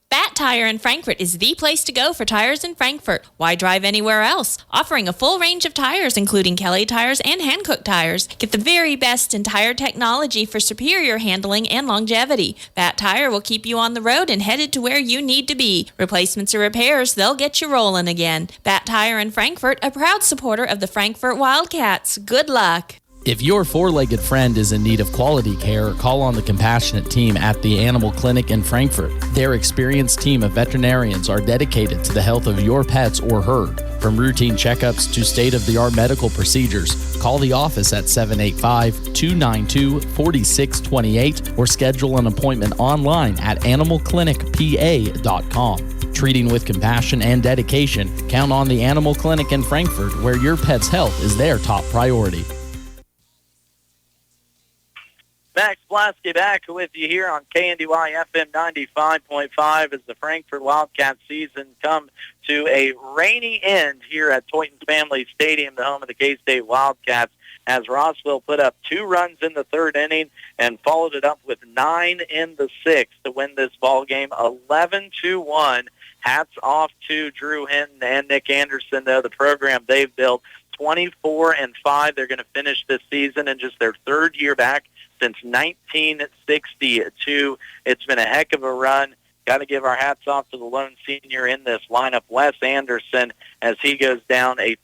Bat Tire in Frankfort is the place to go for tires in Frankfort. Why drive anywhere else? Offering a full range of tires, including Kelly tires and Hankook tires. Get the very best in tire technology for superior handling and longevity. Bat Tire will keep you on the road and headed to where you need to be. Replacements or repairs, they'll get you rolling again. Bat Tire in Frankfort, a proud supporter of the Frankfort Wildcats. Good luck. If your four-legged friend is in need of quality care, call on the compassionate team at the Animal Clinic in Frankfort. Their experienced team of veterinarians are dedicated to the health of your pets or herd. From routine checkups to state-of-the-art medical procedures, call the office at 785-292-4628 or schedule an appointment online at animalclinicpa.com. Treating with compassion and dedication, count on the Animal Clinic in Frankfort, where your pet's health is their top priority. Max Blasky back with you here on KNDY FM 95.5 as the Frankfort Wildcat season come to a rainy end here at Toyton Family Stadium, the home of the K-State Wildcats, as Rossville put up 2 runs in the third inning and followed it up with 9 in the sixth to win this ball game 11-1. Hats off to Drew Hinton and Nick Anderson, though, the program they've built. 24-5. They're going to finish this season in just their third year back since 1962. It's been a heck of a run. Got to give our hats off to the lone senior in this lineup, Wes Anderson, as he goes down a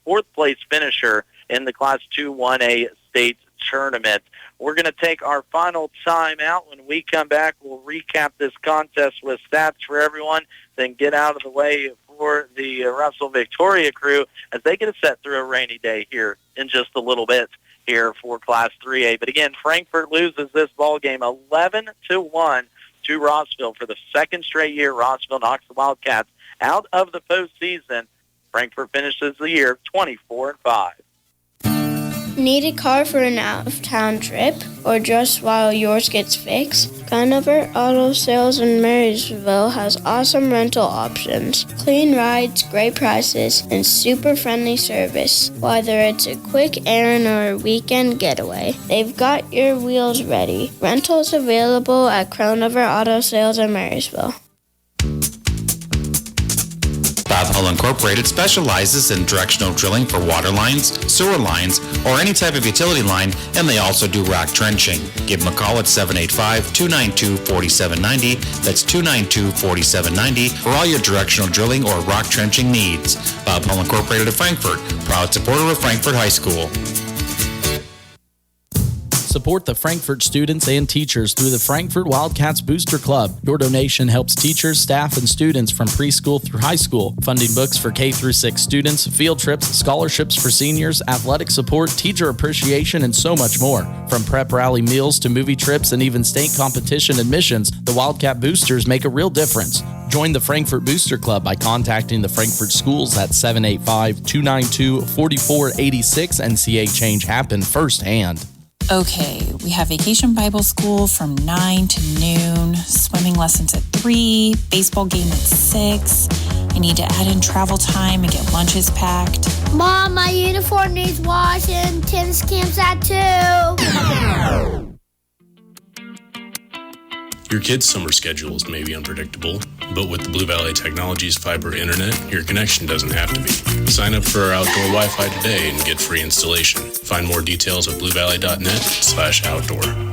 fourth place finisher in the Class 2-1A state tournament. We're going to take our final time out. When we come back, we'll recap this contest with stats for everyone, then get out of the way for the Rossville Victoria crew as they get set through a rainy day here in just a little bit here for Class 3A. But again, Frankfort loses this ball game 11-1 to Rossville for the second straight year. Rossville knocks the Wildcats out of the postseason. Frankfort finishes the year 24-5. Need a car for an out-of-town trip or just while yours gets fixed? Conover Auto Sales in Marysville has awesome rental options, clean rides, great prices, and super friendly service. Whether it's a quick errand or a weekend getaway, they've got your wheels ready. Rentals available at Conover Auto Sales in Marysville. Bob Hull Incorporated specializes in directional drilling for water lines, sewer lines, or any type of utility line, and they also do rock trenching. Give them a call at 785-292-4790. That's 292-4790 for all your directional drilling or rock trenching needs. Bob Hull Incorporated of Frankfort, proud supporter of Frankfort High School. Support the Frankfort students and teachers through the Frankfort Wildcats Booster Club. Your donation helps teachers, staff, and students from preschool through high school, funding books for K through 6 students, field trips, scholarships for seniors, athletic support, teacher appreciation, and so much more. From prep rally meals to movie trips and even state competition admissions, the Wildcat Boosters make a real difference. Join the Frankfort Booster Club by contacting the Frankfort schools at 785-292-4486 and see a change happen firsthand. Okay, we have Vacation Bible School from 9 to noon, swimming lessons at 3, baseball game at 6. I need to add in travel time and get lunches packed. Mom, my uniform needs washing. Tennis camp's at 2. Your kid's summer schedules may be unpredictable, but with the Blue Valley Technologies fiber internet, your connection doesn't have to be. Sign up for our outdoor Wi-Fi today and get free installation. Find more details at bluevalley.net/outdoor.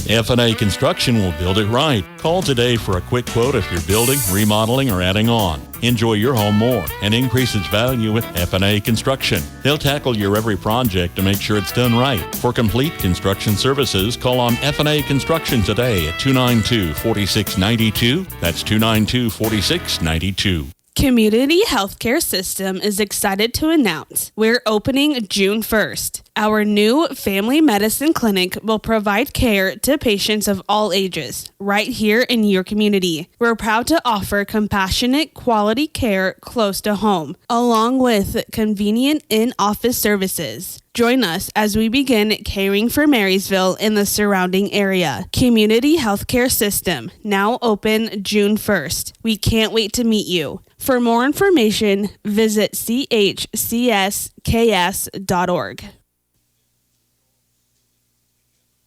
F&A Construction will build it right. Call today for a quick quote if you're building, remodeling, or adding on. Enjoy your home more and increase its value with F&A Construction. They'll tackle your every project to make sure it's done right. For complete construction services, call on F&A Construction today at 292-4692. That's 292-4692. Community Healthcare System is excited to announce we're opening June 1st. Our new family medicine clinic will provide care to patients of all ages right here in your community. We're proud to offer compassionate, quality care close to home, along with convenient in-office services. Join us as we begin caring for Marysville and the surrounding area. Community Healthcare System, now open June 1st. We can't wait to meet you. For more information, visit chcsks.org.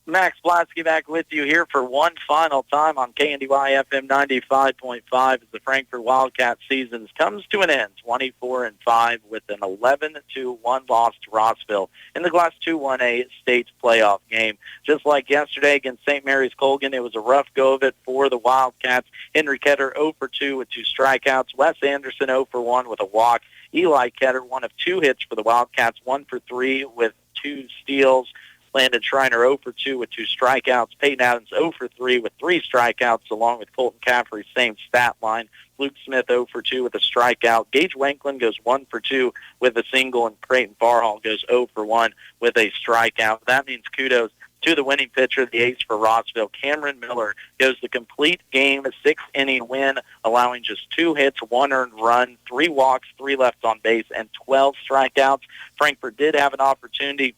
Max Blatsky back with you here for one final time on KNDY FM 95.5 as the Frankfort Wildcat season comes to an end, 24-5 with an 11-1 loss to Rossville in the Class 2-1A state playoff game. Just like yesterday against St. Mary's Colgan, it was a rough go of it for the Wildcats. Henry Ketter 0 for 2 with 2 strikeouts. Wes Anderson 0 for 1 with a walk. Eli Ketter 1 of 2 hits for the Wildcats, 1 for 3 with 2 steals. Landon Schreiner 0 for 2 with 2 strikeouts. Peyton Adams 0 for 3 with 3 strikeouts, along with Colton Caffrey's same stat line. Luke Smith 0 for 2 with a strikeout. Gage Wanklin goes 1 for 2 with a single, and Creighton Farhall goes 0 for 1 with a strikeout. That means kudos to the winning pitcher, the ace for Rossville. Cameron Miller goes the complete game, a 6-inning win, allowing just 2 hits, 1 earned run, 3 walks, 3 left on base, and 12 strikeouts. Frankfort did have an opportunity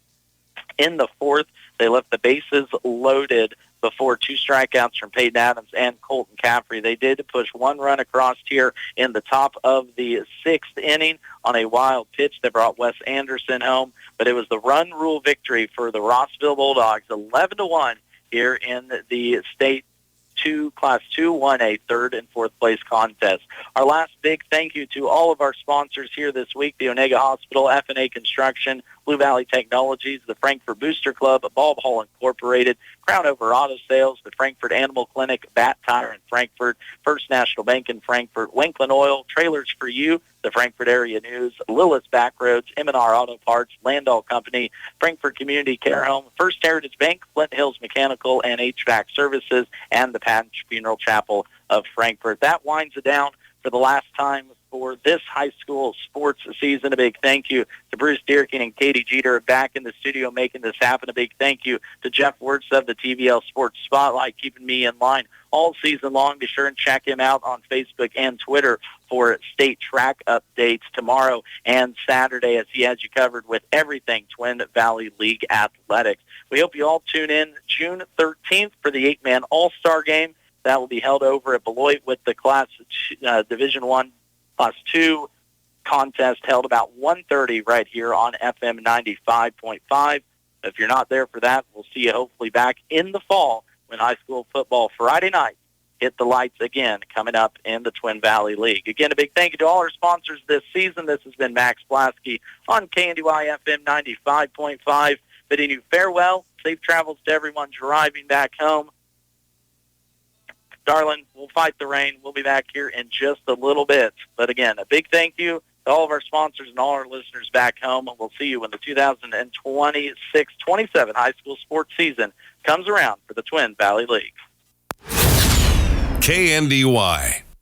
in the 4th. They left the bases loaded before 2 strikeouts from Peyton Adams and Colton Caffrey. They did push 1 run across here in the top of the 6th inning on a wild pitch that brought Wes Anderson home, but it was the run rule victory for the Rossville Bulldogs, 11-1 here in the state Class 2 1A third and fourth place contest. Our last big thank you to all of our sponsors here this week: the Onega Hospital, F&A Construction, Blue Valley Technologies, the Frankfort Booster Club, Bulb Hall Incorporated, Crown Over Auto Sales, the Frankfort Animal Clinic, Bat Tire in Frankfort, First National Bank in Frankfort, Winklin Oil, Trailers for You, the Frankfort Area News, Lillis Backroads, M&R Auto Parts, Landau Company, Frankfort Community Care Home, First Heritage Bank, Flint Hills Mechanical and HVAC Services, and the Patch Funeral Chapel of Frankfort. That winds it down for the last time for this high school sports season. A big thank you to Bruce Dierking and Katie Jeter back in the studio making this happen. A big thank you to Jeff Wirtz of the TVL Sports Spotlight, keeping me in line all season long. Be sure and check him out on Facebook and Twitter for state track updates tomorrow and Saturday, as he has you covered with everything Twin Valley League athletics. We hope you all tune in June 13th for the 8-man All-Star Game. That will be held over at Beloit with the Class Division I Class 2 contest held about 1:30 right here on FM 95.5. If you're not there for that, we'll see you hopefully back in the fall when high school football Friday night hit the lights again, coming up in the Twin Valley League. Again, a big thank you to all our sponsors this season. This has been Max Blasky on KNDY FM 95.5, bidding you farewell. Safe travels to everyone driving back home. Darling, we'll fight the rain. We'll be back here in just a little bit. But again, a big thank you to all of our sponsors and all our listeners back home. And we'll see you when the 2026-27 high school sports season comes around for the Twin Valley League. KNDY